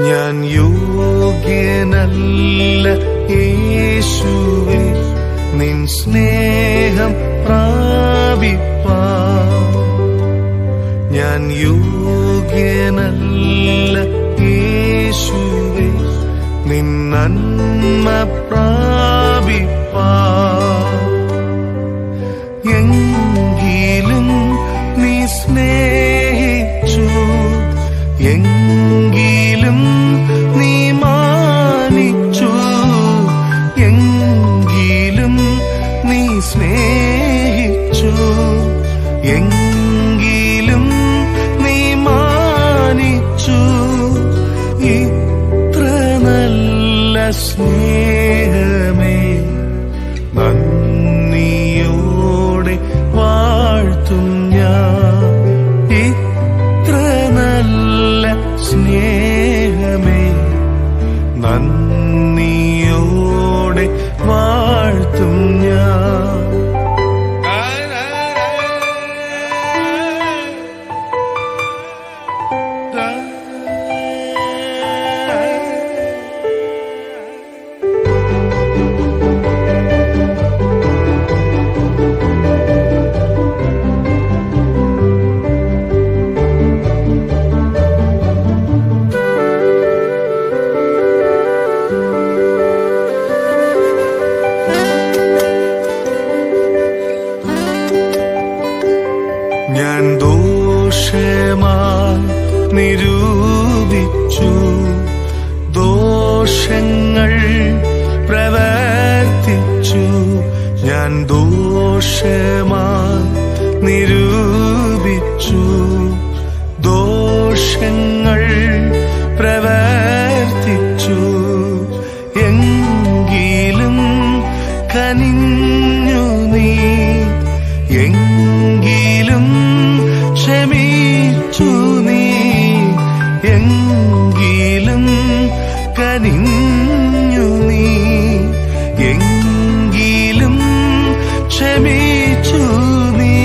ഞാൻ യോഗ്യനല്ല യേശുവേ നിൻ സ്നേഹം പ്രാപിപ്പാൻ. ഞാൻ യോഗ്യനല്ല യേശുവേ നിൻ നന്മ പ്രാപിപ്പാൻ. എങ്കിലും നീ സ്നേഹിച്ചു, എങ്കിലും നീ മാനിച്ചു, എങ്കിലും നീ സ്നേഹിച്ചു, എങ്കിലും നീ മാനിച്ചു. ഇത്ര നല്ല സ്നേഹമേ നന്ദിയോടെ വാഴ്ത്തും ഞാൻ. ഇത്ര നല്ല സ്നേഹമേ നന്ദിയോടെ വാഴ്ത്തും ഞാൻ. ഞാൻ ദോഷമായി നിരൂപിച്ചു, ദോഷങ്ങൾ പ്രവർത്തിച്ചു. ഞാൻ ദോഷമായി നിരൂപിച്ചു, ദോഷങ്ങൾ പ്രവർത്തിച്ചു. എങ്കിലും കനിഞ്ഞു നീ, എങ്കിലും ക്ഷമിച്ചു നീ, എങ്കിലും കനിഞ്ഞു നീ, എങ്കിലും ക്ഷമിച്ചു നീ.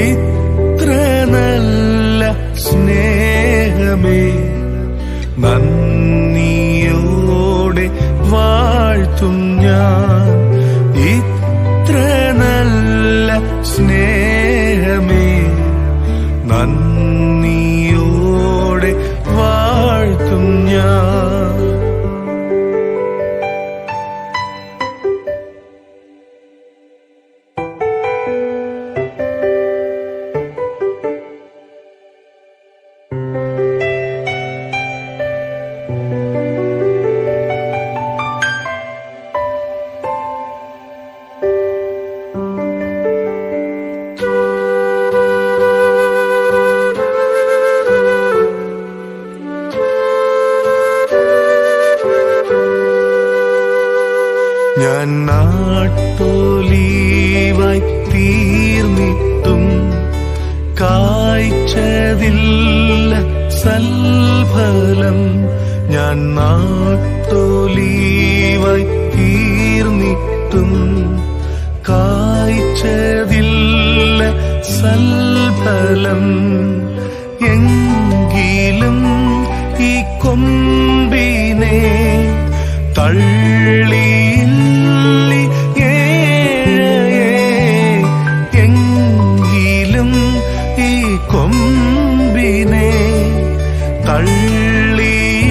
ഇത്ര നല്ല സ്നേഹമേ നന്ദിയോടെ വാഴ്ത്തും ഞാൻ. ഇത്ര നല്ല സ്നേഹമേ നന്ദിയോടെ വാഴ്ത്തും ഞാൻ. ഞാൻ നാട്ടൊലീവായി തീർന്നിട്ടും കായ്ച്ചതില്ല സൽഫലം. ഞാൻ നാട്ടൊലീവായി തീർന്നിട്ടും കായ്ച്ചതില്ല സൽഫലം. എങ്കിലും ഈ കൊമ്പിനെ തള്ളിയില്ലി ഏഴയേ, എങ്കിലും ഈ കൊമ്പിനെ തള്ളിയില്ലി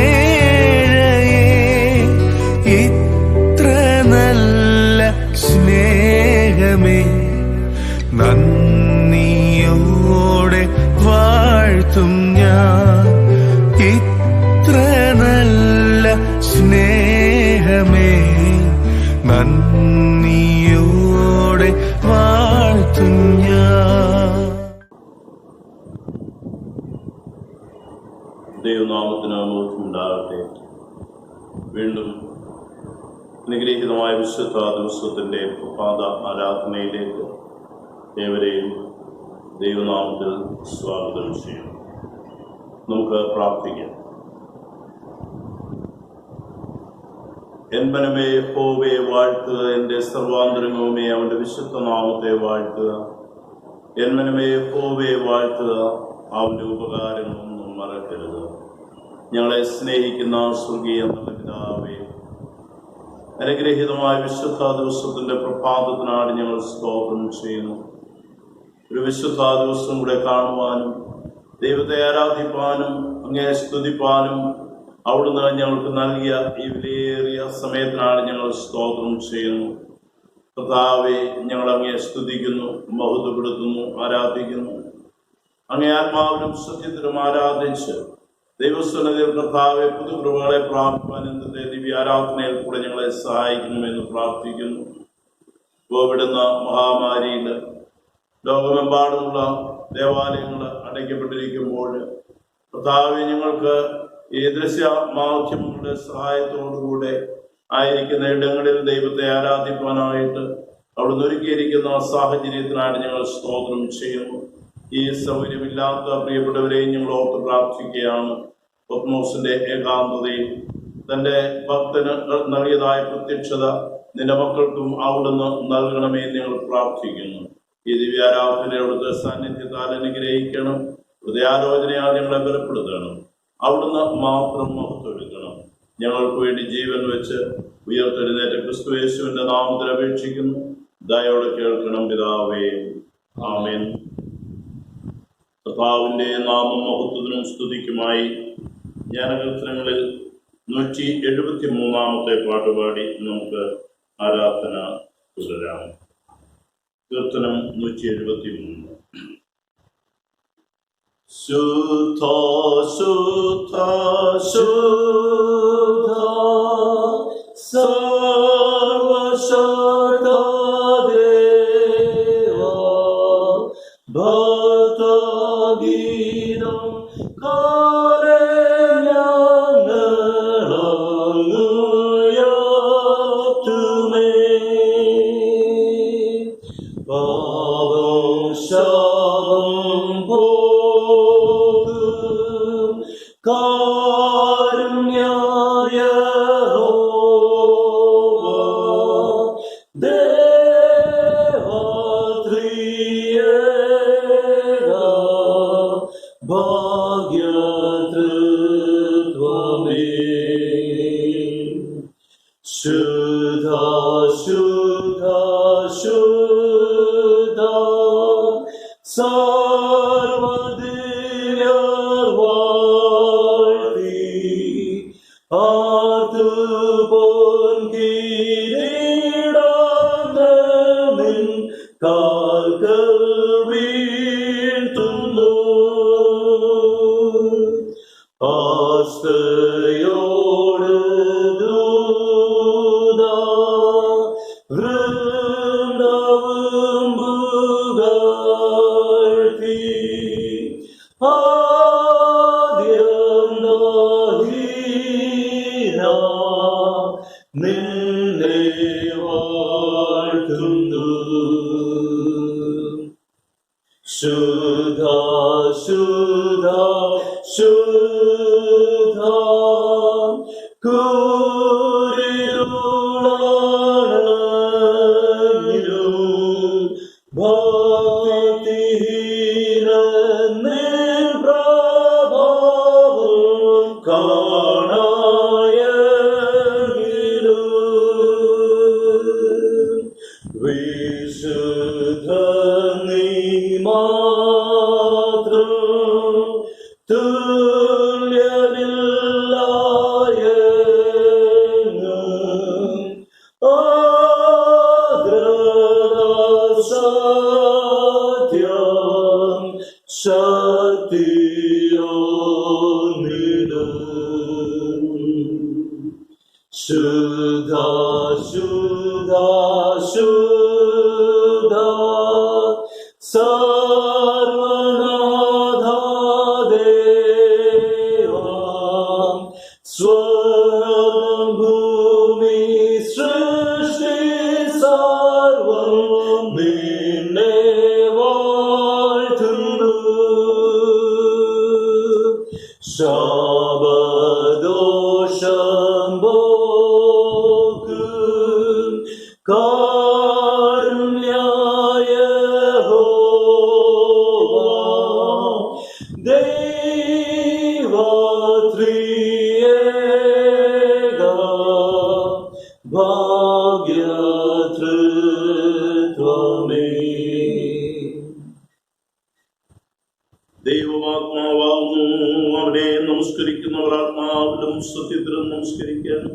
ഏഴയേ. ഇത്ര നല്ല സ്നേഹമേ നന്ദിയോടെ വാഴ്ത്തും ഞാൻ. ഇത്ര നല്ല സ്നേഹമേ നന്ദിയോടെ വാഴ്ത്തും ഞാൻ. ദൈവനാമത്തിന് ഉണ്ടാകട്ടെ. വീണ്ടും അനുഗ്രഹീതമായ വിശുദ്ധ ദിവസത്തിൻ്റെ പ്രഭാത ആരാധനയിലേക്ക് ഏവരെയും ദൈവനാമത്തിൽ സ്വാഗതം ചെയ്യും. നമുക്ക് പ്രാർത്ഥിക്കാം. എന്മനമേ യഹോവയെ വാഴ്ത്തുക, എൻ്റെ സർവാന്തരംഗവുമേ അവൻ്റെ വിശുദ്ധ നാമത്തെ വാഴ്ത്തുക. എന്മനമേ യഹോവയെ വാഴ്ത്തുക, അവൻ്റെ ഉപകാരങ്ങളൊന്നും മറക്കരുത്. ഞങ്ങളെ സ്നേഹിക്കുന്ന സ്വർഗീയ നല്ല പിതാവേ, അനുഗ്രഹീതമായ വിശുദ്ധ ദിവസത്തിന്റെ പ്രഭാതത്തിനാണ് ഞങ്ങൾ സ്തോത്രം ചെയ്യുന്നു. ഒരു വിശുദ്ധ ദിവസം കൂടെ കാണുവാനും ദൈവത്തെ ആരാധിപ്പാനും അങ്ങേ സ്തുതിപ്പാനും അവിടുന്ന് ഞങ്ങൾക്ക് നൽകിയ ഈ വിലയേറിയ സമയത്തിനാണ് ഞങ്ങൾ സ്തോത്രം ചെയ്യുന്നു. കർത്താവെ, ഞങ്ങൾ അങ്ങേ സ്തുതിക്കുന്നു, മഹത്വപ്പെടുത്തുന്നു, ആരാധിക്കുന്നു. അങ്ങേ ആത്മാവിനും സത്യത്തിലും ആരാധിച്ച് ദൈവസ്ഥനത്തിൽ കർത്താവെ പുതുകൃപകളെ പ്രാപിപ്പാൻ ഇന്നത്തെ ദിവ്യ ആരാധനയിൽ കൂടെ ഞങ്ങളെ സഹായിക്കണമെന്ന് പ്രാർത്ഥിക്കുന്നു. കോവിഡെന്ന മഹാമാരിയിൽ ലോകമെമ്പാടുമുള്ള ദേവാലയങ്ങൾ അടയ്ക്കപ്പെട്ടിരിക്കുമ്പോൾ കർത്താവെ, ഞങ്ങൾക്ക് ഈ ദൃശ്യ മാധ്യമങ്ങളുടെ സഹായത്തോടുകൂടെ ആയിരിക്കുന്ന ഇടങ്ങളിൽ ദൈവത്തെ ആരാധിക്കാനായിട്ട് അവിടുന്ന് ഒരുക്കിയിരിക്കുന്ന സാഹചര്യത്തിനാണ് ഞങ്ങൾ സ്തോത്രം ചെയ്യുന്നു. ഈ സൗകര്യമില്ലാത്ത പ്രിയപ്പെട്ടവരെയും ഞങ്ങൾ ഓർത്ത് പ്രാർത്ഥിക്കുകയാണ്. പത്മോസിന്റെ ഏകാന്തതയിൽ തന്റെ ഭക്തന് നൽകിയതായ പ്രത്യക്ഷത നിന്റെ മക്കൾക്കും അവിടുന്ന് നൽകണമേ ഞങ്ങൾ പ്രാർത്ഥിക്കുന്നു. ഈ ദിവ്യാരാധന അവിടുത്തെ സാന്നിധ്യത്താൽ അനുഗ്രഹിക്കണം. ഹൃദയാലോചനയാൽ ഞങ്ങളെ ബലപ്പെടുത്തണം. അവിടുന്ന് മാത്രം മഹത്വമെടുക്കണം. ഞങ്ങൾക്ക് വേണ്ടി ജീവൻ വെച്ച് ഉയർത്തെഴുന്നേറ്റ ക്രിസ്തുയേശുവിന്റെ നാമത്തിൽ അപേക്ഷിക്കുന്നു. ദയോടെ കേൾക്കണം പിതാവേ. ആമേൻ. കർത്താവിന്റെ നാമം മഹത്വത്തിനും സ്തുതിക്കുമായി ജ്ഞാനകീർത്തനങ്ങളിൽ 173 പാട്ടുപാടി നമുക്ക് ആരാധന തുടരാം. കീർത്തനം 173. ശുദ്ധ ശുദ്ധ ശുദ്ധ സർവശക്ത ദേവ, ഭക്തഗീതം കാലേ ഞങ്ങളുയർത്തുമേ. പാപം ശാപം പോകും കാരുണ്യായ യഹോവ, ദേവത്രിയേക ഭാഗ്യതൃത്വമേ. ശുദ്ധ ശുദ്ധ ശുദ്ധ സർവദിവ്യർ വാഴ്ത്തി ആർത്തുപോൻ കിരീടം കാൽക്കൽ വീഴ്ത്തുന്നു. ആസ്തയോട് ദൂത വൃന്ദവും പുകഴ്ത്തി ആദ്യം ദാഹീന നിന്നെ വാഴ്ത്തുന്നു. ശുദ്ധ ശുദ്ധ ശുദ്ധ കൂരിരുളാണെങ്കിലും ഭക്തിഹീനൻ നിൻ പ്രഭാവം കാണായെങ്കിലും വിശുദ്ധ നീ മാത്രം തുല്യനില്ലായെങ്ങും ആദ്രത സത്യം ശക്തിയോന്നിടും. ശുദ്ധ ശുദ്ധ ശുദ്ധ സർവനാഥ ദേവ, സ്വർഗ്ഗം ഭൂമി സൃഷ്ടി സർവം നിന്നെ വാഴ്ത്തുന്നു. ദൈവമാത്മാവാകുന്നു. അവനെ നമസ്കരിക്കുന്നവർ ആത്മാവിലും സത്യത്തിലും നമസ്കരിക്കണം.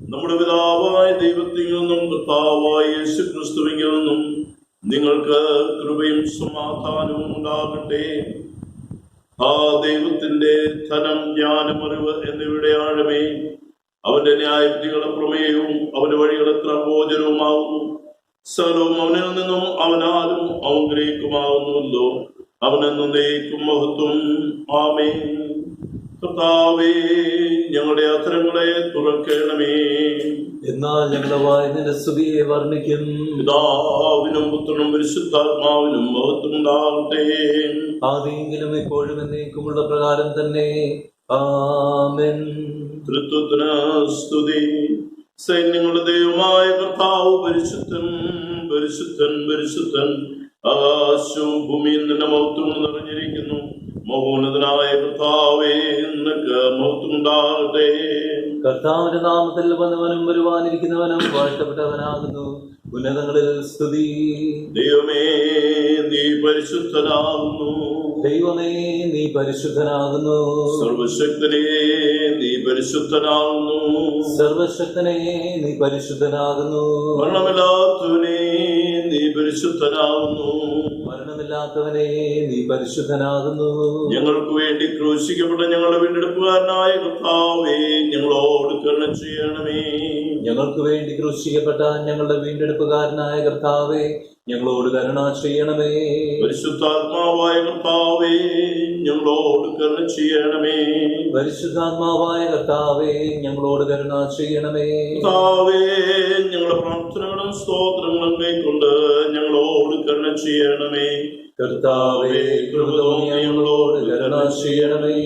നമ്മുടെ പിതാവായ ദൈവത്തിൽ നിന്നും കർത്താവായ യേശുക്രിസ്തുവിൽ നിന്നും നിങ്ങൾക്ക് കൃപയും സമാധാനവും ഉണ്ടാകട്ടെ. ആ ദൈവത്തിന്റെ ധനം, ജ്ഞാനം, അറിവ് എന്നിവയുടെ ആഴമേ, അവന്റെ ന്യായവിധികളുടെ പ്രമേയവും അവന്റെ വഴികൾ എത്ര ഗോചരവുമാകുന്നു. സകലവും അവനിൽ നിന്നും അവനാലും അവങ്കിലേക്കുമാകുന്നുവല്ലോ. അവനെന്നും നയിക്കും മഹത്വം. ആമേൻ. കർത്താവേ, ഞങ്ങളുടെ അധരങ്ങളെ തുറക്കണമേ. എന്നാൽ ഞങ്ങളുടെ വായ നിന്റെ സ്തുതിയെ വർണ്ണിക്കും. പിതാവിനും പുത്രനും പരിശുദ്ധാത്മാവിനും മഹത്വം ഉണ്ടാകട്ടെ. ആദിയെങ്കിലും ഇപ്പോഴും എന്നേക്കുമുള്ള പ്രകാരം തന്നെ. ആമേൻ. തൃത്വത്തിന് സ്തുതി. സൈന്യങ്ങളുടെ ദൈവമായ കർത്താവ് പരിശുദ്ധൻ, പരിശുദ്ധൻ, പരിശുദ്ധൻ. ആകാശവും ഭൂമിയിൽ നിന്റെ മഹത്വം നിറഞ്ഞിരിക്കുന്നു. മഹോന്നതനായ കർത്താവേ, നിനക്ക് മഹത്വമുണ്ടാകട്ടെ. കർത്താവിന്റെ നാമത്തിൽ വന്നവനും വരുവാനിരിക്കുന്നവനും വാഴ്ത്തപ്പെട്ടവനാകുന്നു. ഉന്നതങ്ങളിൽ സ്തുതി. ദൈവമേ, നീ പരിശുദ്ധനാകുന്നു. ദൈവമേ, നീ പരിശുദ്ധനാകുന്നു. സർവശക്തനേ, നീ പരിശുദ്ധനാകുന്നു. സർവശക്തനേ, നീ പരിശുദ്ധനാകുന്നു. മരണമില്ലാത്തവനേ, നീ പരിശുദ്ധനാകുന്നു. മരണമില്ലാത്തവനേ, നീ പരിശുദ്ധനാകുന്നു. ഞങ്ങൾക്ക് വേണ്ടി ക്രൂശിക്കപ്പെട്ട ഞങ്ങളുടെ വീണ്ടെടുപ്പുകാരനായ കർത്താവേ, ഞങ്ങളോട് കരുണ ചെയ്യണമേ. ഞങ്ങൾക്ക് വേണ്ടി ക്രൂശിക്കപ്പെട്ട ഞങ്ങളുടെ വീണ്ടെടുപ്പുകാരനായ കർത്താവേ, ഞങ്ങളോട് കരുണ ചെയ്യണമേ. പരിശുദ്ധാത്മാവായ കർത്താവേ, ഞങ്ങളോട് കരുണ ചെയ്യണമേ. പരിശുദ്ധാത്മാവായ കർത്താവേ, ഞങ്ങളോട് കരുണ ചെയ്യണമേ. കർത്താവേ, ഞങ്ങളുടെ പ്രാർത്ഥനകളും സ്തോത്രങ്ങളും കൈക്കൊണ്ട് ഞങ്ങളോട് കരുണ ചെയ്യണമേ. കർത്താവേ, കൃപ തോന്നി ഞങ്ങളോട് കരുണ ചെയ്യണമേ.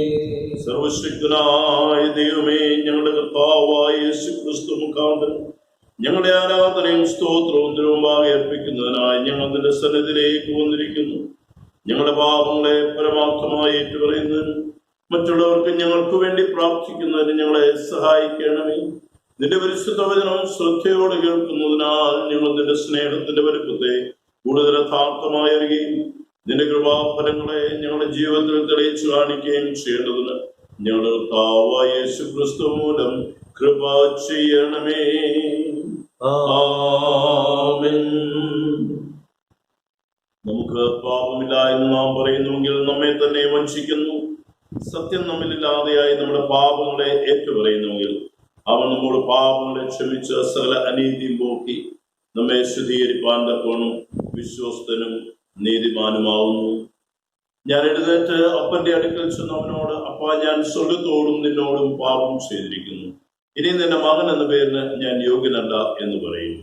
സർവശക്തനായ ദൈവമേ, ഞങ്ങളുടെ കർത്താവായ യേശുക്രിസ്തു മുഖാന്തരം ഞങ്ങളുടെ ആരാധനയും സ്തോത്രവും തിരുമുമ്പാകെ അർപ്പിക്കുന്നതിനായി ഞങ്ങൾ നിന്റെ സന്നിധിയിലേക്ക് വന്നിരിക്കുന്നു. ഞങ്ങളുടെ പാപങ്ങളെ പരമാർത്ഥമായി ഏറ്റുപറയുന്നതിനും മറ്റുള്ളവർക്ക് ഞങ്ങൾക്ക് വേണ്ടി പ്രാർത്ഥിക്കുന്നതിന് ഞങ്ങളെ സഹായിക്കണമേ. നിന്റെ പരിശുദ്ധ വചനം ശ്രദ്ധയോടെ കേൾക്കുന്നതിനാൽ ഞങ്ങൾ നിന്റെ സ്നേഹത്തിന്റെ വലുപ്പത്തെ കൂടുതൽ യഥാർത്ഥമായി അറിയുകയും നിന്റെ കൃപാഫലങ്ങളെ ഞങ്ങളുടെ ജീവിതത്തിൽ തെളിയിച്ചു കാണിക്കുകയും ചെയ്യേണ്ടതിന് ഞങ്ങളുടെ കർത്താവായ യേശുക്രിസ്തു മൂലം കൃപ ചെയ്യണമേ. ആമേൻ. നമുക്ക് പാപമില്ല എന്ന് നാം പറയുന്നുവെങ്കിൽ നമ്മെ തന്നെ വഞ്ചിക്കുന്നു. സത്യം നമ്മളില്ലാതെയായി നമ്മുടെ പാപങ്ങളെ ഏറ്റുപറയുന്നുവെങ്കിൽ അവൻ നമ്മുടെ പാപങ്ങളെ ക്ഷമിച്ച് സകല അനീതിയും പോക്കി നമ്മെ ശുദ്ധീകരിപ്പാൻ തക്കവണ്ണം വിശ്വസ്തനും നീതിമാനുമാവുന്നു. ഞാൻ എഴുന്നേറ്റ് അപ്പന്റെ അടുക്കൽ ചെന്ന് അവനോട്, അപ്പാ, ഞാൻ സ്വർഗ്ഗത്തോടും നിന്നോടും പാപം ചെയ്തിരിക്കുന്നു. ഇനി നിന്റെ മകൻ എന്ന പേരിന് ഞാൻ യോഗ്യനല്ല എന്ന് പറയും.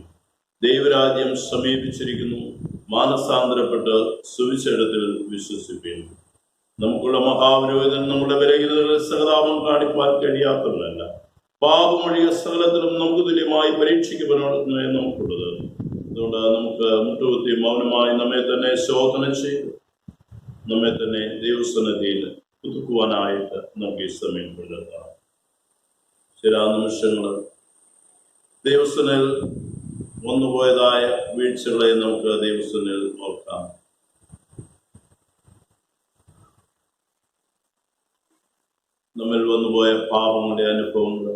ദൈവരാജ്യം സമീപിച്ചിരിക്കുന്നു. മാനസാന്തരപ്പെട്ട് സുവിശേഷത്തിൽ വിശ്വസിപ്പിൻ. നമുക്കുള്ള മഹാപുരോഹിതൻ നമ്മുടെ ബലഹീനതകളിൽ സഹതാപം കാണിപ്പാൻ കഴിയാത്തവനല്ല. പാപമൊഴിയ സകലത്തിലും നമുക്ക് തുല്യമായി പരീക്ഷിക്കപ്പെടുന്നേ നമുക്കുള്ളത്. അതുകൊണ്ട് നമുക്ക് മുട്ടുകുത്തി മൗനമായി നമ്മെ തന്നെ ശോധന ചെയ്ത് നമ്മെ തന്നെ ദൈവസന്നിധിയിൽ പുതുക്കുവാനായിട്ട് നമുക്ക് ഈ സമയം കണ്ടെത്താം. ചില നിമിഷങ്ങൾ ദൈവസന്നിധിയിൽ വന്നുപോയതായ വീഴ്ചകളെ നമുക്ക് ദൈവസന്നിധിയിൽ ഓർക്കാം. നമ്മിൽ വന്നുപോയ പാപങ്ങളുടെ അനുഭവങ്ങൾ,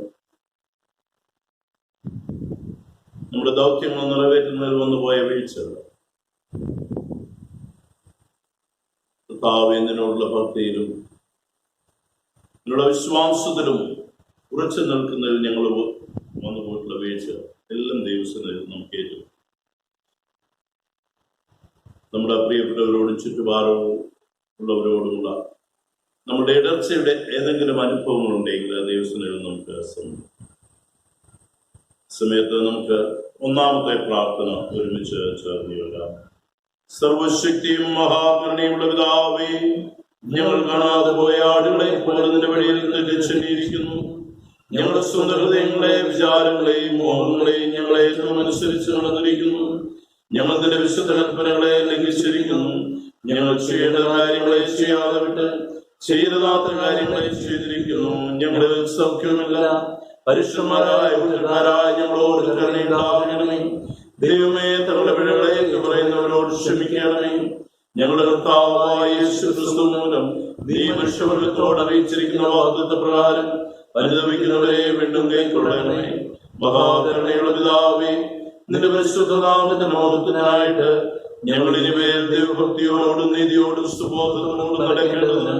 നമ്മുടെ ദൗത്യങ്ങൾ നിറവേറ്റുന്നതിൽ വന്നുപോയ വീഴ്ചകൾ, കർത്താവേ, നിന്നോടുള്ള ഭക്തിയിലും നിന്നുള്ള വിശ്വാസത്തിലും ഉറച്ചു നിൽക്കുന്നതിൽ ഞങ്ങൾ വന്നുപോയിട്ടുള്ള വീഴ്ച എല്ലാം ദൈവസന്നിധിയിൽ നമുക്ക് ഏറ്റു. നമ്മുടെ പ്രിയപ്പെട്ടവരോടും ചുറ്റുപാടും ഉള്ളവരോടുമുള്ള നമ്മുടെ ഇടർച്ചയുടെ ഏതെങ്കിലും അനുഭവങ്ങളുണ്ടെങ്കിൽ ദൈവസന്നിധിയിൽ നമുക്ക് സമയത്ത് നമുക്ക് ഒന്നാമത്തെ പ്രാർത്ഥന ഒരുമിച്ച് ചേർന്ന് വരാം. സർവശക്തിയും മഹാകരുണയുള്ള പിതാവേ, ഞങ്ങൾ കാണാതെ പോയ ആടുകളെ പോലെ നിന്റെ വഴിയിൽ തെറ്റിച്ചെന്നിരിക്കുന്നു. ഞങ്ങളുടെ സ്വന്തം ഹൃദയങ്ങളെ, വിചാരങ്ങളെയും മോഹങ്ങളെയും ഞങ്ങളെ ഏറ്റവും അനുസരിച്ച് നടന്നിരിക്കുന്നു. ഞങ്ങൾ നിന്റെ വിശുദ്ധ കൽപ്പനകളെ ലംഘിച്ചിരിക്കുന്നു. ഞങ്ങൾ ചെയ്യേണ്ട കാര്യങ്ങളെ ചെയ്യാതെ വിട്ട് ചെയ്യരുതാത്ത കാര്യങ്ങളെ ചെയ്തിരിക്കുന്നു. ഞങ്ങളിൽ സൗഖ്യമില്ല. പരിശുദ്ധന്മാരായ ഞങ്ങളോട് കരുണയുണ്ടാകണമേ. ദൈവമേ, തങ്ങളുടെ പിഴകളെ പറയുന്നവരോട് ക്ഷമിക്കണമേ. ഞങ്ങളുടെ കർത്താവായ യേശുക്രിസ്തു മൂലം നീ മനുഷ്യവർഗത്തോട് അറിയിച്ചിരിക്കുന്ന വാഗ്ദത്ത പ്രകാരം അനുദമിക്കുന്നവരെ വീണ്ടും കൈക്കൊള്ളണമേ. മഹാകരുണയുള്ള പിതാവേ, നിന്റെ പരിശുദ്ധ നാമത്തിന്റെ മോഹത്തിനായിട്ട് ഞങ്ങൾ ഇനിമേൽ ദൈവഭക്തിയോടും നീതിയോടും സുബോധത്തോടും നടക്കേണ്ടതിന്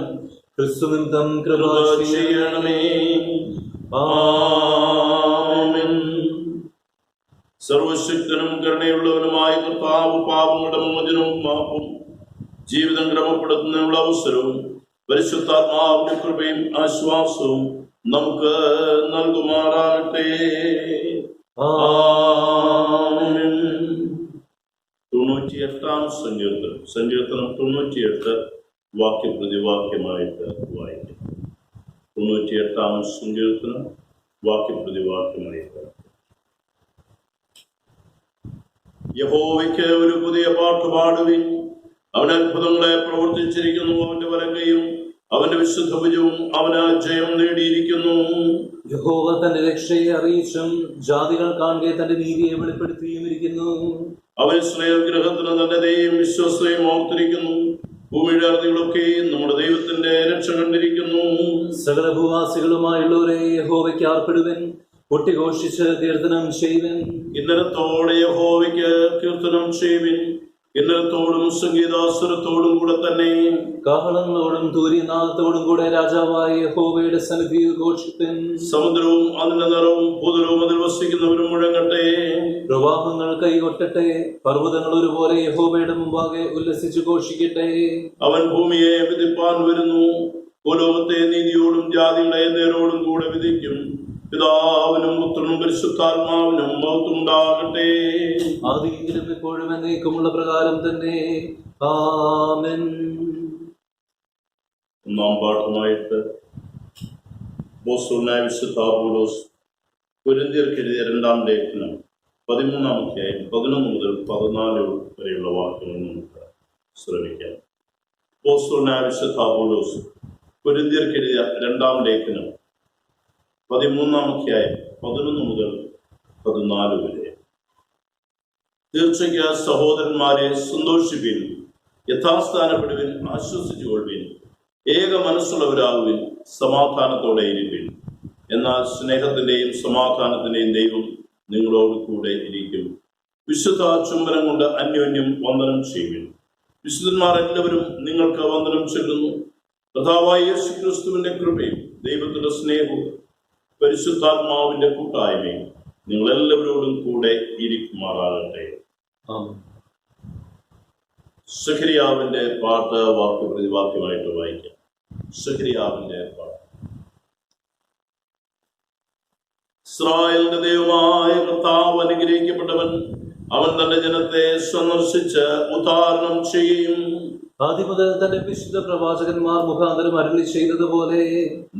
ക്രിസ്തുനിമിത്തം കൃപ ചെയ്യണമേ. ആമേൻ. സർവശക്തനും കരുണയുള്ളവനുമായ കർത്താവ് പാപങ്ങളുടെ മോചനവും മാപ്പും ജീവിതം ക്രമപ്പെടുത്തുന്നതിനുള്ള അവസരവും പരിശുദ്ധാത്മാവിന്റെ കൃപയും ആശ്വാസവും നമുക്ക് നൽകുമാറാകട്ടെ. ആമേൻ. 98-ാം സങ്കീർത്തനം 98 വാക്യപ്രതിവാക്യമായിട്ട് വായിക്കും. 98-ാം സങ്കീർത്തനം വാക്യപ്രതിവാക്യമായിട്ട്. യഹോവയ്ക്ക് ഒരു പുതിയ പാട്ട് പാടുവിൻ, അവൻ അത്ഭുതങ്ങളെ പ്രവർത്തിച്ചിരിക്കുന്നു. അവന്റെ വലങ്കയും അവന്റെ വിശുദ്ധ ഭുജവും അവന് ജയം നേടിയിരിക്കുന്നു. യഹോവ തന്റെ രക്ഷയെ അറിയിച്ചും ജാതികൾ കാണുകയെ തന്റെ നീതിയെ വെളിപ്പെടുത്തിയും ഇരിക്കുന്നു. അവൻ ഇസ്രായേൽ ഗൃഹത്തിന് തന്റെ ദയയും വിശ്വസ്തയും ഓർത്തിരിക്കുന്നു. ഭൂമിയുടെ അറുതികളൊക്കെയും നമ്മുടെ ദൈവത്തിന്റെ രക്ഷ കണ്ടിരിക്കുന്നു. സകല ഭൂവാസികളുമായുള്ളവരെ യഹോവയ്ക്ക് ആർപ്പെടുവൻ, കൊട്ടിഘോഷിച്ച് കീർത്തനം ചെയ്യുവൻ. ഇന്നലത്തോടെ യഹോവയ്ക്ക് കീർത്തനം ചെയ്യുവിൻ, ഇന്നലത്തോടും സംഗീതാസുരത്തോടും കൂടെ തന്നെ. കാഹളങ്ങളോടും തൂര്യനാദത്തോടും കൂടെ രാജാവായ യഹോവയുടെ സന്നിധിയിൽ ഘോഷിപ്പൻ. സമുദ്രവും അതിന്റെ നിറവും ഭൂതലവും അതിൽ വസിക്കുന്നവരും മുഴങ്ങട്ടെ. പ്രവാഹങ്ങൾ കൈകൊട്ടട്ടെ, പർവ്വതങ്ങൾ ഒരുപോലെ യഹോവയുടെ മുമ്പാകെ ഉല്ലസിച്ചു ഘോഷിക്കട്ടെ. അവൻ ഭൂമിയെ വിധിപ്പാൻ വരുന്നു, ഭൂലോകത്തെ നീതിയോടും ജാതികളെ നേരോടും കൂടെ വിധിക്കും. പിതാവിനും പുത്രനും പരിശുദ്ധാത്മാവിനും മഹത്വമുണ്ടാകട്ടെ. ആദിയിലും ഇപ്പോഴും എന്നേക്കുമുള്ള പ്രകാരം തന്നെ. ആമേൻ. ഒന്നാം പാഠമായിട്ട് അപ്പോസ്തലനായ വിശുദ്ധ പൗലോസ് കൊരിന്ത്യർക്ക് എഴുതിയ 2-ാം ലേഖനം 13-ാം അധ്യായം 11 മുതൽ 14 വരെയുള്ള വാക്യങ്ങൾ നമുക്ക് ശ്രമിക്കാം. അപ്പോസ്തലനായ വിശുദ്ധ പൗലോസ് കൊരിന്ത്യർക്ക് എഴുതിയ 2-ാം ലേഖനം 13-ാം അധ്യായം 11 മുതൽ 14 വരെ. തീർച്ചയ്ക്ക് സഹോദരന്മാരെ, സന്തോഷിപ്പിൻ, യഥാസ്ഥാനപ്പെടുവിൻ, ആശ്വസിച്ചുകൊള്ളുവിൻ, ഏക മനസ്സുള്ളവരാകുവിൻ, സമാധാനത്തോടെ ഇരിപ്പിൻ. എന്നാൽ സ്നേഹത്തിന്റെയും സമാധാനത്തിന്റെയും ദൈവം നിങ്ങളോട് കൂടെ ഇരിക്കും. വിശുദ്ധ ചുംബനം കൊണ്ട് അന്യോന്യം വന്ദനം ചെയ്യുവിൻ. വിശുദ്ധന്മാർ എല്ലാവരും നിങ്ങൾക്ക് വന്ദനം ചെല്ലുന്നു. കർത്താവായ യേശുക്രിസ്തുവിന്റെ കൃപയും ദൈവത്തിന്റെ സ്നേഹവും പരിശുദ്ധാത്മാവിന്റെ കൂട്ടായ്മയും നിങ്ങളെല്ലാവരോടും കൂടെ ഇരിക്കുമാറാകട്ടെ. സഖരിയാവിന്റെ പാട്ട് വാക്യപ്രതിവാക്യമായിട്ട് വായിക്കാം. സഖരിയാവിന്റെ പാട്ട്. ഇസ്രായേലിന്റെ ദൈവമായ കർത്താവ് അനുഗ്രഹിക്കപ്പെട്ടവൻ, അവൻ തന്റെ ജനത്തെ സന്ദർശിച്ച് ഉദ്ധാരണം ചെയ്യും. ആദ്യം മുതൽ തന്റെ വിശുദ്ധ പ്രവാചകന്മാർ മുഖാന്തരം അരുളി ചെയ്തതുപോലെ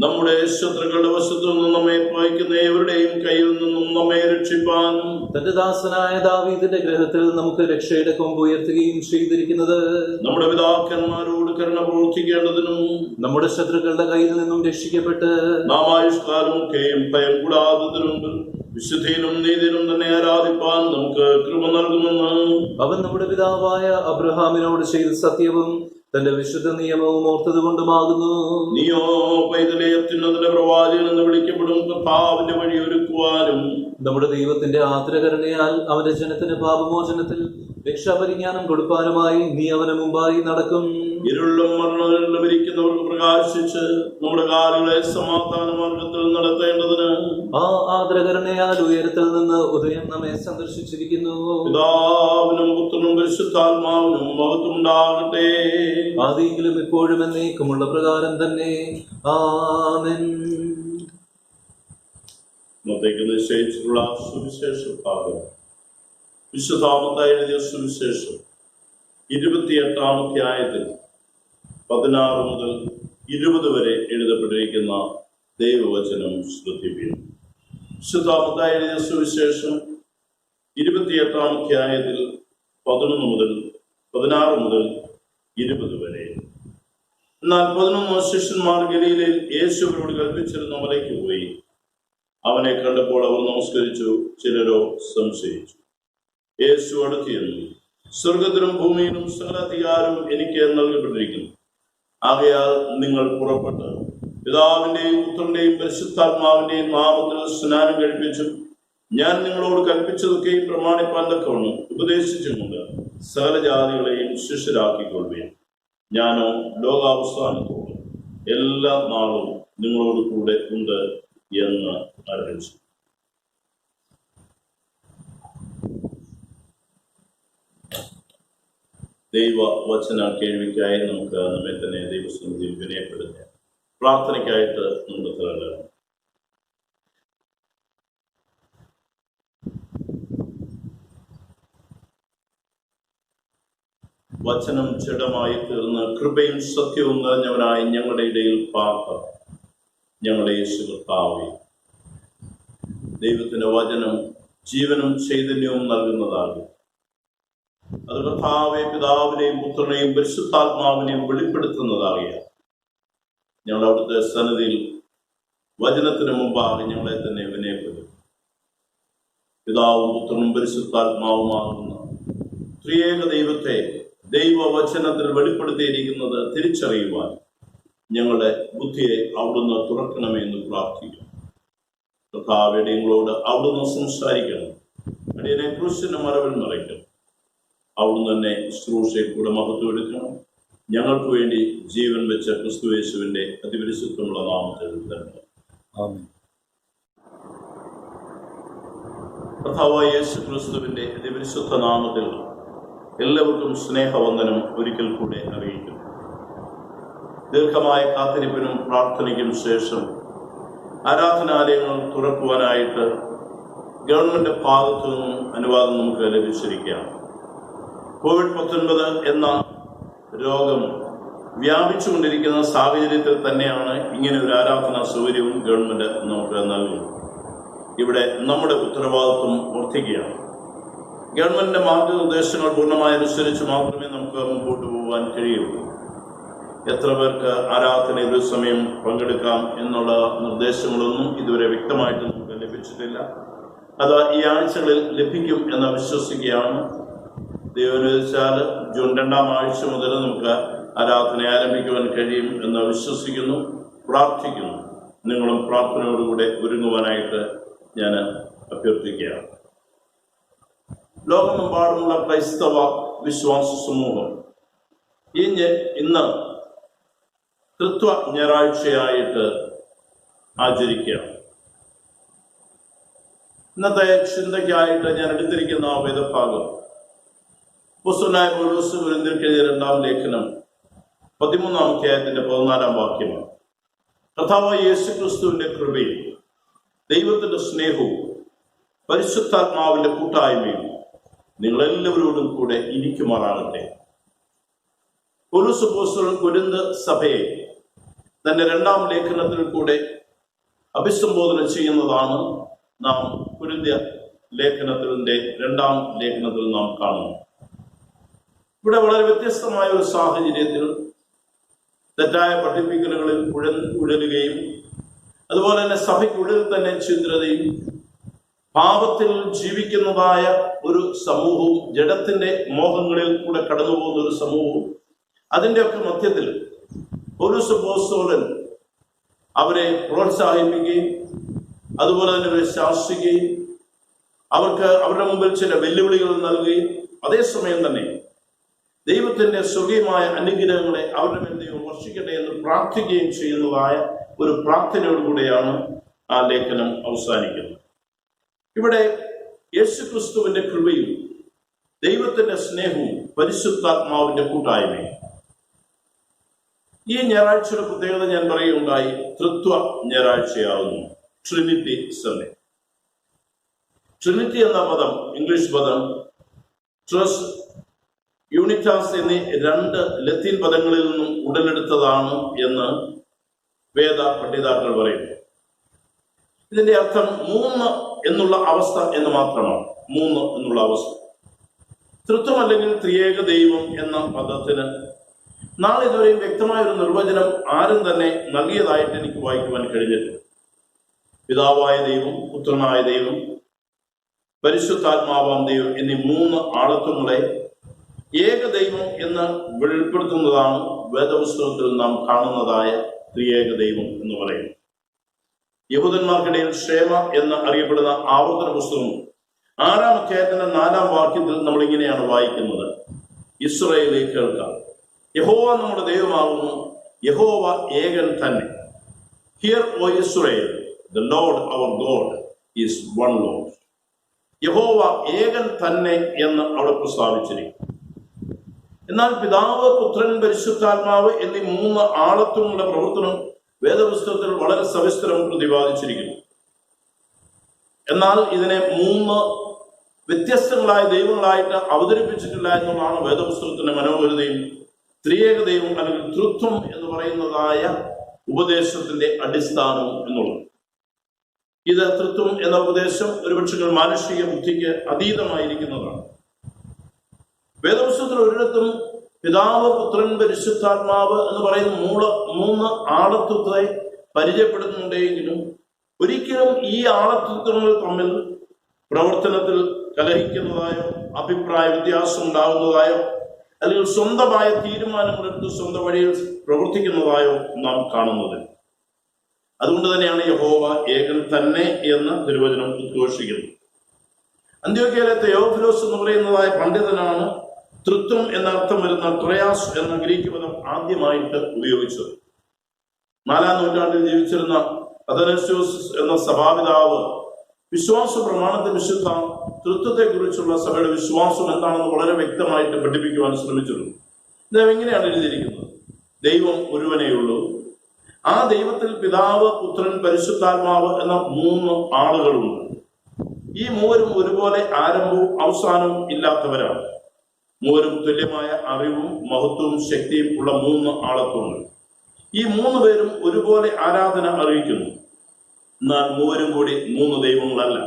നമ്മുടെ ശത്രുക്കളുടെ വശത്തു നിന്നും നമ്മെ പായിക്കുന്ന ഏവരുടെയും കയ്യിൽ നിന്നും നമ്മെ രക്ഷിപ്പാൻ തന്റെ ദാസനായ ദാവീദിന്റെ ഗ്രഹത്തിൽ നമുക്ക് രക്ഷയുടെ കൊമ്പ് ഉയർത്തുകയും ചെയ്തിരിക്കുന്നത്, നമ്മുടെ പിതാക്കന്മാരോട് കരുണ പ്രവർത്തിക്കേണ്ടതിനും നമ്മുടെ ശത്രുക്കളുടെ കയ്യിൽ നിന്നും രക്ഷിക്കപ്പെട്ട് നാം ആയുഷ്കാലമൊക്കെയും ഭയം കൂടാത്തതിനും വിശുദ്ധിയിലും നീതിയിലും തന്നെ ആരാധിപ്പാൻ നമുക്ക് കൃപ നൽകുമെന്ന് അവൻ നമ്മുടെ പിതാവായ അബ്രഹാമിനോട് ചെയ്ത സത്യവും തന്റെ വിശുദ്ധ നിയമവും ഓർത്തത് കൊണ്ടുമാകുന്നു. നീയോ പൈതലെ അത്യുന്നതന്റെ പ്രവാചകൻ എന്ന് വിളിക്കപ്പെടും കർത്താവിന്റെ വഴി ഒരുക്കുവാനും നമ്മുടെ ദൈവത്തിന്റെ ആദരകരുണയാൽ അവന്റെ ജനത്തിന് പാപമോചനത്തിൽ രക്ഷാപരിജ്ഞാനം കൊടുക്കാനുമായി നീ അവന് മുമ്പായി നടക്കും. ഇരുളും മരണങ്ങളിലും ഇരിക്കുന്നവർക്ക് പ്രകാശിച്ച് നമ്മുടെ കാലുകളെ സമാധാന മാർഗത്തിൽ നടത്തേണ്ടതിന് ആ ആദരകരുണയാൽ ഉയരത്തിൽ നിന്ന് ഉദയം നമ്മെ സന്ദർശിച്ചിരിക്കുന്നു. പിതാവിനും പുത്രനും പരിശുദ്ധാത്മാവിനും മഹത്വമുണ്ടാകട്ടെ. ആദിയിലും ഇപ്പോഴും എന്നേക്കുമുള്ള പ്രകാരം തന്നെ. ആമേൻ. ഇന്നത്തേക്ക് നിശ്ചയിച്ചിട്ടുള്ള സുവിശേഷ ഭാഗം വിശുദ്ധ മത്തായി എഴുതിയ സുവിശേഷം 28-ാം അധ്യായത്തിൽ 16 മുതൽ 20 വരെ എഴുതപ്പെട്ടിരിക്കുന്ന ദൈവവചനം ശ്രദ്ധിപ്പിക്കും. വിശുദ്ധ മത്തായി എഴുതിയ സുവിശേഷം 28-ാം അധ്യായത്തിൽ 11 മുതൽ 16 മുതൽ 20 വരെ. എന്നാൽ 11 ശിഷ്യന്മാർ ഗലീലയിൽ യേശു അവരോട് കൽപ്പിച്ചിരുന്ന മലയ്ക്ക് പോയി. അവനെ കണ്ടപ്പോൾ അവർ നമസ്കരിച്ചു, ചിലരോ സംശയിച്ചു. യേശു അടുത്തിരുന്നു. സ്വർഗത്തിലും ഭൂമിയിലും സകല അധികാരവും എനിക്ക് നൽകപ്പെട്ടിരിക്കുന്നു. ആകയാൽ നിങ്ങൾ പുറപ്പെട്ട് പിതാവിന്റെയും പുത്രന്റെയും പരിശുദ്ധാത്മാവിന്റെയും നാമത്തിൽ സ്നാനം കഴിപ്പിച്ചും ഞാൻ നിങ്ങളോട് കൽപ്പിച്ചതൊക്കെയും പ്രമാണിപ്പാൻ തക്കവണ്ണം ഉപദേശിച്ചുകൊണ്ട് സകല ജാതികളെയും ശിഷ്യരാക്കിക്കൊള്ളുകയും ഞാനോ ലോകാവസാനത്തോളം എല്ലാ നാളും നിങ്ങളോട് കൂടെ ഉണ്ട് എന്ന് അറിയിച്ചു. ദൈവ വചന കേൾവിക്കായി നമുക്ക് നമ്മെ തന്നെ ദൈവസന്നിധിയിൽ വിനയപ്പെടുത്താം. പ്രാർത്ഥനയ്ക്കായിട്ട് നമുക്ക് തരാം. വചനം ജഡമായി തീർന്ന് കൃപയും സത്യവും നിറഞ്ഞവനായി ഞങ്ങളുടെ ഇടയിൽ പാർത്ത ഞങ്ങളുടെ യേശു കർത്താവേ, ദൈവത്തിന്റെ വചനം ജീവനും ചൈതന്യവും നൽകുന്നതാകും. അത് കർത്താവെ പിതാവിനെയും പുത്രനെയും പരിശുദ്ധാത്മാവിനെയും വെളിപ്പെടുത്തുന്നതാകിയ ഞങ്ങൾ അവിടുത്തെ സന്നിധിയിൽ വചനത്തിന് മുമ്പാകെ ഞങ്ങളെ തന്നെ വിനയപ്പെടും. പിതാവും പുത്രനും പരിശുദ്ധാത്മാവുമാകുന്ന ത്രിയേക ദൈവത്തെ ദൈവവചനത്തിൽ വെളിപ്പെടുത്തിയിരിക്കുന്നത് തിരിച്ചറിയുവാൻ ഞങ്ങളുടെ ബുദ്ധിയെ അവിടുന്ന് തുറക്കണമെന്ന് പ്രാർത്ഥിക്കും. കർത്താവേ, ഞങ്ങളോട് അവിടുന്ന് സംസാരിക്കണം. അടിയനെ ക്രൂശിന്റെ മറവിൽ നിറയ്ക്കണം. അവിടുന്ന് തന്നെ ശുശ്രൂഷയെ കൂടെ മഹത്വം എടുക്കണം. ഞങ്ങൾക്ക് വേണ്ടി ജീവൻ വെച്ച ക്രിസ്തുയേശുവിന്റെ അതിപരിശുദ്ധമുള്ള നാമത്തിൽ തന്നെ ആമേൻ. കർത്താവായ യേശു ക്രിസ്തുവിന്റെ അതിപരിശുദ്ധ നാമത്തിൽ എല്ലാവർക്കും സ്നേഹവന്ദനം ഒരിക്കൽ കൂടെ അറിയിക്കുന്നു. ദീർഘമായ കാത്തിരിപ്പിനും പ്രാർത്ഥനയ്ക്കും ശേഷം ആരാധനാലയങ്ങൾ തുറക്കുവാനായിട്ട് ഗവൺമെന്റ് ഭാഗത്തു നിന്നും അനുവാദം നമുക്ക് ലഭിച്ചിരിക്കുകയാണ്. COVID-19 എന്ന രോഗം വ്യാപിച്ചുകൊണ്ടിരിക്കുന്ന സാഹചര്യത്തിൽ തന്നെയാണ് ഇങ്ങനെ ഒരു ആരാധനാ സൗകര്യവും ഗവൺമെന്റ് നമുക്ക് നൽകുന്നത്. ഇവിടെ നമ്മുടെ ഉത്തരവാദിത്വം വർദ്ധിക്കുകയാണ്. ഗവൺമെന്റിന്റെ മാർഗനിർദ്ദേശങ്ങൾ പൂർണ്ണമായി അനുസരിച്ച് മാത്രമേ നമുക്ക് മുമ്പോട്ട് പോകാൻ കഴിയുള്ളൂ. എത്ര പേർക്ക് ആരാധനയിൽ ഒരു സമയം പങ്കെടുക്കാം എന്നുള്ള നിർദ്ദേശങ്ങളൊന്നും ഇതുവരെ വ്യക്തമായിട്ട് നമുക്ക് ലഭിച്ചിട്ടില്ല. അത് ഈ ആഴ്ചകളിൽ ലഭിക്കും എന്ന് വിശ്വസിക്കുകയാണ്. ദൈവം അനുവദിച്ചാൽ ജൂൺ 2-ാം ആഴ്ച മുതൽ നമുക്ക് ആരാധന ആരംഭിക്കുവാൻ കഴിയും എന്ന് വിശ്വസിക്കുന്നു, പ്രാർത്ഥിക്കുന്നു. നിങ്ങളും പ്രാർത്ഥനയോടുകൂടെ ഒരുങ്ങുവാനായിട്ട് ഞാൻ അഭ്യർത്ഥിക്കുകയാണ്. ലോകമെമ്പാടുമുള്ള ക്രൈസ്തവ വിശ്വാസ സമൂഹം ഇന്ന് തൃത്വ ഞായറാഴ്ചയായിട്ട് ആചരിക്കുകയാണ്. ഇന്നത്തെ ചിന്തയ്ക്കായിട്ട് ഞാൻ എടുത്തിരിക്കുന്ന വേദഭാഗം അപ്പോസ്തലനായ പൗലോസ് കൊരിന്ത്യർക്ക് എഴുതിയ 2-ാം ലേഖനം 13-ാം അധ്യായത്തിന്റെ 14-ാം വാക്യമാണ്. കർത്താവായ യേശു ക്രിസ്തുവിന്റെ കൃപയും ദൈവത്തിന്റെ സ്നേഹവും പരിശുദ്ധാത്മാവിന്റെ കൂട്ടായ്മയും നിങ്ങളെല്ലാവരോടും കൂടെ ഇരിക്കുമാറാകട്ടെ. പൗലോസ് അപ്പോസ്തലൻ കൊരിന്ത് സഭയെ തന്റെ 2-ാം ലേഖനത്തിൽ കൂടെ അഭിസംബോധന ചെയ്യുന്നതാണ് നാം കൊരിന്ത്യ ലേഖനത്തിന്റെ 2-ാം ലേഖനത്തിൽ നാം കാണുന്നു. ഇവിടെ വളരെ വ്യത്യസ്തമായ ഒരു സാഹചര്യത്തിൽ തെറ്റായ പഠിപ്പിക്കലുകളിൽ ഉഴലുകയും അതുപോലെ തന്നെ സഭയ്ക്കുള്ളിൽ തന്നെ ഛിദ്രതയും പാപത്തിൽ ജീവിക്കുന്നതായ ഒരു സമൂഹവും ജഡത്തിന്റെ മോഹങ്ങളിൽ കൂടെ കടന്നു പോകുന്ന ഒരു സമൂഹവും അതിൻ്റെയൊക്കെ മധ്യത്തിൽ പൗലോസ് അപ്പോസ്തലൻ അവരെ പ്രോത്സാഹിപ്പിക്കുകയും അതുപോലെ തന്നെ അവരെ ശാസിക്കുകയും അവർക്ക് അവരുടെ മുമ്പിൽ ചില വെല്ലുവിളികൾ നൽകുകയും അതേസമയം തന്നെ ദൈവത്തിന്റെ സ്വർഗീയമായ അനുഗ്രഹങ്ങളെ അവരുടെ മേൽ ദൈവം വർഷിക്കട്ടെ എന്ന് പ്രാർത്ഥിക്കുകയും ചെയ്യുന്നതായ ഒരു പ്രാർത്ഥനയോടുകൂടെയാണ് ആ ലേഖനം അവസാനിക്കുന്നത്. ഇവിടെ യേശു ക്രിസ്തുവിന്റെ കൃപയും ദൈവത്തിന്റെ സ്നേഹവും പരിശുദ്ധാത്മാവിന്റെ കൂട്ടായ്മയും. ഈ ഞായറാഴ്ചയുടെ പ്രത്യേകത ഞാൻ പറയുകയുണ്ടായി, തൃത്വ ഞായറാഴ്ചയാകുന്നു. Trinity Sunday. ട്രിനിറ്റി എന്ന പദം, ഇംഗ്ലീഷ് പദം ട്രസ്, യൂണിറ്റാസ് എന്നീ 2 ലത്തീൻ പദങ്ങളിൽ നിന്നും ഉടലെടുത്തതാണ് എന്ന് വേദ പണ്ഡിതാക്കൾ പറയുന്നു. ഇതിന്റെ അർത്ഥം 3 എന്നുള്ള അവസ്ഥ എന്ന് മാത്രമാണ്. 3 എന്നുള്ള അവസ്ഥ. തൃത്വം അല്ലെങ്കിൽ ത്രിയേക ദൈവം എന്ന പദത്തിന് നാളിതുവരെയും വ്യക്തമായ ഒരു നിർവചനം ആരും തന്നെ നൽകിയതായിട്ട് എനിക്ക് വായിക്കുവാൻ കഴിഞ്ഞിട്ടില്ല. പിതാവായ ദൈവം, പുത്രനായ ദൈവം, പരിശുദ്ധാത്മാവാം ദൈവം എന്നീ 3 ആളത്വങ്ങളെ ഏകദൈവം എന്ന് വെളിപ്പെടുത്തുന്നതാണ് വേദപുസ്തകത്തിൽ നാം കാണുന്നതായ ത്രിയേക ദൈവം എന്ന് പറയുന്നത്. യഹൂദന്മാർക്കിടയിൽ ക്ഷേമ എന്ന് അറിയപ്പെടുന്ന ആവർത്തന പുസ്തകം 6-ാം അധ്യായത്തിന്റെ 4-ാം വാക്യത്തിൽ നമ്മൾ ഇങ്ങനെയാണ് വായിക്കുന്നത്: ഇസ്രായേലേ കേൾക്കാം, യഹോവ നമ്മുടെ ദൈവമാകുന്നു, യഹോവ ഏകൻ തന്നെ. Hear O Israel, the Lord our God is one Lord. യഹോവ ഏകൻ തന്നെ എന്ന് അവിടെ പ്രസ്താവിച്ചിരിക്കും. എന്നാൽ പിതാവ്, പുത്രൻ, പരിശുദ്ധാത്മാവ് എന്നീ 3 ആളത്വങ്ങളുടെ പ്രവർത്തനം വേദപുസ്തകത്തിൽ വളരെ സവിസ്തരം പ്രതിപാദിച്ചിരിക്കുന്നു. എന്നാൽ ഇതിനെ 3 വ്യത്യസ്തങ്ങളായ ദൈവങ്ങളായിട്ട് അവതരിപ്പിച്ചിട്ടില്ല എന്നുള്ളതാണ് വേദപുസ്തകത്തിന്റെ മനോഹരതയും ത്രിയേക ദൈവം അല്ലെങ്കിൽ തൃത്വം എന്ന് പറയുന്നതായ ഉപദേശത്തിന്റെ അടിസ്ഥാനം എന്നുള്ളത്. ഇത് തൃത്വം എന്ന ഉപദേശം ഒരുപക്ഷെ മാനുഷിക ബുദ്ധിക്ക് അതീതമായിരിക്കുന്നതാണ്. വേദപുസ്തകത്തിൽ ഒരിടത്തും പിതാവ്, പുത്രൻ, പരിശുദ്ധാത്മാവ് എന്ന് പറയുന്ന 3 ആളത്വത്തെ പരിചയപ്പെടുന്നുണ്ടെങ്കിലും ഒരിക്കലും ഈ ആളത്വങ്ങൾ തമ്മിൽ പ്രവർത്തനത്തിൽ കലഹിക്കുന്നതായോ അഭിപ്രായ വ്യത്യാസം ഉണ്ടാകുന്നതായോ അല്ലെങ്കിൽ സ്വന്തമായ തീരുമാനങ്ങളെടുത്ത് സ്വന്തം വഴിയിൽ പ്രവർത്തിക്കുന്നതായോ നാം കാണുന്നത്. അതുകൊണ്ട് തന്നെയാണ് യഹോവ ഏകൻ തന്നെ എന്ന് തിരുവചനം ഉദ്ഘോഷിക്കുന്നത്. അന്ത്യോക്യയിലെ തെയോഫിലോസ് എന്ന് പറയുന്നതായ പണ്ഡിതനാണ് തൃത്വം എന്നർത്ഥം വരുന്ന ട്രയാസ് എന്ന ഗ്രീക്ക് പദം ആദ്യമായിട്ട് ഉപയോഗിച്ചത്. 4-ാം നൂറ്റാണ്ടിൽ ജീവിച്ചിരുന്ന അഥനസ്യോസ് എന്ന സഭാപിതാവ് വിശ്വാസ പ്രമാണത്തെ വിശുദ്ധ തൃത്വത്തെ കുറിച്ചുള്ള സഭയുടെ വിശ്വാസം എന്താണെന്ന് വളരെ വ്യക്തമായിട്ട് പഠിപ്പിക്കുവാൻ ശ്രമിച്ചിരുന്നു. ഇദ്ദേഹം എങ്ങനെയാണ് എഴുതിയിരിക്കുന്നത്: ദൈവം ഒരുവനെയുള്ളൂ, ആ ദൈവത്തിൽ പിതാവ്, പുത്രൻ, പരിശുദ്ധാത്മാവ് എന്ന 3 ആളുകളുണ്ട്. ഈ 3 ഒരുപോലെ ആരംഭവും അവസാനവും ഇല്ലാത്തവരാണ്. 3 തുല്യമായ അറിവും മഹത്വവും ശക്തിയും ഉള്ള 3 ആളത്വങ്ങൾ. ഈ 3 പേരും ഒരുപോലെ ആരാധന അറിയിക്കുന്നു. എന്നാൽ 3 കൂടി 3 ദൈവങ്ങളല്ല,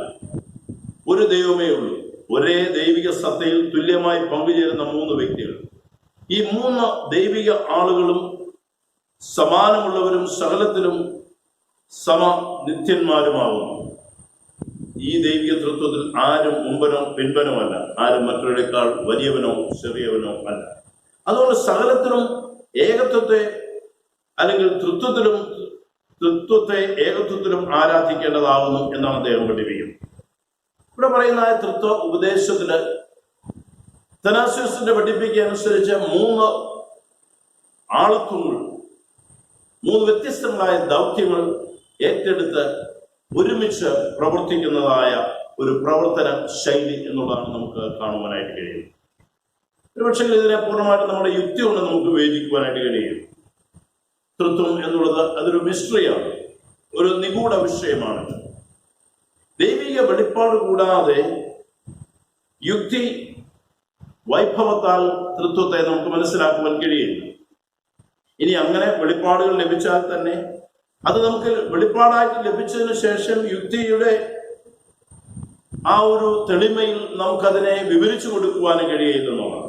ഒരു ദൈവമേ ഉള്ളൂ. ഒരേ ദൈവിക സത്തയിൽ തുല്യമായി പങ്കുചേരുന്ന 3 വ്യക്തികൾ. ഈ 3 ദൈവിക ആളുകളും സമാനമുള്ളവരും സകലത്തിലും സമനിത്യന്മാരുമാകുന്നു. ഈ ദൈവിക തൃത്വത്തിൽ ആരും മുമ്പനോ പിൻപനോ അല്ല, ആരും മറ്റൊരാളേക്കാൾ വലിയവനോ ചെറിയവനോ അല്ല. അതുകൊണ്ട് സകലത്തിലും ഏകത്വത്തെ അല്ലെങ്കിൽ തൃത്വത്തെ ഏകത്വത്തിലും ആരാധിക്കേണ്ടതാകുന്നു എന്നാണ് അദ്ദേഹം പഠിപ്പിക്കുന്നത്. ഇവിടെ പറയുന്ന തൃത്വ ഉപദേശത്തില് അഥനാസ്യോസിന്റെ പഠിപ്പിക്കുക അനുസരിച്ച് 3 ആളത്വങ്ങൾ, 3 വ്യത്യസ്തങ്ങളായ ദൗത്യങ്ങൾ ഏറ്റെടുത്ത് ഒരുമിച്ച് പ്രവർത്തിക്കുന്നതായ ഒരു പ്രവർത്തന ശൈലി എന്നുള്ളതാണ് നമുക്ക് കാണുവാനായിട്ട് കഴിയുന്നത്. ഒരുപക്ഷെ ഇതിനെ പൂർണ്ണമായിട്ട് നമ്മുടെ യുക്തി കൊണ്ട് നമുക്ക് വിവേചിക്കുവാനായിട്ട് കഴിയും. തൃത്വം എന്നുള്ളത് അതൊരു മിസ്റ്ററിയാണ്, ഒരു നിഗൂഢ വിഷയമാണ്. ദൈവിക വെളിപ്പാട് കൂടാതെ യുക്തി വൈഭവത്താൽ തൃത്വത്തെ നമുക്ക് മനസ്സിലാക്കുവാൻ കഴിയില്ല. ഇനി അങ്ങനെ വെളിപ്പാടുകൾ ലഭിച്ചാൽ തന്നെ അത് നമുക്ക് വെളിപ്പാടായിട്ട് ലഭിച്ചതിന് ശേഷം യുക്തിയുടെ ആ ഒരു തെളിമയിൽ നമുക്കതിനെ വിവരിച്ചു കൊടുക്കുവാനും കഴിയുന്നതാണ്.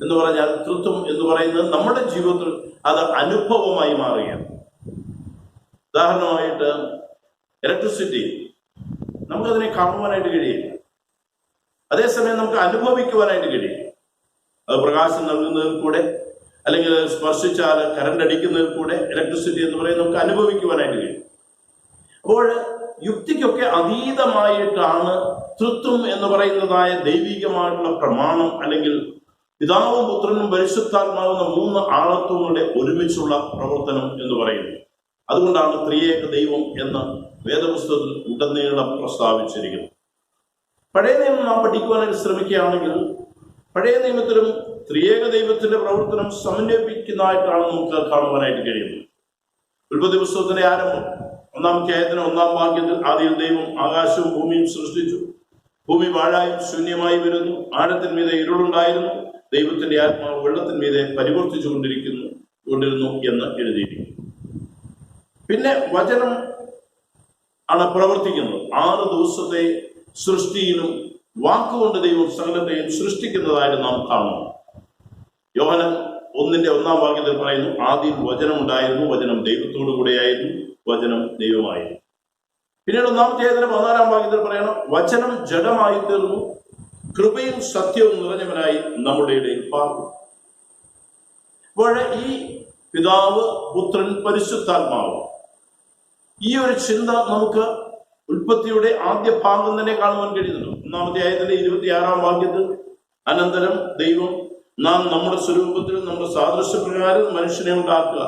എന്ന് പറഞ്ഞാൽ തൃത്വം എന്ന് പറയുന്നത് നമ്മുടെ ജീവിതത്തിൽ അത് അനുഭവമായി മാറുകയാണ്. ഉദാഹരണമായിട്ട് ഇലക്ട്രിസിറ്റി നമുക്കതിനെ കാണുവാനായിട്ട് കഴിയില്ല, അതേസമയം നമുക്ക് അനുഭവിക്കുവാനായിട്ട് കഴിയും. അത് പ്രകാശം നൽകുന്നതിൽ കൂടെ അല്ലെങ്കിൽ സ്പർശിച്ചാൽ കറണ്ട് അടിക്കുന്നതിൽ കൂടെ ഇലക്ട്രിസിറ്റി എന്ന് പറയുന്നത് നമുക്ക് അനുഭവിക്കുവാനായിട്ട് കഴിയും. അപ്പോൾ യുക്തിക്കൊക്കെ അതീതമായിട്ടാണ് തൃത്വം എന്ന് പറയുന്നതായ ദൈവികമായിട്ടുള്ള പ്രമാണം അല്ലെങ്കിൽ പിതാവും പുത്രനും പരിശുദ്ധാത്മാവുന്ന 3 ആളത്വങ്ങളുടെ ഒരുമിച്ചുള്ള പ്രവർത്തനം എന്ന് പറയുന്നത്. അതുകൊണ്ടാണ് ത്രിയേക ദൈവം എന്ന് വേദപുസ്തകത്തിൽ ഉടനീളം പ്രസ്താവിച്ചിരിക്കുന്നത്. പഴയ നിയമം നാം പഠിക്കുവാനായിട്ട് ശ്രമിക്കുകയാണെങ്കിൽ പഴയ നിയമത്തിലും ത്രിയേക ദൈവത്തിന്റെ പ്രവർത്തനം സമന്വയിപ്പിക്കുന്നതായിട്ടാണ് നമുക്ക് കാണുവാനായിട്ട് കഴിയുന്നത്. ഉൽപ്പത്തി പുസ്തകത്തിന്റെ ആരംഭം 1-ാം അധ്യായത്തിന് 1-ാം വാക്യത്തിൽ ആദിയിൽ ദൈവം ആകാശവും ഭൂമിയും സൃഷ്ടിച്ചു. ഭൂമി പാഴായും ശൂന്യമായി വരുന്നു, ആഴത്തിന്മീതെ ഇരുളുണ്ടായിരുന്നു, ദൈവത്തിന്റെ ആത്മാവ് വെള്ളത്തിന്മീതെ പരിവർത്തിച്ചു കൊണ്ടിരുന്നു എന്ന് എഴുതിയിരിക്കുന്നു. പിന്നെ വചനം ആണ് പ്രവർത്തിക്കുന്നത്. 6 ദിവസത്തെ സൃഷ്ടിയിലും വാക്കുകൊണ്ട് ദൈവം സകലത്തെയും സൃഷ്ടിക്കുന്നതായിട്ട് നാം കാണുന്നു. യോഹന്നാൻ 1-ന്റെ 1-ാം വാക്യത്തിൽ പറയുന്നു, ആദ്യം വചനം ഉണ്ടായിരുന്നു, വചനം ദൈവത്തോടു കൂടെയായിരുന്നു, വചനം ദൈവമായിരുന്നു. പിന്നീട് 1-ാം അധ്യായത്തിന്റെ 14-ാം വാക്യത്തിൽ പറയണം, വചനം ജഡമായി തീർന്നു, കൃപയും സത്യവും നിറഞ്ഞവനായി നമ്മുടെ ഇടയിൽ പാർക്കും. അപ്പോൾ ഈ പിതാവ്, പുത്രൻ, പരിശുദ്ധാത്മാവ്, ഈ ഒരു ചിന്ത നമുക്ക് ഉൽപ്പത്തിയുടെ ആദ്യ ഭാഗം തന്നെ കാണുവാൻ കഴിയുന്നുണ്ട്. 1-ാം അധ്യായത്തിന്റെ 26-ാം വാക്യത്തിൽ അനന്തരം ദൈവം നാം നമ്മുടെ സ്വരൂപത്തിൽ നമ്മുടെ സാദൃശ്യപ്രകാരം മനുഷ്യനെ ഉണ്ടാക്കുക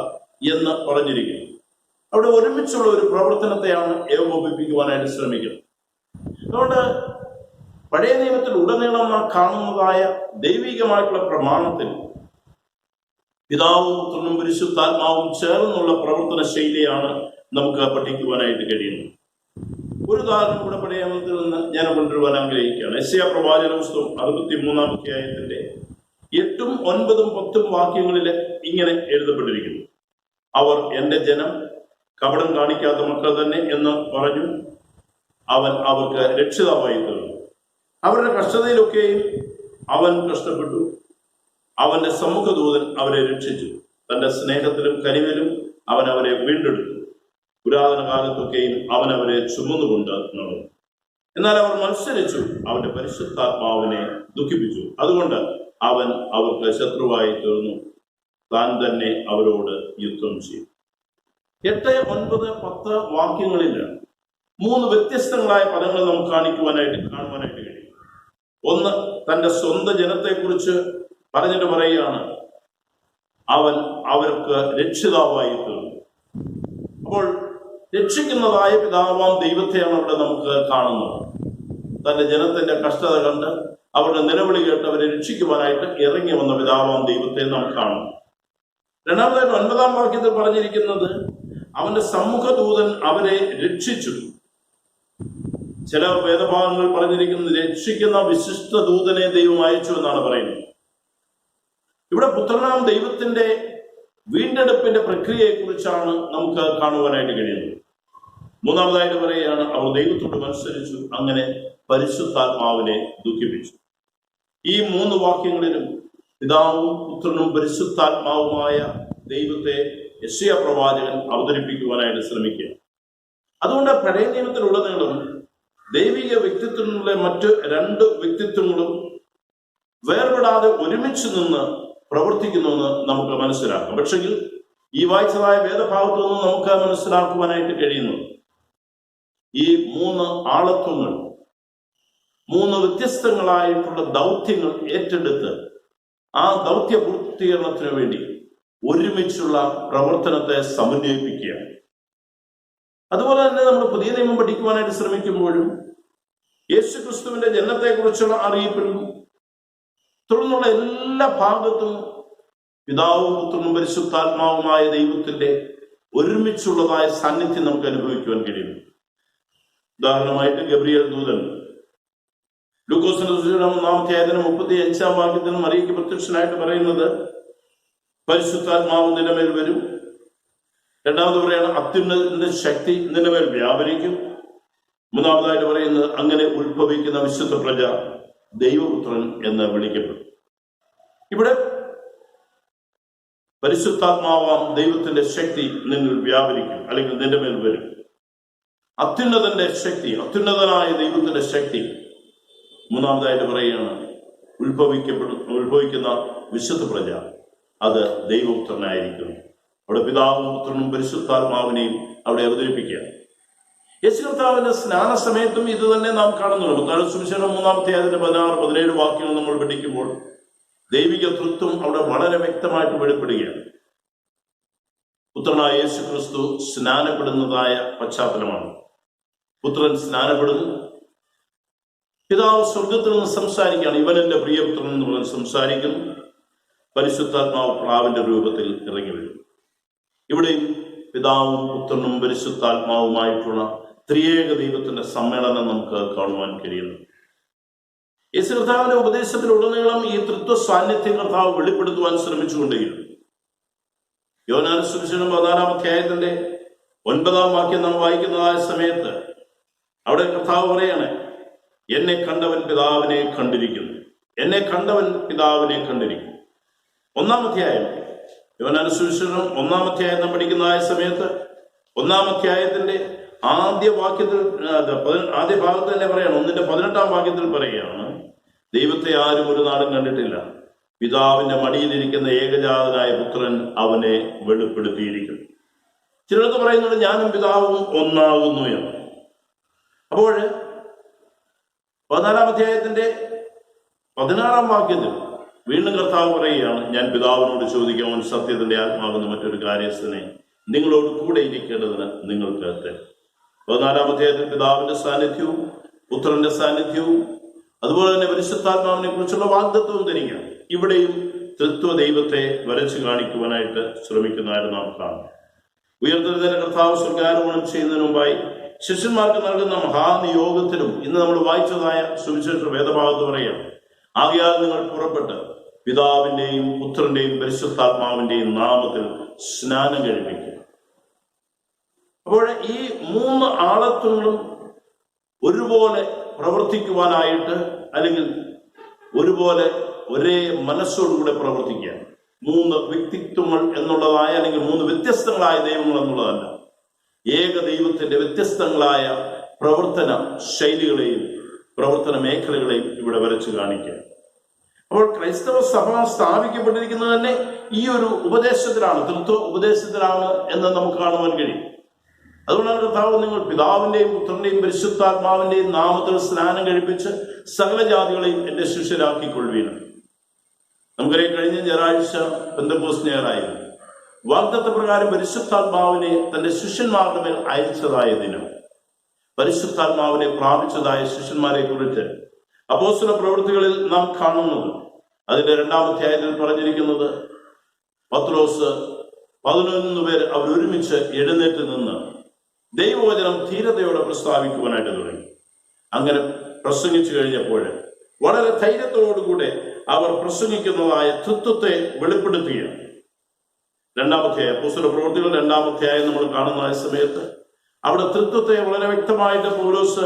എന്ന് പറഞ്ഞിരിക്കുന്നു. അവിടെ ഒരുമിച്ചുള്ള ഒരു പ്രവർത്തനത്തെയാണ് ഏകോപിപ്പിക്കുവാനായിട്ട് ശ്രമിക്കുന്നത്. അതുകൊണ്ട് പഴയ നിയമത്തിൽ ഉടനീളം നാം കാണുന്നതായ ദൈവികമായിട്ടുള്ള പ്രമാണത്തിൽ പിതാവും പുത്രനും പരിശുദ്ധാത്മാവും ചേർന്നുള്ള പ്രവർത്തന ശൈലിയാണ് നമുക്ക് പഠിക്കുവാനായിട്ട് കഴിയുന്നത്. ഒരു ഉദാഹരണം കൂടെ പഴയ നിയമത്തിൽ നിന്ന് ഞാൻ കൊണ്ടുവരുവാൻ ആഗ്രഹിക്കുകയാണ്. യെശയ്യാ പ്രവാചക പുസ്തകം 63-ാം അധ്യായത്തിന്റെ 8, 9, 10 വാക്യങ്ങളിൽ ഇങ്ങനെ എഴുതപ്പെട്ടിരിക്കുന്നു: അവർ എന്റെ ജനം, കപടം കാണിക്കാത്ത മക്കൾ തന്നെ എന്ന് പറഞ്ഞു. അവൻ അവർക്ക് രക്ഷിതാവായി തീർന്നു. അവരുടെ കഷ്ടതയിലൊക്കെയും അവൻ കഷ്ടപ്പെട്ടു. അവന്റെ സമ്മുഖദൂതൻ അവരെ രക്ഷിച്ചു. തന്റെ സ്നേഹത്തിലും കനിവിലും അവൻ അവരെ വീണ്ടെടുത്തു. പുരാതന കാലത്തൊക്കെയും അവൻ അവരെ ചുമന്നുകൊണ്ട് നടന്നു. എന്നാൽ അവർ മത്സരിച്ചു, അവന്റെ പരിശുദ്ധാത്മാവിനെ ദുഃഖിപ്പിച്ചു. അതുകൊണ്ട് അവൻ അവർക്ക് ശത്രുവായി തീർന്നു. താൻ തന്നെ അവരോട് യുദ്ധം ചെയ്തു. 8, 9, 10 വാക്യങ്ങളിൽ 3 വ്യത്യസ്തങ്ങളായ പദങ്ങൾ നമുക്ക് കാണുവാനായിട്ട് കഴിയും. ഒന്ന്, തന്റെ സ്വന്തം ജനത്തെക്കുറിച്ച് പറഞ്ഞിട്ട് പറയുകയാണ്, അവൻ അവർക്ക് രക്ഷിതാവായി തീർന്നു. അപ്പോൾ രക്ഷിക്കുന്നതായ പിതാവാം ദൈവത്തെയാണ് അവിടെ നമുക്ക് കാണുന്നത്. തന്റെ ജനത്തിന്റെ കഷ്ടത കണ്ട് അവരുടെ നിലവിളി കേട്ട് അവരെ രക്ഷിക്കുവാനായിട്ട് ഇറങ്ങി വന്ന പിതാവാം ദൈവത്തെ നാം കാണുന്നു. രണ്ടാമതായിട്ട് 9-ാം വാക്യത്തിൽ പറഞ്ഞിരിക്കുന്നത്, അവന്റെ സമ്മുഖദൂതൻ അവരെ രക്ഷിച്ചു. ചില വേദഭാഗങ്ങൾ പറഞ്ഞിരിക്കുന്നത് രക്ഷിക്കുന്ന വിശിഷ്ട ദൂതനെ ദൈവം അയച്ചു എന്നാണ് പറയുന്നത്. ഇവിടെ പുത്രനാം ദൈവത്തിന്റെ വീണ്ടെടുപ്പിന്റെ പ്രക്രിയയെ കുറിച്ചാണ് നമുക്ക് കാണുവാനായിട്ട് കഴിയുന്നത്. മൂന്നാമതായിട്ട് പറയുകയാണ്, അവർ ദൈവത്തോട് മത്സരിച്ചു, അങ്ങനെ പരിശുദ്ധാത്മാവിനെ ദുഃഖിപ്പിച്ചു. ഈ 3 വാക്യങ്ങളിലും പിതാവും പുത്രനും പരിശുദ്ധാത്മാവുമായ ദൈവത്തെ യെശയ്യാ പ്രവാചകൻ അവതരിപ്പിക്കുവാനായിട്ട് ശ്രമിക്കുക. അതുകൊണ്ട് പഴയ നിയമത്തിലുടനീളം ദൈവിക വ്യക്തിത്വങ്ങളിലെ മറ്റ് 2 വ്യക്തിത്വങ്ങളും വേർപെടാതെ ഒരുമിച്ച് നിന്ന് പ്രവർത്തിക്കുന്നുവെന്ന് നമുക്ക് മനസ്സിലാക്കാം. പക്ഷെങ്കിൽ ഈ വായിച്ചതായ വേദഭാഗത്തു നിന്ന് നമുക്ക് മനസ്സിലാക്കുവാനായിട്ട് കഴിയുന്നു, ഈ 3 ആളത്വങ്ങൾ, 3 വ്യത്യസ്തങ്ങളായിട്ടുള്ള ദൗത്യങ്ങൾ ഏറ്റെടുത്ത് ആ ദൗത്യ പൂർത്തീകരണത്തിന് വേണ്ടി ഒരുമിച്ചുള്ള പ്രവർത്തനത്തെ സമന്വയിപ്പിക്കുകയാണ്. അതുപോലെ തന്നെ നമ്മൾ പുതിയ നിയമം പഠിക്കുവാനായിട്ട് ശ്രമിക്കുമ്പോഴും യേശു ക്രിസ്തുവിന്റെ ജനനത്തെക്കുറിച്ചുള്ള അറിയിപ്പിലും തുടർന്നുള്ള എല്ലാ ഭാഗത്തും പിതാവും പുത്രനും പരിശുദ്ധാത്മാവുമായ ദൈവത്തിന്റെ ഒരുമിച്ചുള്ളതായ സാന്നിധ്യം നമുക്ക് അനുഭവിക്കുവാൻ കഴിയുന്നു. ഉദാഹരണമായിട്ട് ഗബ്രിയേൽ ദൂതൻ ലൂക്കോസിന്റെ സുവിശേഷം 1-ാം അധ്യായത്തിന് 35-ാം വാക്യത്തിൽ മറിയയ്ക്ക് പ്രത്യക്ഷനായിട്ട് പറയുന്നത്, പരിശുദ്ധാത്മാവ് നിന്റെ മേൽ വരും. രണ്ടാമത് പറയാണ്, അത്യുന്നതന്റെ ശക്തി നിന്റെ മേൽ വ്യാപരിക്കും. മൂന്നാമതായിട്ട് പറയുന്നത്, അങ്ങനെ ഉത്ഭവിക്കുന്ന വിശുദ്ധ പ്രജ ദൈവപുത്രൻ എന്ന് വിളിക്കപ്പെടും. ഇവിടെ പരിശുദ്ധാത്മാവാം ദൈവത്തിന്റെ ശക്തി നിന്നിൽ വ്യാപരിക്കും, അല്ലെങ്കിൽ നിന്റെ മേൽ വരും. അത്യുന്നതന്റെ ശക്തി, അത്യുന്നതനായ ദൈവത്തിന്റെ ശക്തി. മൂന്നാമതായിട്ട് പറയുകയാണ്, ഉത്ഭവിക്കുന്ന വിശുദ്ധ പ്രജ അത് ദൈവപുത്രനായിരിക്കുന്നു. അവിടെ പിതാവും പുത്രനും പരിശുദ്ധാത്മാവിനെയും അവിടെ അവതരിപ്പിക്കുക. യേശു കർത്താവിന്റെ സ്നാന സമയത്തും ഇത് തന്നെ നാം കാണുന്നുണ്ട്. മത്തായി സുവിശേഷം 3-ാം അധ്യായത്തിന്റെ 16, 17 വാക്യങ്ങൾ നമ്മൾ പഠിക്കുമ്പോൾ ദൈവിക തൃത്വം അവിടെ വളരെ വ്യക്തമായിട്ട് വെളിപ്പെടുകയാണ്. പുത്രനായ യേശു ക്രിസ്തു സ്നാനപ്പെടുന്നതായ പശ്ചാത്തലമാണ്. പുത്രൻ സ്നാനപ്പെടുന്നു, പിതാവ് സ്വർഗത്തിൽ നിന്ന് സംസാരിക്കുകയാണ്, ഇവൻ എന്റെ പ്രിയപുത്രൻ എന്ന് പറഞ്ഞ് സംസാരിക്കുന്നു. പരിശുദ്ധാത്മാവ് പ്രാവിന്റെ രൂപത്തിൽ ഇറങ്ങി വരും. ഇവിടെയും പിതാവും പുത്രനും പരിശുദ്ധാത്മാവുമായിട്ടുള്ള ത്രിയേക ദൈവത്തിന്റെ സമ്മേളനം നമുക്ക് കാണുവാൻ കഴിയുന്നു. യേശു കർത്താവിന്റെ ഉപദേശത്തിലുടനീളം ഈ തൃത്വ സാന്നിധ്യം കർത്താവ് വെളിപ്പെടുത്തുവാൻ ശ്രമിച്ചുകൊണ്ടിരിക്കുന്നു. യോഹന്നാൻ സുവിശേഷം 14-ാം അധ്യായത്തിന്റെ 9-ാം വാക്യം നാം വായിക്കുന്നതായ സമയത്ത് അവിടെ കർത്താവ് പറയാണ്, എന്നെ കണ്ടവൻ പിതാവിനെ കണ്ടിരിക്കുന്നു, എന്നെ കണ്ടവൻ പിതാവിനെ കണ്ടിരിക്കുന്നു. 1-ാം അധ്യായം യോഹന്നാൻ സുവിശേഷം 1-ാം അധ്യായം നാം പഠിക്കുന്നതായ സമയത്ത് 1-ാം അധ്യായത്തിന്റെ ആദ്യ ഭാഗത്ത് തന്നെ പറയാണ്, 1-ന്റെ 18-ാം വാക്യത്തിൽ പറയുകയാണ്, ദൈവത്തെ ആരും ഒരു നാളും കണ്ടിട്ടില്ല. പിതാവിന്റെ മടിയിലിരിക്കുന്ന ഏകജാതനായ പുത്രൻ അവനെ വെളിപ്പെടുത്തിയിരിക്കുന്നു. ചിലർക്ക് പറയുന്നത് ഞാനും പിതാവും ഒന്നാകുന്നു എന്ന്. അപ്പോൾ 14-ാം അധ്യായത്തിന്റെ 16-ാം വാക്യത്തിൽ വീണ്ടും കർത്താവ് പറയുകയാണ്, ഞാൻ പിതാവിനോട് ചോദിക്കാം, അവൻ സത്യത്തിന്റെ ആത്മാവെന്ന മറ്റൊരു കാര്യസ്ഥനെ നിങ്ങളോട് കൂടെ ഇരിക്കേണ്ടതിന് നിങ്ങൾക്ക് തരും. 14-ാം അധ്യായത്തിൽ പിതാവിന്റെ സാന്നിധ്യവും പുത്രന്റെ സാന്നിധ്യവും അതുപോലെ തന്നെ പരിശുദ്ധാത്മാവിനെ കുറിച്ചുള്ള വാഗ്ദത്വവും തരിക. ഇവിടെയും തൃത്വ ദൈവത്തെ വരച്ചു കാണിക്കുവാനായിട്ട് ശ്രമിക്കുന്നതായിട്ട് നാം കാണും. ഉയർത്തെഴുന്നേറ്റ കർത്താവ് സ്വർഗ്ഗാരോഹണം ചെയ്യുന്നതിന് മുമ്പായി ശിഷ്യന്മാർക്ക് നൽകുന്ന മഹാനിയോഗത്തിലും ഇന്ന് നമ്മൾ വായിച്ചതായ സുവിശേഷ വേദഭാഗത്ത് പറയാം, ആകയാൽ നിങ്ങൾ പുറപ്പെട്ട് പിതാവിന്റെയും പുത്രന്റെയും പരിശുദ്ധാത്മാവിന്റെയും നാമത്തിൽ സ്നാനം കഴിപ്പിക്കുക. അപ്പോൾ ഈ 3 ആളത്വങ്ങളും ഒരുപോലെ പ്രവർത്തിക്കുവാനായിട്ട്, അല്ലെങ്കിൽ ഒരുപോലെ ഒരേ മനസ്സോടുകൂടെ പ്രവർത്തിക്കുക. 3 വ്യക്തിത്വങ്ങൾ എന്നുള്ളതായ, അല്ലെങ്കിൽ 3 വ്യത്യസ്തങ്ങളായ ദൈവങ്ങൾ എന്നുള്ളതല്ല, ഏക ദൈവത്തിന്റെ വ്യത്യസ്തങ്ങളായ പ്രവർത്തന ശൈലികളെയും പ്രവർത്തന മേഖലകളെയും ഇവിടെ വരച്ചു കാണിക്കുക. അപ്പോൾ ക്രൈസ്തവ സഭ സ്ഥാപിക്കപ്പെട്ടിരിക്കുന്നത് തന്നെ ഈ ഒരു ഉപദേശത്തിലാണ്, തൃത്വ ഉപദേശത്തിലാണ് എന്ന് നമുക്ക് കാണുവാൻ കഴിയും. അതുകൊണ്ടാണ് കർത്താവ് നിങ്ങൾ പിതാവിന്റെയും പുത്രന്റെയും പരിശുദ്ധാത്മാവിന്റെയും നാമത്തിൽ സ്നാനം കഴിപ്പിച്ച് സകല ജാതികളെയും എന്റെ ശിഷ്യരാക്കിക്കൊള്ളുവീൻ. നമുക്കറിയാം, കഴിഞ്ഞ ഞായറാഴ്ച പെന്തക്കോസ്ത് ഞായറായിരുന്നു. വാഗ്ദത്ത പ്രകാരം പരിശുദ്ധാത്മാവിനെ തന്റെ ശിഷ്യന്മാരുടെ മേൽ അയച്ചതായ ദിനം, പരിശുദ്ധാത്മാവിനെ പ്രാപിച്ചതായ ശിഷ്യന്മാരെ കുറിച്ച് അപ്പോസ്തല പ്രവൃത്തികളിൽ നാം കാണുന്നത്, അതിന്റെ 2-ാം അധ്യായത്തിൽ പറഞ്ഞിരിക്കുന്നത്, പത്രോസ് 11 പേർ അവരൊരുമിച്ച് എഴുന്നേറ്റ് നിന്ന് ദൈവവചനം ധീരതയോടെ പ്രസ്താവിക്കുവാനായിട്ട് തുടങ്ങി. അങ്ങനെ പ്രസംഗിച്ചു കഴിഞ്ഞപ്പോൾ വളരെ ധൈര്യത്തോടുകൂടെ അവർ പ്രസംഗിക്കുന്നതായ തൃത്വത്തെ വെളിപ്പെടുത്തുകയാണ്. 2-ാം അധ്യായം, അപ്പോസ്തല പ്രവൃത്തികൾ 2-ാം അധ്യായം നമ്മൾ കാണുന്ന സമയത്ത് അവിടെ തൃത്വത്തെ വളരെ വ്യക്തമായിട്ട് പൗലോസ്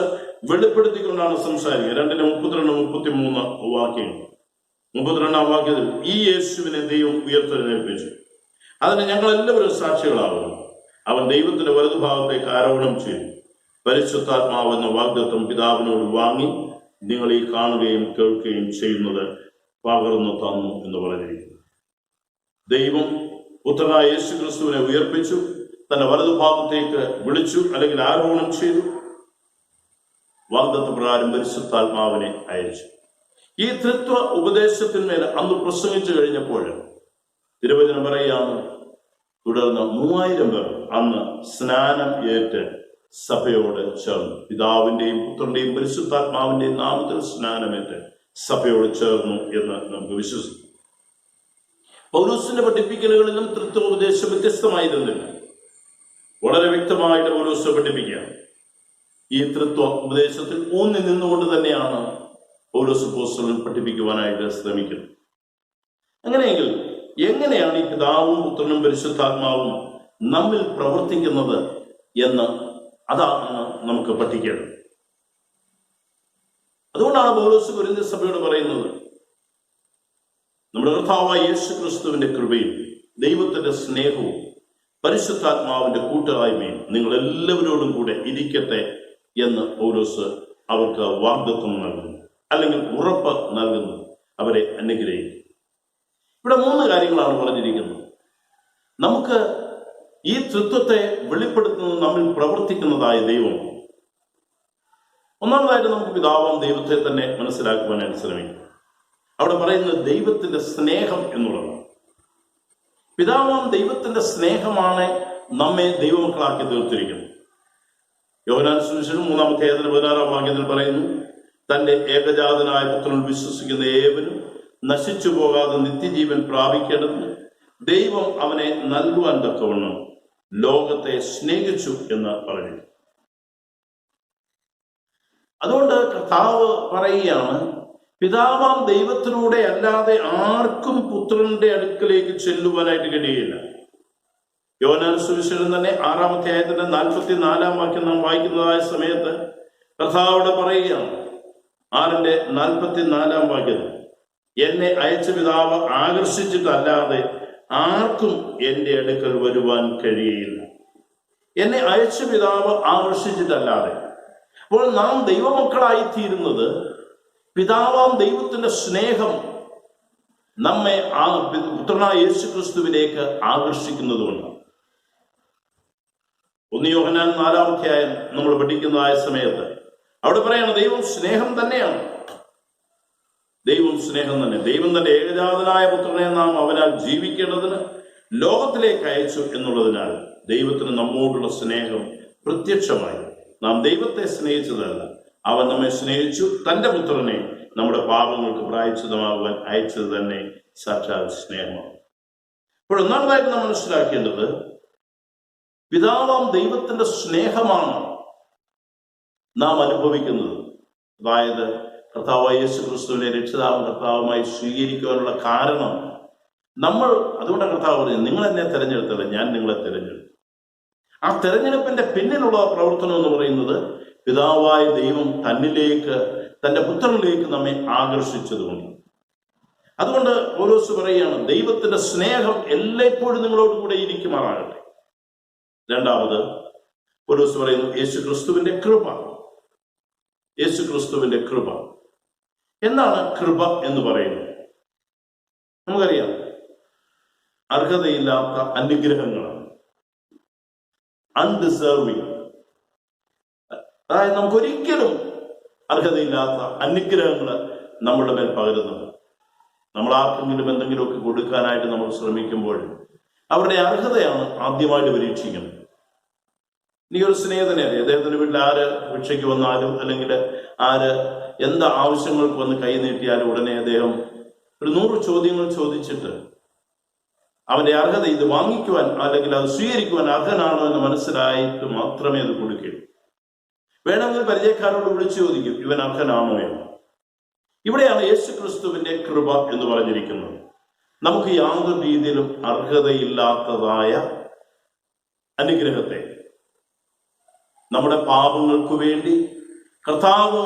വെളിപ്പെടുത്തിക്കൊണ്ടാണ് സംസാരിക്കുക. 2-32-33 വാക്യങ്ങൾ. 32-ാം വാക്യത്തിൽ, ഈ യേശുവിനെ ദൈവം ഉയർത്തെഴുന്നേൽപ്പിച്ചു, അതിന് ഞങ്ങൾ എല്ലാവരും സാക്ഷികളാകുന്നു. അവൻ ദൈവത്തിന്റെ വലതുഭാഗത്തേക്ക് ആരോഹണം ചെയ്തു. പരിശുദ്ധാത്മാവ് എന്ന വാഗ്ദത്തം പിതാവിനോട് വാങ്ങി നിങ്ങൾ ഈ കാണുകയും കേൾക്കുകയും ചെയ്യുന്നത് പകർന്നു തന്നു എന്ന് പറഞ്ഞിരിക്കുന്നു. ദൈവം പുത്രനായ യേശു ക്രിസ്തുവിനെ ഉയർപ്പിച്ചു, തന്റെ വലതുഭാഗത്തേക്ക് വിളിച്ചു, അല്ലെങ്കിൽ ആരോഹണം ചെയ്തു. വാഗ്ദത്ത പ്രകാരം പരിശുദ്ധാത്മാവിനെ അയച്ചു. ഈ തൃത്വ ഉപദേശത്തിന്മേൽ അന്ന് പ്രസംഗിച്ചു കഴിഞ്ഞപ്പോൾ തിരുവചനം പറയുകയാണ്, തുടർന്ന് 3000 പേർ അന്ന് സ്നാനം ഏറ്റ് സഭയോട് ചേർന്നു. പിതാവിന്റെയും പുത്രന്റെയും പരിശുദ്ധാത്മാവിന്റെയും നാമത്തിൽ സ്നാനമേറ്റ് സഭയോട് ചേർന്നു എന്ന് നമുക്ക് വിശ്വസിക്കാം. പൗലോസിന്റെ പഠിപ്പിക്കലുകളിലും തൃത്വ ഉപദേശം വ്യത്യസ്തമായിരുന്നില്ല. വളരെ വ്യക്തമായിട്ട് പൗലോസ് പഠിപ്പിക്കുകയാണ്. ഈ തൃത്വ ഉപദേശത്തിൽ ഊന്നി നിന്നുകൊണ്ട് തന്നെയാണ് പൗലോസ് അപ്പോസ്തലൻ പഠിപ്പിക്കുവാനായിട്ട് ശ്രമിക്കുന്നത്. അങ്ങനെയെങ്കിൽ എങ്ങനെയാണ് ഈ പിതാവും പുത്രനും പരിശുദ്ധാത്മാവും നമ്മിൽ പ്രവർത്തിക്കുന്നത് എന്ന് അതാണ് നമുക്ക് പഠിക്കേണ്ടത്. അതുകൊണ്ടാണ് പൗലോസ് കൊരിന്ത്യർ സഭയോട് പറയുന്നത്, നമ്മുടെ കർത്താവായ യേശു ക്രിസ്തുവിന്റെ കൃപയും ദൈവത്തിന്റെ സ്നേഹവും പരിശുദ്ധാത്മാവിന്റെ കൂട്ടായ്മയും നിങ്ങൾ എല്ലാവരോടും കൂടെ ഇരിക്കട്ടെ എന്ന് പൗലോസ് അവർക്ക് വാഗ്ദത്വം നൽകുന്നു, അല്ലെങ്കിൽ ഉറപ്പ് നൽകുന്നു, അവരെ അനുഗ്രഹിക്കും. ഇവിടെ 3 കാര്യങ്ങളാണ് പറഞ്ഞിരിക്കുന്നത്. നമുക്ക് ഈ തൃത്വത്തെ വെളിപ്പെടുത്തുന്നത് നമ്മിൽ പ്രവർത്തിക്കുന്നതായ ദൈവം. ഒന്നാമതായിട്ട് നമുക്ക് പിതാവാം ദൈവത്തെ തന്നെ മനസ്സിലാക്കുവാനായിട്ട് ശ്രമിക്കും. അവിടെ പറയുന്നത് ദൈവത്തിന്റെ സ്നേഹം എന്നുള്ളതാണ്. പിതാവാം ദൈവത്തിന്റെ സ്നേഹമാണ് നമ്മെ ദൈവമക്കളാക്കി തീർത്തിരിക്കുന്നത്. യോഹന്നാൻ സുവിശേഷം 3-ാം അധ്യായത്തിൽ 16-ാം വാക്യത്തിൽ പറയുന്നു, തന്റെ ഏകജാതനായ പുത്രനിൽ വിശ്വസിക്കുന്ന ഏവരും നശിച്ചു പോകാതെ നിത്യജീവൻ പ്രാപിക്കേണ്ടതിന് ദൈവം അവനെ നൽകുവാൻ തക്കവണ്ണം ലോകത്തെ സ്നേഹിച്ചു എന്ന് പറഞ്ഞു. അതുകൊണ്ട് കർത്താവ് പറയുകയാണ്, പിതാവാം ദൈവത്തിലൂടെ അല്ലാതെ ആർക്കും പുത്രന്റെ അടുക്കലേക്ക് ചെല്ലുവാനായിട്ട് കഴിയില്ല. യോഹന്നാൻ സുവിശേഷം തന്നെ 6-ാം അധ്യായത്തിന്റെ 44-ാം വാക്യം നാം വായിക്കുന്നതായ സമയത്ത് കർത്താവോട് പറയുകയാണ്, 6-ന്റെ 44-ാം വാക്യത്തിൽ, എന്നെ അയച്ച പിതാവ് ആകർഷിച്ചിട്ടല്ലാതെ ആർക്കും എന്റെ അടുക്കൽ വരുവാൻ കഴിയില്ല. എന്നെ അയച്ച പിതാവ് ആകർഷിച്ചിട്ടല്ലാതെ. അപ്പോൾ നാം ദൈവമക്കളായി തീരുന്നത് പിതാവാം ദൈവത്തിന്റെ സ്നേഹം നമ്മെ പുത്രനായ യേശു ക്രിസ്തുവിലേക്ക് ആകർഷിക്കുന്നതുകൊണ്ടാണ്. 1 യോഹന്നാൻ 4-ാം അധ്യായം നമ്മൾ പഠിക്കുന്നതായ സമയത്ത് അവിടെ പറയാണ് ദൈവം സ്നേഹം തന്നെയാണ്. ദൈവം സ്നേഹം തന്നെ. ദൈവം തന്റെ ഏകജാതനായ പുത്രനെ നാം അവനാൽ ജീവിക്കേണ്ടതിന് ലോകത്തിലേക്ക് അയച്ചു എന്നുള്ളതിനാൽ ദൈവത്തിന് നമ്മോടുള്ള സ്നേഹം പ്രത്യക്ഷമായി. നാം ദൈവത്തെ സ്നേഹിച്ചതല്ല, അവൻ നമ്മെ സ്നേഹിച്ചു, തന്റെ പുത്രനെ നമ്മുടെ പാപങ്ങൾക്ക് പ്രായശ്ചിത്തമാകുവാൻ അയച്ചത് തന്നെ സാക്ഷാൽ സ്നേഹമാണ്. അപ്പോൾ ഒന്നാമതായിട്ട് നാം മനസ്സിലാക്കേണ്ടത് പിതാവാം ദൈവത്തിന്റെ സ്നേഹമാണ് നാം അനുഭവിക്കുന്നത്. അതായത് കർത്താവായ യേശു ക്രിസ്തുവിനെ രക്ഷിതാവും കർത്താവുമായി സ്വീകരിക്കുവാനുള്ള കാരണം നമ്മൾ, അതുകൊണ്ടാണ് കർത്താവ് പറഞ്ഞത് നിങ്ങൾ എന്നെ തിരഞ്ഞെടുത്തല്ല, ഞാൻ നിങ്ങളെ തിരഞ്ഞെടുത്തു. ആ തെരഞ്ഞെടുപ്പിന്റെ പിന്നിലുള്ള പ്രവർത്തനം എന്ന് പറയുന്നത് പിതാവായ ദൈവം തന്നിലേക്ക്, തന്റെ പുത്രനിലേക്ക് നമ്മെ ആകർഷിച്ചതുകൊണ്ട്. അതുകൊണ്ട് പൗലോസ് പറയുകയാണ് ദൈവത്തിന്റെ സ്നേഹം എല്ലായ്പ്പോഴും നിങ്ങളോട് കൂടെ ഇരിക്കുമാറാകട്ടെ. രണ്ടാമത് പൗലോസ് പറയുന്നു യേശു ക്രിസ്തുവിന്റെ കൃപ. യേശു ക്രിസ്തുവിന്റെ കൃപ. എന്താണ് കൃപ എന്ന് പറയുന്നത്? നമുക്കറിയാം, അർഹതയില്ലാത്ത അനുഗ്രഹങ്ങളാണ്, അൺഡിസേർവിങ്. അതായത് നമുക്കൊരിക്കലും അർഹതയില്ലാത്ത അനുഗ്രഹങ്ങൾ നമ്മുടെ മേൽ പകരുന്നത്. നമ്മൾ ആർക്കെങ്കിലും എന്തെങ്കിലുമൊക്കെ കൊടുക്കാനായിട്ട് നമ്മൾ ശ്രമിക്കുമ്പോൾ അവരുടെ അർഹതയാണ് ആദ്യമായിട്ട് പരീക്ഷിക്കുന്നത്. എനിക്കൊരു സ്നേഹിതനെ അറിയാം. അദ്ദേഹത്തിന്റെ വീട്ടിൽ ആര് ഭിക്ഷയ്ക്ക് വന്നാലും അല്ലെങ്കിൽ ആര് എന്ത് ആവശ്യങ്ങൾക്ക് വന്ന് കൈ നീട്ടിയാലും ഉടനെ അദ്ദേഹം ഒരു 100 ചോദ്യങ്ങൾ ചോദിച്ചിട്ട് അവന്റെ അർഹത ഇത് വാങ്ങിക്കുവാൻ അല്ലെങ്കിൽ അത് സ്വീകരിക്കുവാൻ അർഹനാണോ എന്ന് മനസ്സിലായിട്ട് മാത്രമേ അത് കൊടുക്കുകയുള്ളൂ. വേണമെങ്കിൽ പരിചയക്കാരോട് വിളിച്ചു ചോദിക്കും ഇവൻ അർഹനാണോ എന്ന്. ഇവിടെയാണ് യേശു ക്രിസ്തുവിന്റെ കൃപ എന്ന് പറഞ്ഞിരിക്കുന്നത്. നമുക്ക് യാതൊരു രീതിയിലും അർഹതയില്ലാത്തതായ അനുഗ്രഹത്തെ നമ്മുടെ പാപങ്ങൾക്ക് വേണ്ടി കർത്താവ്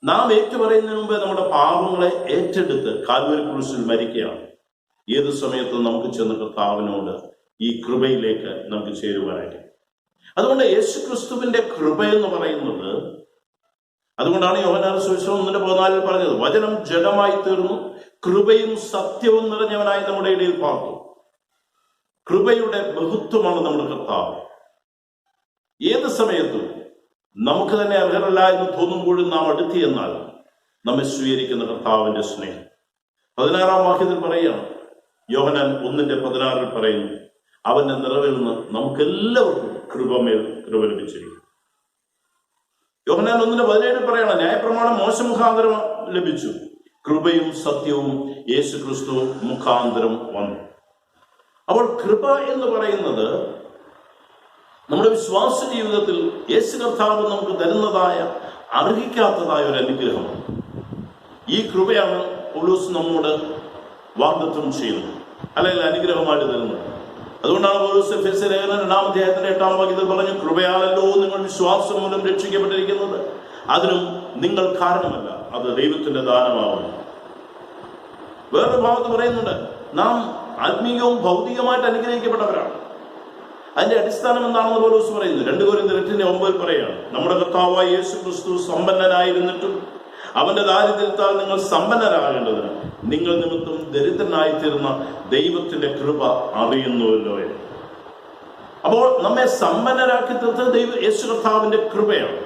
നാം ഏറ്റുപറയുന്നതിന് മുമ്പേ നമ്മുടെ പാപങ്ങളെ ഏറ്റെടുത്ത് കാൽവരി ക്രൂശിൽ മരിക്കുകയാണ്. ഏത് സമയത്തും നമുക്ക് ചെന്ന് കർത്താവിനോട് ഈ കൃപയിലേക്ക് നമുക്ക് ചേരുവാനായിട്ട്. അതുകൊണ്ട് യേശു ക്രിസ്തുവിന്റെ കൃപ എന്ന് പറയുന്നത്, അതുകൊണ്ടാണ് യോഹന്നാൻ സുവിശേഷം 1:14 പറഞ്ഞത് വചനം ജഡമായി തീർന്നു, കൃപയും സത്യവും നിറഞ്ഞവനായി നമ്മുടെ ഇടയിൽ പാർത്തു. കൃപയുടെ ബഹുത്വമാണ് നമ്മുടെ കർത്താവ്. ഏത് സമയത്തും നമുക്ക് തന്നെ അർഹരല്ല എന്ന് തോന്നുമ്പോഴും നാം അടുത്ത് എന്നാൽ നമ്മെ സ്വീകരിക്കുന്ന കർത്താവിന്റെ സ്നേഹം. 16-ാം വാക്യത്തിൽ പറയുകയാണ്, യോഹന്നാൻ 1:16 പറയുന്നു, അവന്റെ നിറവിൽ നിന്ന് നമുക്കെല്ലാവർക്കും കൃപമേൽ കൃപ ലഭിച്ചിരിക്കും. യോഹന്നാൻ 1:17 പറയണം, ന്യായപ്രമാണം മോശ മുഖാന്തരം ലഭിച്ചു, കൃപയും സത്യവും യേശു ക്രിസ്തു മുഖാന്തരം വന്നു. അപ്പോൾ കൃപ എന്ന് പറയുന്നത് നമ്മുടെ വിശ്വാസ ജീവിതത്തിൽ യേശു കർത്താവ് നമുക്ക് തരുന്നതായ അർഹിക്കാത്തതായ ഒരു അനുഗ്രഹമാണ്. ഈ കൃപയാണ് പൗലോസ് നമ്മോട് വാഗ്ദത്തം ചെയ്യുന്നത്, അല്ലെങ്കിൽ അനുഗ്രഹമായിട്ട് തരുന്നത്. അതുകൊണ്ടാണ് പൗലോസ് എഫെസ്യ ലേഖനം 2-ാം അധ്യായത്തിന്റെ 8-ാം വാക്യത്തിൽ പറഞ്ഞു, കൃപയാണല്ലോ നിങ്ങൾ വിശ്വാസം മൂലം രക്ഷിക്കപ്പെട്ടിരിക്കുന്നത്, അതിനും നിങ്ങൾ കാരണമല്ല, അത് ദൈവത്തിന്റെ ദാനമാവുന്നു. വേറൊരു ഭാഗത്ത് പറയുന്നുണ്ട്, നാം ആത്മീയവും ഭൗതികമായിട്ട് അനുഗ്രഹിക്കപ്പെട്ടവരാണ്. അതിന്റെ അടിസ്ഥാനം എന്താണെന്ന് പൗലോസ് പറയുന്നു. 2 കൊരിന്ത്യർ 8:9 പറയാണ്, നമ്മുടെ കർത്താവായ യേശു ക്രിസ്തു സമ്പന്നനായിരുന്നിട്ടും അവന്റെ ദാരിദ്ര്യത്താൽ നിങ്ങൾ സമ്പന്നരാകേണ്ടതിന് നിങ്ങൾ നിമിത്തം ദരിദ്രനായിത്തീർന്ന ദൈവത്തിന്റെ കൃപ അറിയുന്നുവല്ലോ. അപ്പോൾ നമ്മെ സമ്പന്നരാക്കി തീർത്ത യേശു കർത്താവിന്റെ കൃപയാണ്.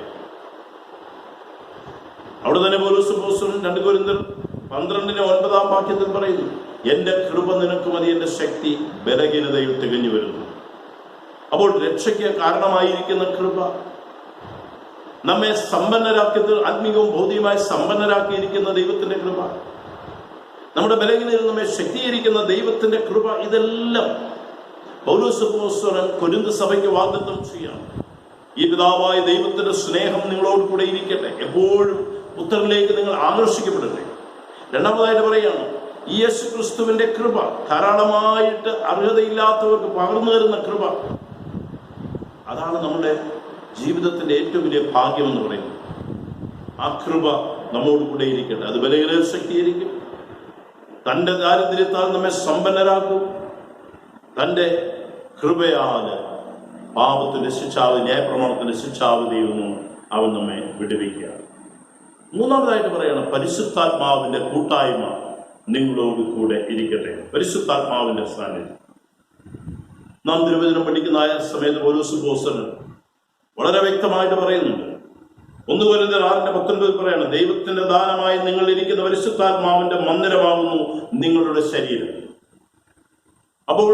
അവിടെ തന്നെ പൗലോസ് അപ്പോസ്തലൻ 2 കൊരിന്ത്യർ 12:9 വാക്യത്തിൽ പറയുന്നു, എന്റെ കൃപ നിനക്ക് മതി, എന്റെ ശക്തി ബലഹീനതയിൽ തികഞ്ഞു വരുന്നു. അപ്പോൾ രക്ഷയ്ക്ക് കാരണമായിരിക്കുന്ന കൃപ നമ്മെ സമ്പന്നരാക്കി, ആത്മീയവും ഭൗതികമായി സമ്പന്നരാക്കിയിരിക്കുന്ന ദൈവത്തിന്റെ കൃപ, നമ്മുടെ ബലഹീനതയിൽ നമ്മെ ശക്തീകരിക്കുന്ന ദൈവത്തിന്റെ കൃപ, ഇതെല്ലാം പൗലോസ് അപ്പോസ്തലൻ കൊരിന്ത് സഭയ്ക്ക് വാഗ്ദത്തം ചെയ്യാണ്. ഈ പിതാവായ ദൈവത്തിന്റെ സ്നേഹം നിങ്ങളോട് കൂടെ ഇരിക്കട്ടെ, എപ്പോഴും പുത്രനിലേക്ക് നിങ്ങൾ ആകർഷിക്കപ്പെടട്ടെ. രണ്ടാമതായിട്ട് പറയാണ്, ഈ യേശു ക്രിസ്തുവിന്റെ കൃപ ധാരാളമായിട്ട് അർഹതയില്ലാത്തവർക്ക് പകർന്നു തരുന്ന കൃപ, അതാണ് നമ്മുടെ ജീവിതത്തിന്റെ ഏറ്റവും വലിയ ഭാഗ്യം എന്ന് പറയുന്നത്. ആ കൃപ നമ്മോട് കൂടെ ഇരിക്കട്ടെ. അത് ബലഹീനതയെ ശക്തീകരിക്കും, തന്റെ ദാരിദ്ര്യത്താൽ നമ്മെ സമ്പന്നരാക്കും, തന്റെ കൃപയാല് പാപത്തിന്റെ ശിക്ഷാവ്, ന്യായപ്രമാണത്തിന്റെ ശിക്ഷാവധിയിൽ നിന്നും അവൻ നമ്മെ വിടുവിക്കുകയാണ്. മൂന്നാമതായിട്ട് പറയണം, പരിശുദ്ധാത്മാവിന്റെ കൂട്ടായ്മ നിങ്ങളോട് കൂടെ ഇരിക്കട്ടെ. പരിശുദ്ധാത്മാവിന്റെ സാന്നിധ്യം. നാം തിരുവചനം പഠിക്കുന്ന സമയത്ത് പൗലോസ് അപ്പോസ്തലൻ വളരെ വ്യക്തമായിട്ട് പറയുന്നുണ്ട്. 1 കൊരിന്ത്യർ 6:19 പറയാണ്, ദൈവത്തിന്റെ ദാനമായി നിങ്ങൾ ഇരിക്കുന്ന പരിശുദ്ധാത്മാവിന്റെ മന്ദിരമാകുന്നു നിങ്ങളുടെ ശരീരം. അപ്പോൾ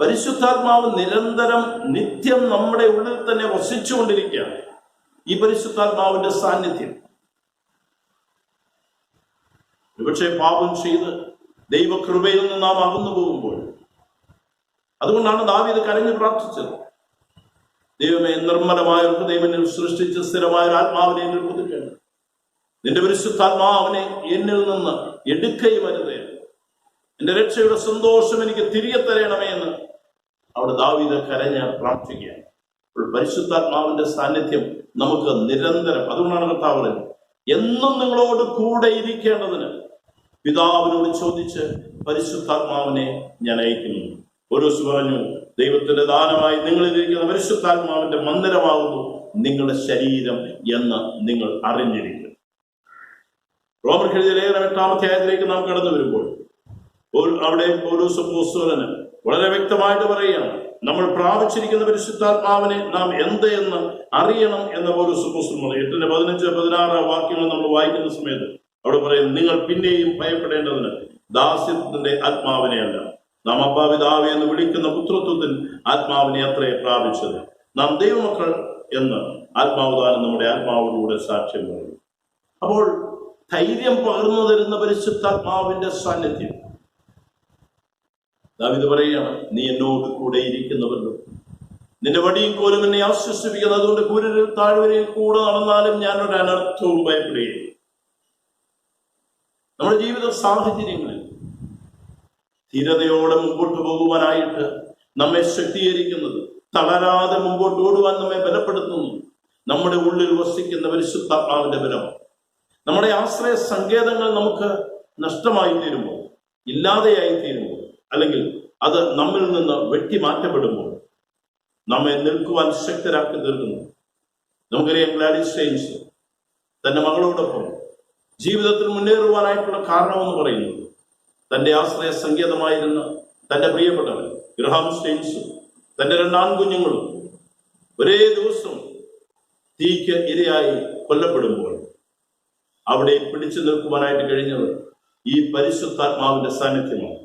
പരിശുദ്ധാത്മാവ് നിരന്തരം നിത്യം നമ്മുടെ ഉള്ളിൽ തന്നെ വസിച്ചുകൊണ്ടിരിക്കുകയാണ്. ഈ പരിശുദ്ധാത്മാവിന്റെ സാന്നിധ്യം ഒരുപക്ഷെ പാപം ചെയ്ത് ദൈവകൃപയിൽ നിന്ന് നാം അകന്നു പോകുമ്പോൾ, അതുകൊണ്ടാണ് ദാവീദ് കരഞ്ഞു പ്രാർത്ഥിച്ചത്, ദൈവമേ, നിർമ്മലമായ ഒരു ഹൃദയം സൃഷ്ടിച്ച് സ്ഥിരമായ ഒരു ആത്മാവിനെ എന്നിൽ പുതുക്കണം. നിന്റെ പരിശുദ്ധാത്മാവിനെ എന്നിൽ നിന്ന് എടുക്കുകയും അരുതേ. എന്റെ രക്ഷയുടെ സന്തോഷം എനിക്ക് തിരികെ തരണമേ എന്ന് അവിടെ ദാവീദ് കരഞ്ഞ് പ്രാർത്ഥിക്കുകയാണ്. അപ്പോൾ പരിശുദ്ധാത്മാവിന്റെ സാന്നിധ്യം നമുക്ക് നിരന്തരം, അതുകൊണ്ടാണ് കർത്താവ് പറയുന്നത്, എന്നും നിങ്ങളോട് കൂടെ ഇരിക്കേണ്ടതിന് പിതാവിനോട് ചോദിച്ച് പരിശുദ്ധാത്മാവിനെ ഞാൻ അയക്കുന്നു. പൗലോസ് പറഞ്ഞു, ദൈവത്തിന്റെ ദാനമായി നിങ്ങളിരിക്കുന്ന പരിശുദ്ധാത്മാവിന്റെ മന്ദിരമാകുന്നു നിങ്ങളുടെ ശരീരം എന്ന് നിങ്ങൾ അറിഞ്ഞിരിക്കുന്നു. റോമർക്കെഴുതിയ ലേഖനം 8-ാം അധ്യായത്തിലേക്ക് നാം കടന്നു വരുമ്പോൾ അവിടെ പൗലോസ് അപ്പോസ്തലൻ വളരെ വ്യക്തമായിട്ട് പറയുകയാണ്, നമ്മൾ പ്രാപിച്ചിരിക്കുന്ന പരിശുദ്ധാത്മാവിനെ നാം എന്ത് എന്ന് അറിയണം എന്ന് പൗലോസ് അപ്പോസ്തലൻ പറയും. 8-15-16 വാക്യങ്ങൾ നമ്മൾ വായിക്കുന്ന സമയത്ത് അവിടെ പറയുന്നു, നിങ്ങൾ പിന്നെയും ഭയപ്പെടേണ്ടതിന് ദാസ്യത്തിന്റെ ആത്മാവിനെ അല്ല, നാം അബ്ബാ പിതാവേ എന്ന് വിളിക്കുന്ന പുത്രത്വത്തിൽ ആത്മാവിനെ അത്രേ പ്രാപിച്ചത്. നാം ദൈവമക്കൾ എന്ന് ആത്മാവദാനം നമ്മുടെ ആത്മാവിലൂടെ സാക്ഷ്യം പറയും. അപ്പോൾ ധൈര്യം പകർന്നു തരുന്ന പരിശുദ്ധാത്മാവിന്റെ സാന്നിധ്യം. ദാവീദ് പറയുകയാണ്, നീ എന്നോട് കൂടെ ഇരിക്കുന്നവല്ലോ, നിന്റെ വടിയും കോലും എന്നെ ആശ്വസിപ്പിക്കുന്നത്, അതുകൊണ്ട് കൂരിൽ താഴ്വരയിൽ കൂടെ നടന്നാലും ഞാനൊരു അനർത്ഥവും ഭയപ്പെടുകയില്ല. നമ്മുടെ ജീവിത സാഹചര്യങ്ങളിൽ സ്ഥിരതയോടെ മുമ്പോട്ട് പോകുവാനായിട്ട് നമ്മെ ശക്തീകരിക്കുന്നത്, തളരാതെ മുമ്പോട്ട് ഓടുവാൻ നമ്മെ ബലപ്പെടുത്തുന്നു നമ്മുടെ ഉള്ളിൽ വസിക്കുന്ന പരിശുദ്ധാത്മാവിന്റെ ബലം. നമ്മുടെ ആശ്രയ സങ്കേതങ്ങൾ നമുക്ക് നഷ്ടമായി തീരുമ്പോൾ, ഇല്ലാതെയായി തീരുമ്പോൾ, അല്ലെങ്കിൽ അത് നമ്മിൽ നിന്ന് വെട്ടിമാറ്റപ്പെടുമ്പോൾ നമ്മെ നിൽക്കുവാൻ ശക്തരാക്കി തീർക്കുന്നു. നമുക്കറിയാം, ഗ്ലാഡിസ് സ്റ്റെയിൻസ് തന്റെ മകളോടൊപ്പം ജീവിതത്തിൽ മുന്നേറുവാനായിട്ടുള്ള കാരണമെന്ന് പറയുന്നത് തന്റെ ആശ്രയ സങ്കേതമായിരുന്ന തന്റെ പ്രിയപ്പെട്ടവൻ ഗ്രഹാം സ്റ്റെയിൻസ് തന്റെ 2 ആൺകുഞ്ഞുങ്ങളും ഒരേ ദിവസം തീക്ക് ഇരയായി കൊല്ലപ്പെടുമ്പോൾ അവിടെ പിടിച്ചു നിൽക്കുവാനായിട്ട് കഴിഞ്ഞത് ഈ പരിശുദ്ധാത്മാവിന്റെ സാന്നിധ്യമാണ്.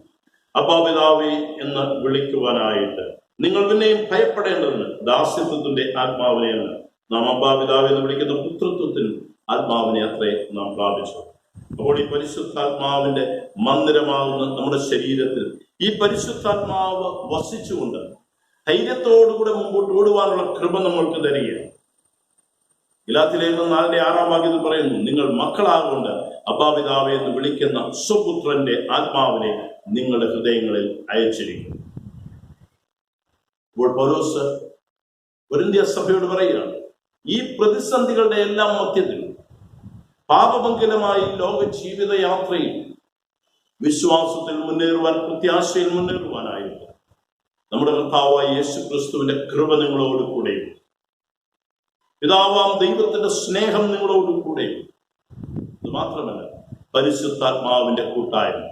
അബ്ബാ പിതാവേ എന്ന് വിളിക്കുവാനായിട്ട് നിങ്ങൾ പിന്നെയും ഭയപ്പെടേണ്ടതിന് ദാസ്യത്വത്തിന്റെ ആത്മാവിനെയാണ് നാം അബ്ബാ പിതാവേ എന്ന് വിളിക്കുന്ന പുത്രത്വത്തിൽ ആത്മാവിനെ അത്രേ നാം പ്രാപിച്ചു. അപ്പോൾ ഈ പരിശുദ്ധാത്മാവിന്റെ മന്ദിരമാകുന്ന നമ്മുടെ ശരീരത്തിൽ ഈ പരിശുദ്ധാത്മാവ് വസിച്ചുകൊണ്ട് ധൈര്യത്തോടുകൂടെ മുമ്പോട്ട് ഓടുവാനുള്ള കൃപ നമ്മൾക്ക് തരികയാണ്. ഗലാത്യലേഖനം 4:6 വാക്യത്തിൽ പറയുന്നു, നിങ്ങൾ മക്കളാകൊണ്ട് അബ്ബാ പിതാവേ എന്ന് വിളിക്കുന്ന സ്വപുത്രന്റെ ആത്മാവിനെ നിങ്ങളുടെ ഹൃദയങ്ങളിൽ അയച്ചിരിക്കുന്നു. ഇപ്പോൾ പൗലോസ് കൊരിന്ത്യ സഭയോട് പറയുകയാണ്, ഈ പ്രതിസന്ധികളുടെ എല്ലാം മധ്യത്തിൽ പാപമംഗലമായി ലോക ജീവിതയാത്രയിൽ വിശ്വാസത്തിൽ മുന്നേറുവാൻ, പ്രത്യാശയിൽ മുന്നേറുവാനായിട്ട് നമ്മുടെ കർത്താവായ യേശു ക്രിസ്തുവിന്റെ കൃപ നിങ്ങളോട് കൂടെയും പിതാവാം ദൈവത്തിന്റെ സ്നേഹം നിങ്ങളോട് കൂടെയും, ഇത് മാത്രമല്ല പരിശുദ്ധാത്മാവിന്റെ കൂട്ടായ്മ,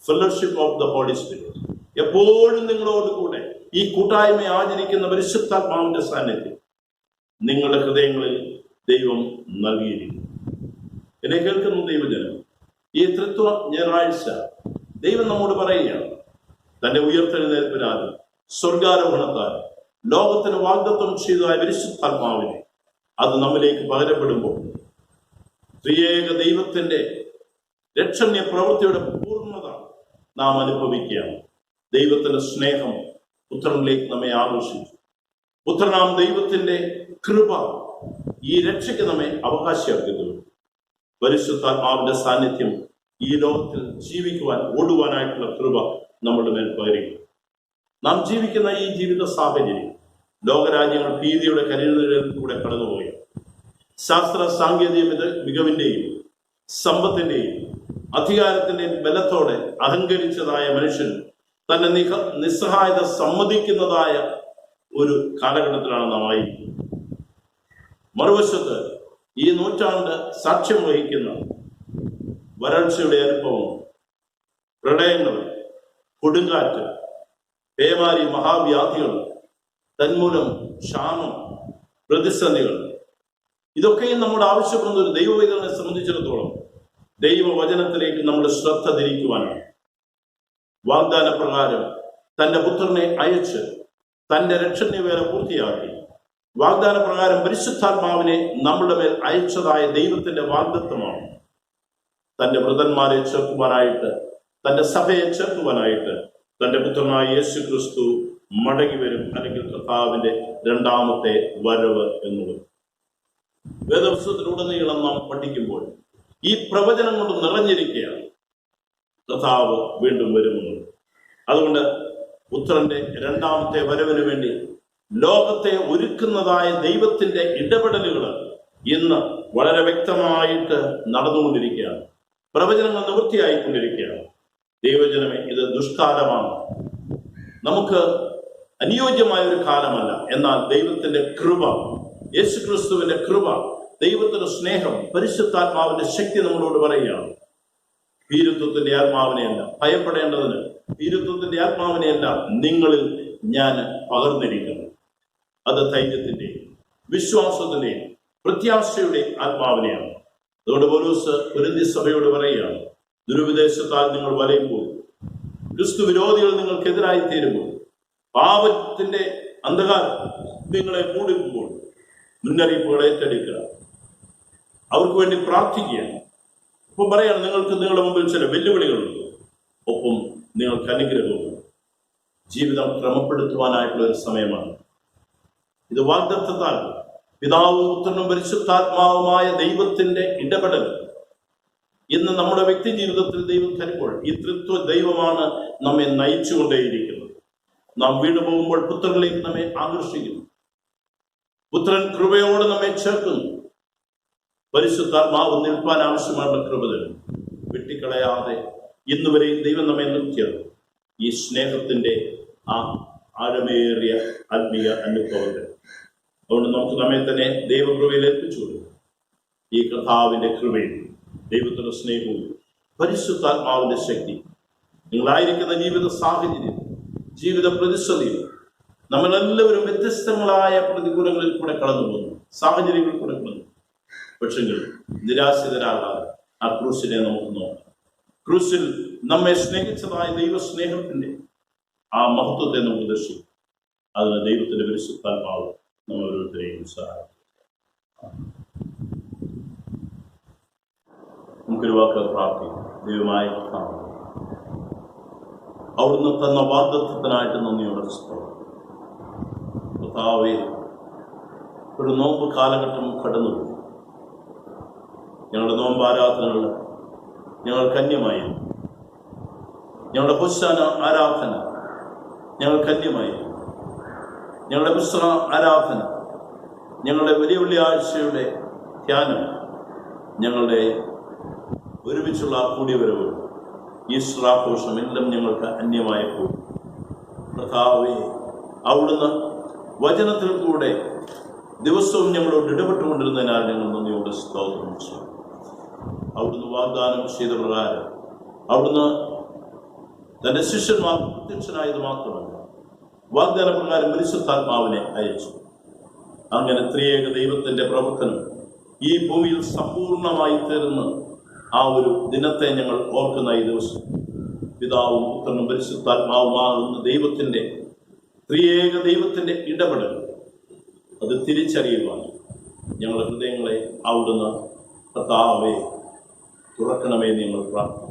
fellowship of the Holy Spirit എപ്പോഴും നിങ്ങളോട് കൂടെ ഈ കൂട്ടായ്മ ആചരിക്കുന്ന പരിശുദ്ധാത്മാവിന്റെ സാന്നിധ്യം നിങ്ങളുടെ ഹൃദയങ്ങളിൽ ദൈവം നൽകിയിരിക്കുന്നു. എന്നെ കേൾക്കുന്ന ദൈവജനം, ഈ തൃത്വ ഞായറാഴ്ച ദൈവം നമ്മോട് പറയുകയാണ്, തന്റെ ഉയർത്തെഴുന്നേൽപ്പിനാലും സ്വർഗാരോഹണത്താലും ലോകത്തിന് വാഗ്ദത്തം ചെയ്തതായ പരിശുദ്ധാത്മാവിനെ അത് നമ്മിലേക്ക് പകരപ്പെടുമ്പോൾ ത്രിയേക ദൈവത്തിന്റെ രക്ഷണ്യ പ്രവൃത്തിയുടെ പൂർണ്ണത നാം അനുഭവിക്കുകയാണ്. ദൈവത്തിന്റെ സ്നേഹം പുത്രനിലേക്ക് നമ്മെ ആകർഷിച്ചു. പുത്രനാം ദൈവത്തിന്റെ കൃപ ഈ രക്ഷയ്ക്ക് നമ്മെ അവകാശിയാക്കി തീർന്നു. പരിശുദ്ധാത്മാവിന്റെ സാന്നിധ്യം ഈ ലോകത്തിൽ ജീവിക്കുവാൻ, ഓടുവാനായിട്ടുള്ള കൃപ നമ്മുടെ മേൽ പകരുന്നു. നാം ജീവിക്കുന്ന ഈ ജീവിത സാഹചര്യം ലോകരാജ്യങ്ങൾ ഭീതിയുടെ കരിനിഴലിൽ കൂടെ കടന്നുപോവുകയാണ്. ശാസ്ത്ര സാങ്കേതിക മികവിന്റെയും സമ്പത്തിന്റെയും അധികാരത്തിന്റെയും ബലത്തോടെ അഹങ്കരിച്ചതായ മനുഷ്യൻ തന്റെ നിസ്സഹായത സമ്മതിക്കുന്നതായ ഒരു കാലഘട്ടത്തിലാണ് നാം ആയിരിക്കുന്നത്. മറുവശത്ത് ഈ നൂറ്റാണ്ട് സാക്ഷ്യം വഹിക്കുന്ന വരൾച്ചയുടെ അനുഭവം, പ്രളയങ്ങൾ, കൊടുങ്കാറ്റ്, പേമാരി, മഹാവ്യാധികൾ, തന്മൂലം ക്ഷാമം, പ്രതിസന്ധികൾ, ഇതൊക്കെയും നമ്മുടെ ആവശ്യപ്പെടുന്ന ഒരു ദൈവവേദനെ സംബന്ധിച്ചിടത്തോളം ദൈവവചനത്തിലേക്ക് നമ്മുടെ ശ്രദ്ധ തിരിക്കുവാനാണ്. വാഗ്ദാന പ്രകാരം തന്റെ പുത്രനെ അയച്ച് തന്റെ രക്ഷണീയ വേല പൂർത്തിയാക്കി വാഗ്ദാന പ്രകാരം പരിശുദ്ധാത്മാവിനെ നമ്മുടെ മേൽ അയച്ചതായ ദൈവത്തിന്റെ വാഗ്ദത്തമാണ്. തന്റെ വൃതന്മാരെ ചേർക്കുവാനായിട്ട്, തന്റെ സഭയെ ചേർക്കുവാനായിട്ട് തന്റെ പുത്രനായ യേശു ക്രിസ്തു മടങ്ങി വരും, അല്ലെങ്കിൽ കർത്താവിന്റെ രണ്ടാമത്തെ വരവ് എന്നുള്ളത്. വേദപുസ്തകത്തിലുടനീളം നാം പഠിക്കുമ്പോൾ ഈ പ്രവചനം കൊണ്ട് നിറഞ്ഞിരിക്കുകയാണ് കർത്താവ് വീണ്ടും വരുമെന്നുള്ളത്. അതുകൊണ്ട് പുത്രന്റെ രണ്ടാമത്തെ വരവിന് വേണ്ടി ലോകത്തെ ഒരുക്കുന്നതായ ദൈവത്തിന്റെ ഇടപെടലുകൾ ഇന്ന് വളരെ വ്യക്തമായിട്ട് നടന്നുകൊണ്ടിരിക്കുകയാണ്. പ്രവചനങ്ങൾ നിവൃത്തിയായിക്കൊണ്ടിരിക്കുകയാണ്. ദൈവജനമേ, ഇത് ദുഷ്കാലമാണ്, നമുക്ക് അനുയോജ്യമായ ഒരു കാലമല്ല. എന്നാൽ ദൈവത്തിന്റെ കൃപ, യേശുക്രിസ്തുവിന്റെ കൃപ, ദൈവത്തിന്റെ സ്നേഹം, പരിശുദ്ധാത്മാവിന്റെ ശക്തി നമ്മളോട് പറയുകയാണ്. ഭീരുത്വത്തിന്റെ ആത്മാവിനെയല്ല, ഭയപ്പെടേണ്ടതിന് ഭീരുത്വത്തിന്റെ ആത്മാവിനെയല്ല നിങ്ങളിൽ ഞാൻ പകർന്നിരിക്കുന്നു. അത് ധൈര്യത്തിന്റെയും വിശ്വാസത്തിന്റെയും പ്രത്യാശയുടെ ആത്മാവിനെയാണ്. അതുകൊണ്ട് പൗലോസ് കൊരിന്ത്യ സഭയോട് പറയുകയാണ്, ദുരുപദേശത്താൽ നിങ്ങൾ വലയുമ്പോൾ, ക്രിസ്തു വിരോധികൾ നിങ്ങൾക്കെതിരായി തീരുമ്പോൾ, പാപത്തിന്റെ അന്ധകാരം നിങ്ങളെ മൂടിക്കുമ്പോൾ മുന്നറിയിപ്പുകൾ ഏറ്റെടുക്കുക, അവർക്ക് വേണ്ടി പ്രാർത്ഥിക്കുക. ഒപ്പം പറയാണ്, നിങ്ങൾക്ക് നിങ്ങളുടെ മുമ്പിൽ ചില വെല്ലുവിളികളുണ്ട്, ഒപ്പം നിങ്ങൾക്ക് അനുഗ്രഹമുണ്ട്. ജീവിതം ക്രമപ്പെടുത്തുവാനായിട്ടുള്ള ഒരു സമയമാണ് ഇത്. വാഗ്ദത്തത്താൽ പിതാവും പുത്രനും പരിശുദ്ധാത്മാവുമായ ദൈവത്തിന്റെ ഇടപെടൽ ഇന്ന് നമ്മുടെ വ്യക്തി ജീവിതത്തിൽ ദൈവം തരുമ്പോൾ ഈ ത്രിത്വ ദൈവമാണ് നമ്മെ നയിച്ചുകൊണ്ടേയിരിക്കുന്നത്. നാം വീണു പോകുമ്പോൾ പുത്രനിലേക്ക് നമ്മെ ആകർഷിക്കുന്നു. പുത്രൻ കൃപയോട് നമ്മെ ചേർക്കുന്നു. പരിശുദ്ധാത്മാവ് നിൽപ്പാൻ ആവശ്യമായ കൃപ തരും. വെട്ടിക്കളയാതെ ഇന്നുവരെയും ദൈവം നമ്മെ നിർത്തിയത് ഈ സ്നേഹത്തിന്റെ ആ ആഴമേറിയ ആത്മീയ അനുഭവത്തിൽ. അതുകൊണ്ട് നമുക്ക് നമ്മെ തന്നെ ദൈവകൃപയിൽ ഏൽപ്പിച്ചു കൊടുക്കും. ഈ കർത്താവിന്റെ കൃപയും ദൈവത്തിന്റെ സ്നേഹവും പരിശുദ്ധാത്മാവിന്റെ ശക്തി നിങ്ങളായിരിക്കുന്ന ജീവിത സാഹചര്യം, ജീവിത പ്രതിസന്ധിയിൽ നമ്മളെല്ലാവരും വ്യത്യസ്തങ്ങളായ പ്രതികൂലങ്ങളിൽ കൂടെ കടന്നു പോകുന്നു, സാഹചര്യങ്ങളിൽ കൂടെ കടന്നു. പക്ഷെങ്കിൽ നിരാശിതരാകാതെ ആ ക്രൂശിനെ നമുക്ക് നോക്കാം. ക്രൂശിൽ നമ്മെ സ്നേഹിച്ചതായ ദൈവസ്നേഹത്തിന്റെ ആ മഹത്വത്തെ നമുക്ക് ദർശിക്കും. അതിന് ദൈവത്തിന്റെ പരിശുദ്ധാത്മാവ് നമ്മൾ ഓരോരുത്തരെയും സഹായിക്കും. നമുക്കൊരു വാക്ക് പ്രാർത്ഥിക്കാം. ദൈവമായ അവിടുന്ന് തന്ന വാഗ്ദത്തത്തിനായിട്ട് നന്ദിയോടെ കർത്താവേ, ഒരു നോമ്പ് കാലഘട്ടം കടന്നുപോയി. ഞങ്ങളുടെ നോമ്പ് ആരാധനകൾ ഞങ്ങൾ കന്യമായിരുന്നു. ഞങ്ങളുടെ ഹോശാന ആരാധന ഞങ്ങൾ കന്യമായിരുന്നു. ഞങ്ങളുടെ വിശ്ര ആരാധന, ഞങ്ങളുടെ വലിയ വെള്ളിയാഴ്ചയുടെ ധ്യാനം, ഞങ്ങളുടെ ഒരുമിച്ചുള്ള കൂടിയവരവ്, ഈസ്റ്റർ ആഘോഷം എല്ലാം ഞങ്ങൾക്ക് അന്യമായപ്പോൾ കർത്താവേ, അവിടുന്ന് വചനത്തിൽ കൂടെ ദിവസവും ഞങ്ങളോട് ഇടപെട്ടുകൊണ്ടിരുന്നതിനാൽ ഞങ്ങൾ നന്ദിയോട് സ്തോത്രം ചെയ്യും. അവിടുന്ന് വാഗ്ദാനം ചെയ്ത പ്രകാരം അവിടുന്ന് തന്റെ ശിഷ്യന്മാർ പ്രത്യക്ഷനായത് മാത്രമല്ല, വാഗ്ദാന പ്രകാരം പരിശുദ്ധാത്മാവിനെ അയച്ചു. അങ്ങനെ ത്രിയേക ദൈവത്തിന്റെ പ്രവർത്തനം ഈ ഭൂമിയിൽ സമ്പൂർണമായി തീർന്ന് ആ ഒരു ദിനത്തെ ഞങ്ങൾ ഓർക്കുന്ന ഈ ദിവസം പിതാവും പുത്രനും പരിശുദ്ധാത്മാവുമാകുന്ന ദൈവത്തിന്റെ ത്രിയേക ദൈവത്തിന്റെ ഇടപെടൽ അത് തിരിച്ചറിയുവാൻ ഞങ്ങളുടെ ഹൃദയങ്ങളെ അവിടുന്ന് കർത്താവേ തുറക്കണമേ ഞങ്ങൾ പ്രാർത്ഥിക്കും.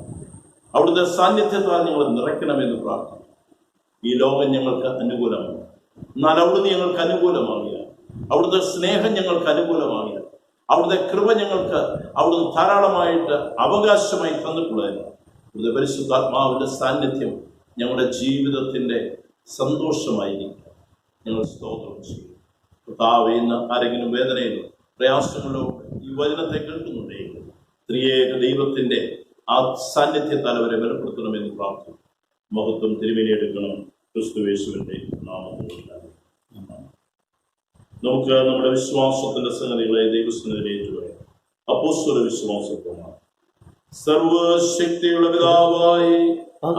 അവിടുത്തെ സാന്നിധ്യത്താൽ ഞങ്ങൾ നിറയ്ക്കണമെന്ന് പ്രാർത്ഥിക്കും. ഈ ലോകം ഞങ്ങൾക്ക് അനുകൂലമാണ്, എന്നാൽ അവിടുന്ന് ഞങ്ങൾക്ക് അനുകൂലമാകില്ല. അവിടുത്തെ സ്നേഹം ഞങ്ങൾക്ക് അനുകൂലമാകില്ല. അവിടുത്തെ കൃപ ഞങ്ങൾക്ക് അവിടുന്ന് ധാരാളമായിട്ട് അവകാശമായി തന്നിട്ടുള്ളതിന് അവിടുത്തെ പരിശുദ്ധാത്മാവിന്റെ സാന്നിധ്യം ഞങ്ങളുടെ ജീവിതത്തിന്റെ സന്തോഷമായിരിക്കും. ഞങ്ങൾ സ്തോത്രം ചെയ്യും. കർത്താവേ, ഇന്ന് ആരെങ്കിലും വേദനയിലോ പ്രയാസങ്ങളിലോ ഈ വചനത്തെ കേൾക്കുന്നുണ്ടെങ്കിൽ ത്രിയേക ദൈവത്തിന്റെ ആ സാന്നിധ്യത്താൽ അവരെ ബലപ്പെടുത്തണമെന്ന് പ്രാർത്ഥിക്കും. മഹത്വം തിരുമേനിയെടുക്കണം ക്രിസ്തുയേശുവിന്റെ നാമത്തിൽ. നമുക്ക് നമ്മുടെ വിശ്വാസത്തിന്റെ സംഗതികളെ ദൈവസന്നിധിയിൽ ഏറ്റുപറയാം. അപ്പോസ്തല വിശ്വാസപ്രമാണം. സർവശക്തിയുള്ള പിതാവായി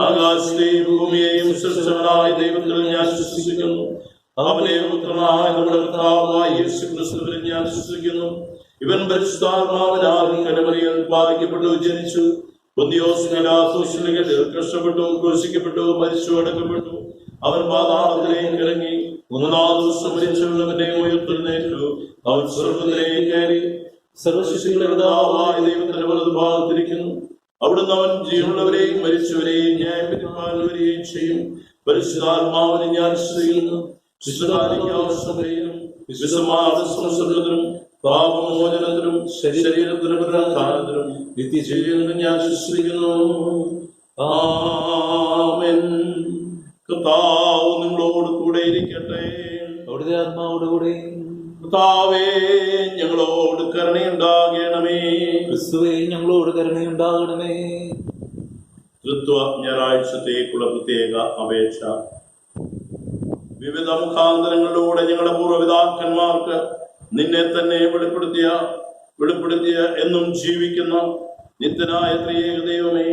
ആകാശത്തെയും ഭൂമിയെയും സൃഷ്ടിച്ചവനായ ദൈവത്തിൽ ഞാൻ വിശ്വസിക്കുന്നു. അവനെ പുത്രനായ നമ്മുടെ കർത്താവായ യേശുക്രിസ്തുവിൽ ഞാൻ വിശ്വസിക്കുന്നു. ഇവൻ പരിശുദ്ധാത്മാവിനാൽ കന്യകമറിയയിൽ പാലിക്കപ്പെട്ടു, ജനിച്ചു, പൊന്തിയോസ് പീലാത്തോസിൽ കഷ്ടപ്പെട്ടു, ക്രൂശിക്കപ്പെട്ടു, മരിച്ചു, അടക്കപ്പെട്ടു. അവൻ പാതാളത്തിലേക്ക് ഇറങ്ങി, മൂന്നാം ദിവസം മരിച്ചവന്റെ ഉയർത്തെഴുന്നേറ്റു. അവൻ സ്വർഗ്ഗത്തിലേക്ക് കയറി സർവശക്തിയുടെ പിതാവായ ദൈവത്തിന്റെ വലതുഭാഗത്തിരിക്കുന്നു. അവിടുന്ന് അവൻ ജീവനുള്ളവരെയും മരിച്ചവരെയും ന്യായം വിധിപ്പാനുവരെയും ചെയ്യും. പരിശുദ്ധാത്മാവിനെ ഞാൻ വിശ്വസിക്കുന്നു. വിശ്വസമാധാനത്തിനും പാപമോചനത്തിനും ശരീരത്തിനും പുനരുത്ഥാനത്തിനും നിത്യജീവനും ഞാൻ വിശ്വസിക്കുന്നു. ആമേൻ. കർത്താവ് നിങ്ങളോട് കൂടെ ഇരിക്കട്ടെ. അവിടുത്തെ ആത്മാവോടുകൂടെ. കർത്താവേ, ഞങ്ങളോട് കരുണയുണ്ടാകണമേ. ക്രിസ്തുവേ, ഞങ്ങളോട് കരുണയുണ്ടാകണമേ. തൃത്വ ഞായറാഴ്ചത്തേക്കുള്ള പ്രത്യേക അപേക്ഷ. വിവിധ മുഖാന്തരങ്ങളിലൂടെ ഞങ്ങളുടെ പൂർവ്വപിതാക്കന്മാർക്ക് നിന്നെ തന്നെ വെളിപ്പെടുത്തിയ എന്നും ജീവിക്കുന്ന നിത്യനായ ത്രിയേക ദൈവമേ,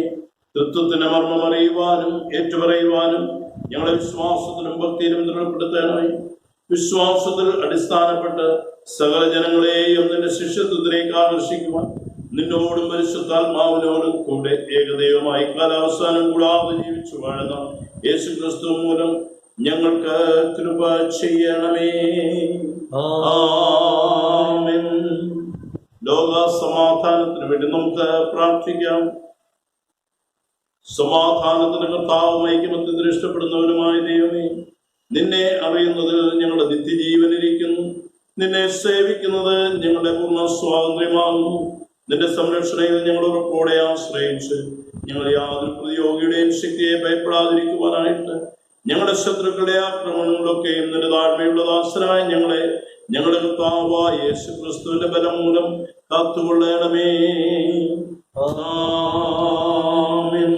തൃത്വത്തിന്റെ മർമ്മം അറിയുവാനും ഏറ്റുപറയുവാനും ഞങ്ങളെ വിശ്വാസത്തിലും ഭക്തിയിലും ദൃഢപ്പെടുത്തണമേ. വിശ്വാസത്തിൽ അടിസ്ഥാനപ്പെട്ട് സകല ജനങ്ങളെയും നിന്റെ ശിഷ്യത്വത്തിലേക്ക് ആകർഷിക്കുവാൻ നിന്നോടും പരിശുദ്ധാത്മാവിനോടും കൂടെ ഏകദൈവമായി കാലാവസാനം കൂടാതെ ജീവിച്ചു വാഴുന്ന യേശുക്രിസ്തു മൂലം ഞങ്ങൾക്ക് കൃപ ചെയ്യണമേ. ആമേൻ. ലോക സമാധാനത്തിന് വേണ്ടി നമുക്ക് പ്രാർത്ഥിക്കാം. സമാധാനത്തിന് കർത്താവും ഐക്യമത്യത്തിന് ഇഷ്ടപ്പെടുന്നവനുമായ ദൈവമേ, നിന്നെ അറിയുന്നതിൽ ഞങ്ങളുടെ നിത്യജീവനിരിക്കുന്നു. നിന്നെ സേവിക്കുന്നത് ഞങ്ങളുടെ പൂർണ്ണ സ്വാതന്ത്ര്യമാകുന്നു. നിന്റെ സംരക്ഷണയിൽ ഞങ്ങൾ ഉറപ്പോടെ ആശ്രയിച്ച് ഞങ്ങൾ യാതൊരു പ്രതിയോഗിയുടെയും ശക്തിയെ ഭയപ്പെടാതിരിക്കുവാനായിട്ട് ഞങ്ങളുടെ ശത്രുക്കളുടെ ആക്രമണങ്ങളൊക്കെയും നിന്റെ താഴ്മയുള്ള ദാസനായ ഞങ്ങളുടെ കർത്താവായ യേശുക്രിസ്തുവിന്റെ ബലം മൂലം കാത്തുകൊള്ളണമേ. ആമേൻ.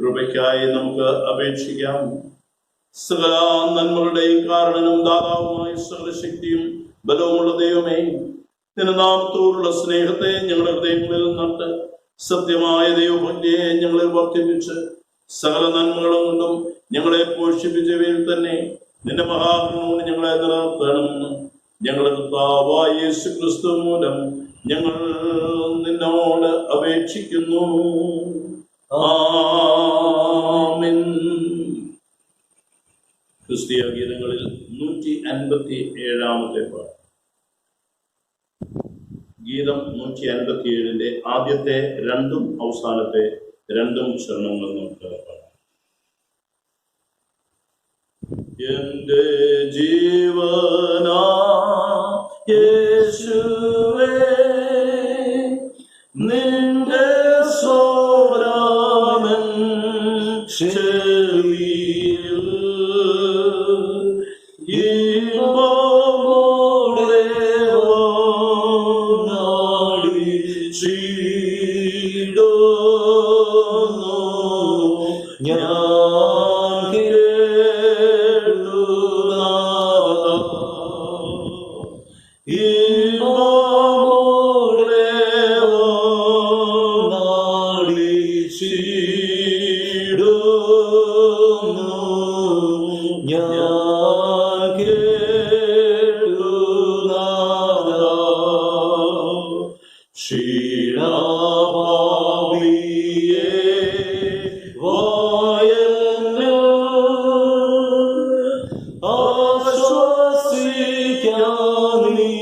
കൃപയ്ക്കായി നമുക്ക് അപേക്ഷിക്കാം. സകല നന്മകളുടെയും കാരണനും ദാതാവുമായ സകല ശക്തിയും ബലവുമുള്ള ദൈവമേ, നിന്റെ നാമത്തോടുള്ള സ്നേഹത്തെ ഞങ്ങളുടെ ഹൃദയങ്ങളിൽ നട്ട് സത്യമായ ദൈവഭക്തിയെ ഞങ്ങളെ വർദ്ധിപ്പിച്ച് സകല നന്മകളും കൊണ്ടും ഞങ്ങളെ പോഷിപ്പിച്ചവയിൽ തന്നെ നിന്റെ മഹാകരുണയോട് ഞങ്ങളെ നിലനിർത്തണമെന്ന് ഞങ്ങളുടെ കർത്താവായ യേശുക്രിസ്തു മൂലം ഞങ്ങൾ നിന്നോട് അപേക്ഷിക്കുന്നു. ആമേൻ. ക്രിസ്തീയ ഗീതങ്ങളിൽ 157 പാട്ട്. ഗീതം 157 ആദ്യത്തെ 2 അവസാനത്തെ 2 ചരണങ്ങൾ നമുക്ക് പാടാം. എന്റെ ജീവനാ യേശുവേ, നിന്റെ സ്വരാമൻ ചെവിയിൽ ഈവമോടെ നാടി ചീടുന്നു ഞാൻ കേട്ടുനാദാ. ഈവമോടെ നാടി ചീടുന്നു ഞാൻ കേട്ടുനാദാ. ക്ഷീണഭാവിയെ വായനോ ആശ്വസിക്കാൻ നീ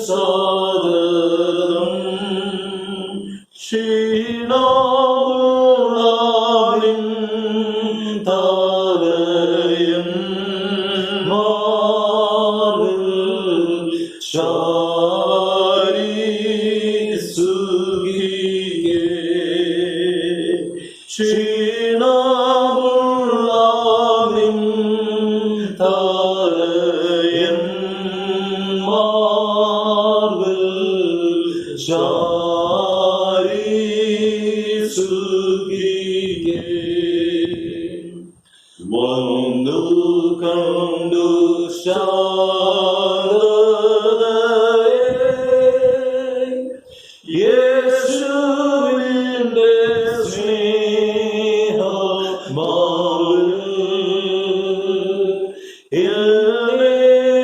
സാദരം. ക്ഷീണമുള്ളാവിൻ താരയൻ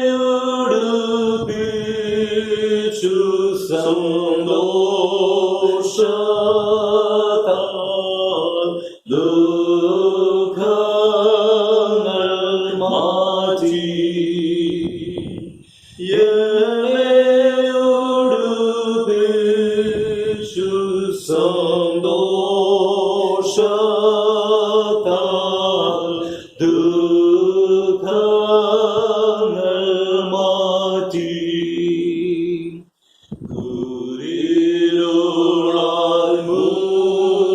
ഉടുപ്പിച്ചു സന്തോഷത്താൽ ദുഃഖങ്ങൾ മാറ്റി. ഉടുപ്പിച്ചു സന്തോഷത്താൽ ദുഃഖങ്ങൾ മാറ്റി. കുരിരുളാൽ മൂടിയോരി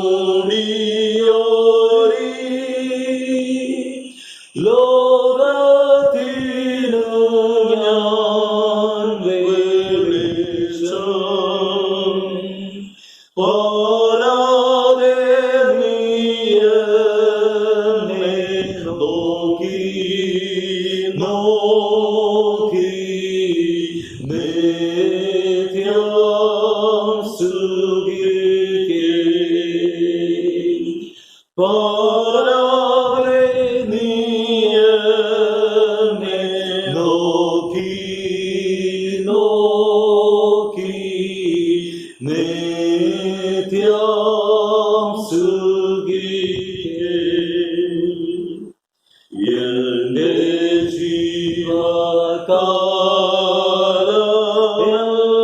ലോകത്തിനു ഞാൻ വെളിച്ചം. പോരാതെ നീ എന്നെ നോക്കി നോക്കി നിത്യം സുഖിക്കേ. പോരാതെ നീ എന്നെ നോക്കി നോക്കി നിത്യം സുഖിക്കേ. എന്റെ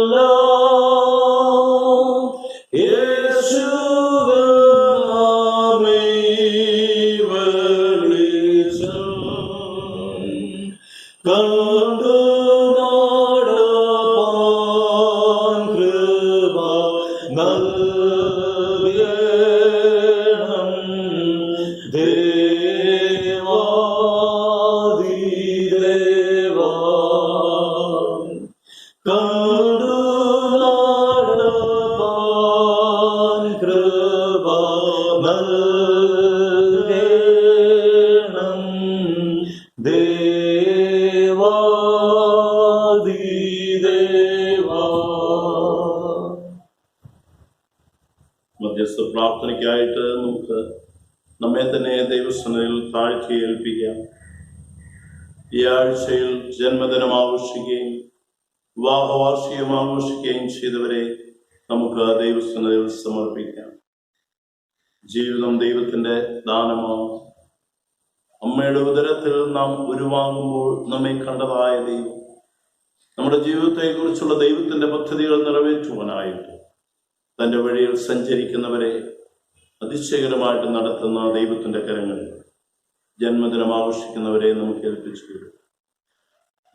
ജീവകാലമെല്ലാം യേശുവിൻ നാമേ വെളിച്ചം കണ്ടു നടപ്പാൻ കൃപ നൽകണം. ദേവാദിദേവാ കണ്ടു നടപ്പാൻ കൃപ നൽകണം. ദേവാദിദേവാ. മധ്യസ്ഥ പ്രാർത്ഥനയ്ക്കായിട്ട് നമുക്ക് നമ്മെ തന്നെ ദൈവസന്നിധിയിൽ താഴ്ത്തി ഏൽപ്പിക്കാം. ഈ ആഴ്ചയിൽ ജന്മദിനം ആഘോഷിക്കുകയും വിവാഹവാർഷികം ആഘോഷിക്കുകയും ചെയ്തവരെ നമുക്ക് ദൈവസന്നിധിയിൽ സമർപ്പിക്കാം. ജീവിതം ദൈവത്തിൻ്റെ ദാനമാണ്. അമ്മയുടെ ഉദരത്തിൽ നാം ഉരുവാകുമ്പോൾ നമ്മെ കണ്ടതായ ദൈവം നമ്മുടെ ജീവിതത്തെക്കുറിച്ചുള്ള ദൈവത്തിൻ്റെ പദ്ധതികൾ നിറവേറ്റുവാനായിട്ട് തൻ്റെ വഴിയിൽ സഞ്ചരിക്കുന്നവരെ അതിശയകരമായിട്ട് നടത്തുന്ന ദൈവത്തിൻ്റെ കരങ്ങളിൽ ജന്മദിനം ആഘോഷിക്കുന്നവരെ നമുക്ക് ഏൽപ്പിച്ചു തരും.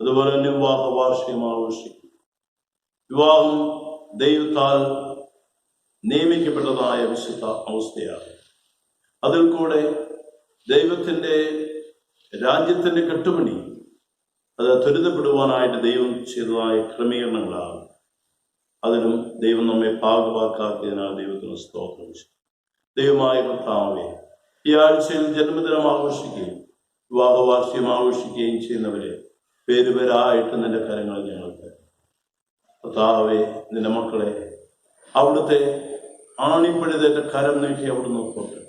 അതുപോലെ തന്നെ വിവാഹ വാർഷികം ആഘോഷിക്കും. വിവാഹം ദൈവത്താൽ നിയമിക്കപ്പെട്ടതായ വിശുദ്ധ അവസ്ഥയാണ്. അതിൽ കൂടെ ദൈവത്തിൻ്റെ രാജ്യത്തിൻ്റെ കെട്ടുപണി അത് ത്വരിതപ്പെടുവാനായിട്ട് ദൈവം ചെയ്തതായ ക്രമീകരണങ്ങളാണ്. അതിനും ദൈവം നമ്മെ ഭാഗവാക്കാക്കിയതിനാൽ ദൈവത്തിന് സ്തോത്രം. ദൈവമായ കർത്താവേ, ഈ ആഴ്ചയിൽ ജന്മദിനം ആഘോഷിക്കുകയും വിവാഹ വാർഷികം ആഘോഷിക്കുകയും ചെയ്യുന്നവരെ പേരുപേരായിട്ട് നിന്റെ കരങ്ങൾ ഞങ്ങൾക്ക് കർത്താവേ, നിന്റെ മക്കളെ അവിടുത്തെ ആണിപ്പഴുതേറ്റ കരം നീട്ടി അവിടുന്ന് തൊട്ട്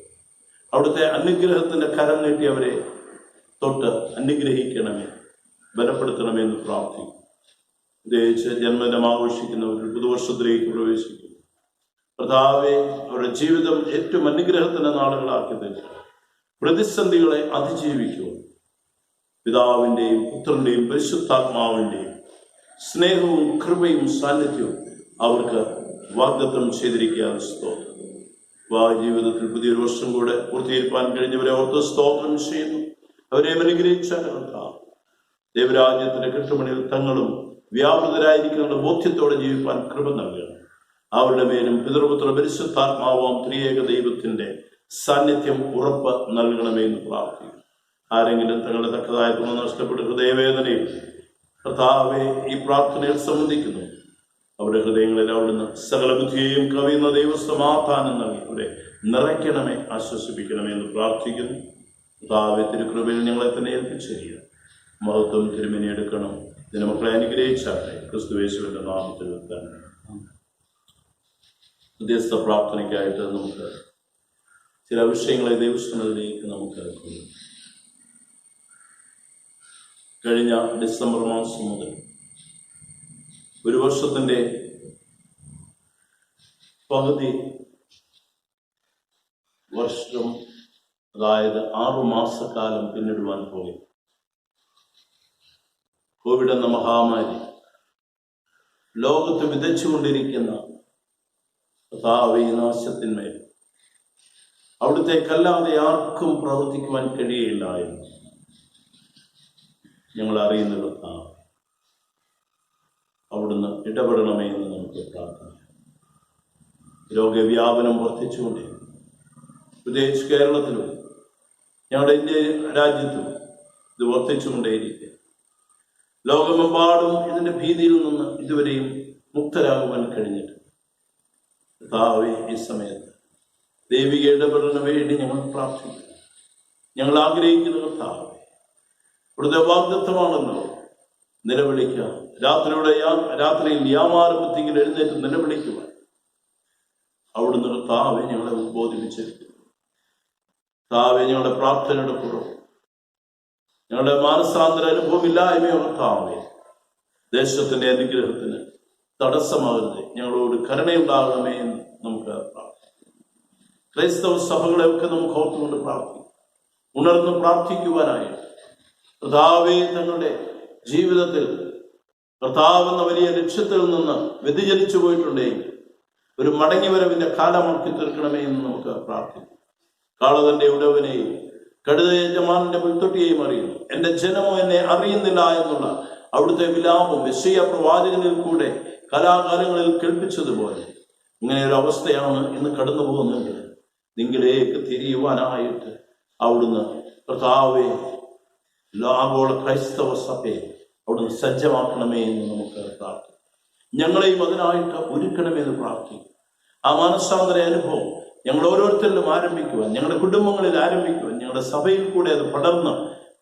അവിടുത്തെ അനുഗ്രഹത്തിന്റെ കരം നീട്ടി അവരെ തൊട്ട് അനുഗ്രഹിക്കണമേ, ബലപ്പെടുത്തണമേ എന്ന് പ്രാർത്ഥിക്കും. പ്രത്യേകിച്ച് ജന്മദിനം ആഘോഷിക്കുന്നവർ പുതുവർഷത്തിലേക്ക് പ്രവേശിക്കുന്നു. കർത്താവേ, അവരുടെ ജീവിതം ഏറ്റവും അനുഗ്രഹത്തിന്റെ നാളുകളാക്കി തീർക്കുക. പ്രതിസന്ധികളെ അതിജീവിക്കുക. പിതാവിൻ്റെയും പുത്രന്റെയും പരിശുദ്ധാത്മാവിൻ്റെയും സ്നേഹവും കൃപയും സാന്നിധ്യവും അവർക്ക് വാഗ്ദത്തം ചെയ്തിരിക്കുക. സ്തോത്രം. ജീവിതത്തിൽ പുതിയൊരു വർഷം കൂടെ പൂർത്തീകരിക്കാൻ കഴിഞ്ഞവരെ ഓർത്ത് സ്തോത്രം ചെയ്യുന്നു. അവരെ അനുഗ്രഹിച്ച ദൈവരാജ്യത്തിന്റെ കെട്ടുമണിയിൽ തങ്ങളും വ്യാപൃതരായിരിക്കുന്ന ബോധ്യത്തോടെ ജീവിക്കാൻ കൃപ നൽകണം. അവരുടെ മേലും പിതൃപുത്ര പരിശുദ്ധാത്മാവാം ത്രിയേക ദൈവത്തിന്റെ സാന്നിധ്യം ഉറപ്പ് നൽകണമേ എന്ന് പ്രാർത്ഥിക്കുന്നു. ആരെങ്കിലും തങ്ങളുടെ തക്കതായ തുണ നഷ്ടപ്പെട്ട് ഹൃദയവേദനയിൽ കർത്താവെ ഈ പ്രാർത്ഥനയിൽ സംബന്ധിക്കുന്നു, അവരുടെ ഹൃദയങ്ങളിൽ അവിടുന്ന് സകല ബുദ്ധിയെയും കവിയുന്ന ദൈവസമാധാനം നൽകി അവരെ നിറയ്ക്കണമേ, ആശ്വസിപ്പിക്കണമേ എന്ന് പ്രാർത്ഥിക്കുന്നു. കർത്താവെ, തിരുകൃപയിൽ ഞങ്ങളെ തന്നെ ഏൽപ്പിച്ചിരിക്കുക. മഹത്വം തിരുമേനി എടുക്കണം. ഇതിന് മക്കളെ അനുഗ്രഹിച്ചാട്ടെ. ക്രിസ്തുയേശുവിന്റെ നാമത്തിൽ തന്നെ. മധ്യസ്ഥ പ്രാർത്ഥനയ്ക്കായിട്ട് നമുക്ക് ചില വിഷയങ്ങളെ ദൈവസന്നിധിയിലേക്ക് നമുക്ക് കഴിഞ്ഞ ഡിസംബർ മാസം മുതൽ ഒരു വർഷത്തിൻ്റെ പകുതി വർഷം, അതായത് 6 മാസക്കാലം പിന്നിടുവാൻ പോകും. കോവിഡ് എന്ന മഹാമാരി ലോകത്ത് വിതച്ചുകൊണ്ടിരിക്കുന്ന കർത്താവേ നാശത്തിന്മേൽ അവിടുത്തേക്കല്ലാതെ ആർക്കും പ്രവർത്തിക്കുവാൻ കഴിയില്ല എന്ന് ഞങ്ങൾ അറിയുന്ന കർത്താവ്, അവിടുന്ന് ഇടപെടണമേ എന്ന് നമുക്ക് പ്രാർത്ഥിക്കാം. രോഗവ്യാപനം വർദ്ധിച്ചുകൊണ്ടിരിക്കും. പ്രത്യേകിച്ച് കേരളത്തിലും ഞങ്ങളുടെ ഇന്ത്യ രാജ്യത്തും ഇത് വർദ്ധിച്ചുകൊണ്ടേയിരിക്കുക. ലോകമെമ്പാടും ഇതിന്റെ ഭീതിയിൽ നിന്ന് ഇതുവരെയും മുക്തരാകുവാൻ കഴിഞ്ഞിട്ട് കർത്താവേ ഈ സമയത്ത് ദൈവിക ഇടപെടലിന് വേണ്ടി ഞങ്ങൾ പ്രാർത്ഥിക്കുന്നു. ഞങ്ങൾ ആഗ്രഹിക്കുന്ന കർത്താവേ, ഇവിടുത്തെ വാഗ്ദത്തമാണല്ലോ നിലവിളിക്കുക. രാത്രിയിൽ യാമാരംഭത്തിൽ എഴുന്നേറ്റ് നിലവിളിക്കുവാൻ അവിടുന്ന് കർത്താവെ ഞങ്ങളെ ഉദ്ബോധിപ്പിച്ചിരിക്കുന്നു. കർത്താവെ, ഞങ്ങളുടെ പ്രാർത്ഥനയുടെ കുറവ്, ഞങ്ങളുടെ മാനസാന്തര അനുഭവമില്ലായ്മയോ കർത്താവെ ദേശത്തിന്റെ അനുഗ്രഹത്തിന് തടസ്സമാകരുത്. ഞങ്ങളോട് കരുണയുണ്ടാകണമേ എന്ന് നമുക്ക് പ്രാർത്ഥിക്കാം. ക്രൈസ്തവ സഭകളെയൊക്കെ നമുക്ക് ഓർത്തുകൊണ്ട് പ്രാർത്ഥിക്കും. ഉണർന്ന് പ്രാർത്ഥിക്കുവാനായിട്ട് കർത്താവെ തങ്ങളുടെ ജീവിതത്തിൽ കർത്താവെന്ന വലിയ ലക്ഷ്യത്തിൽ നിന്ന് വ്യതിചലിച്ചു പോയിട്ടുണ്ടെങ്കിൽ ഒരു മടങ്ങിവരവിന്റെ കാലമാക്കി തീർക്കണമേ എന്ന് നമുക്ക് പ്രാർത്ഥിക്കാം. കാളതന്റെ ഉടവനെയും കടുത യജമാനന്റെ പുൽത്തൊട്ടിയെയും അറിയുന്നു, എന്റെ ജനമോ എന്നെ അറിയുന്നില്ല എന്നുള്ള അവിടുത്തെ വിലാപം യെശയ്യാ പ്രവാചകനിൽ കൂടെ കലാകാലങ്ങളിൽ കേൾപ്പിച്ചതുപോലെ ഇങ്ങനെ ഒരു അവസ്ഥയാണ് ഇന്ന് കടന്നു പോകുന്നത്. നിങ്ങളിലേക്ക് തിരിയുവാനായിട്ട് അവിടുന്ന് കർത്താവേ ആഗോള ക്രൈസ്തവ സഭയെ അവിടുന്ന് സജ്ജമാക്കണമേ എന്ന് നമുക്ക് പ്രാർത്ഥിക്കാം. ഞങ്ങളെയും അതിനായിട്ട് ഒരുക്കണമെന്ന് പ്രാർത്ഥിക്കും. ആ മാനസാന്തര അനുഭവം ഞങ്ങൾ ഓരോരുത്തരിലും ആരംഭിക്കുവാൻ, ഞങ്ങളുടെ കുടുംബങ്ങളിൽ ആരംഭിക്കുവാൻ, ഞങ്ങളുടെ സഭയിൽ കൂടെ അത് പടർന്ന്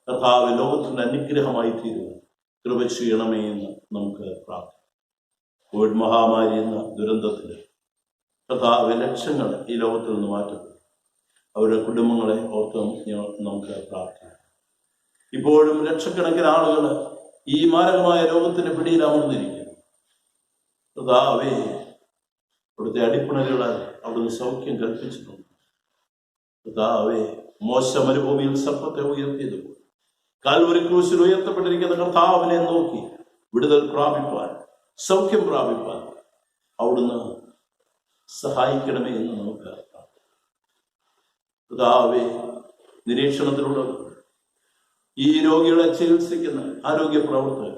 കർത്താവ് ലോകത്തിന്റെ അനുഗ്രഹമായി തീരുവാൻ കൃപ ചെയ്യണമേ എന്ന് നമുക്ക് പ്രാർത്ഥിക്കാം. കോവിഡ് മഹാമാരി എന്ന ദുരന്തത്തിൽ കർത്താവ് ലക്ഷങ്ങൾ ഈ ലോകത്തിൽ നിന്ന് മാറ്റപ്പെട്ടു. അവരുടെ കുടുംബങ്ങളെ ഓർത്ത് നമുക്ക് പ്രാർത്ഥിക്കാം. ഇപ്പോഴും ലക്ഷക്കണക്കിന് ആളുകൾ ഈ മാരകമായ രോഗത്തിന്റെ പിടിയിൽ അമർന്നിരിക്കുന്നു. കർത്താവേ, അവിടുത്തെ അടിപ്പിണരുകളാൽ അവിടുന്ന് സൗഖ്യം കൽപ്പിച്ചിട്ടുണ്ട്. കർത്താവേ, മോശ മരുഭൂമിയിൽ സർപ്പത്തെ ഉയർത്തിയതുപോലെ കാൽവരി ക്രൂശിൽ ഉയർത്തപ്പെട്ടിരിക്കുന്ന കർത്താവിനെ നോക്കി വിടുതൽ പ്രാപിപ്പാൻ, സൗഖ്യം പ്രാപിപ്പാൻ അവിടുന്ന് സഹായിക്കണമേ എന്ന് നമുക്ക് കർത്താവേ, നിരീക്ഷണത്തിലുള്ളവർ, ഈ രോഗികളെ ചികിത്സിക്കുന്ന ആരോഗ്യ പ്രവർത്തകർ,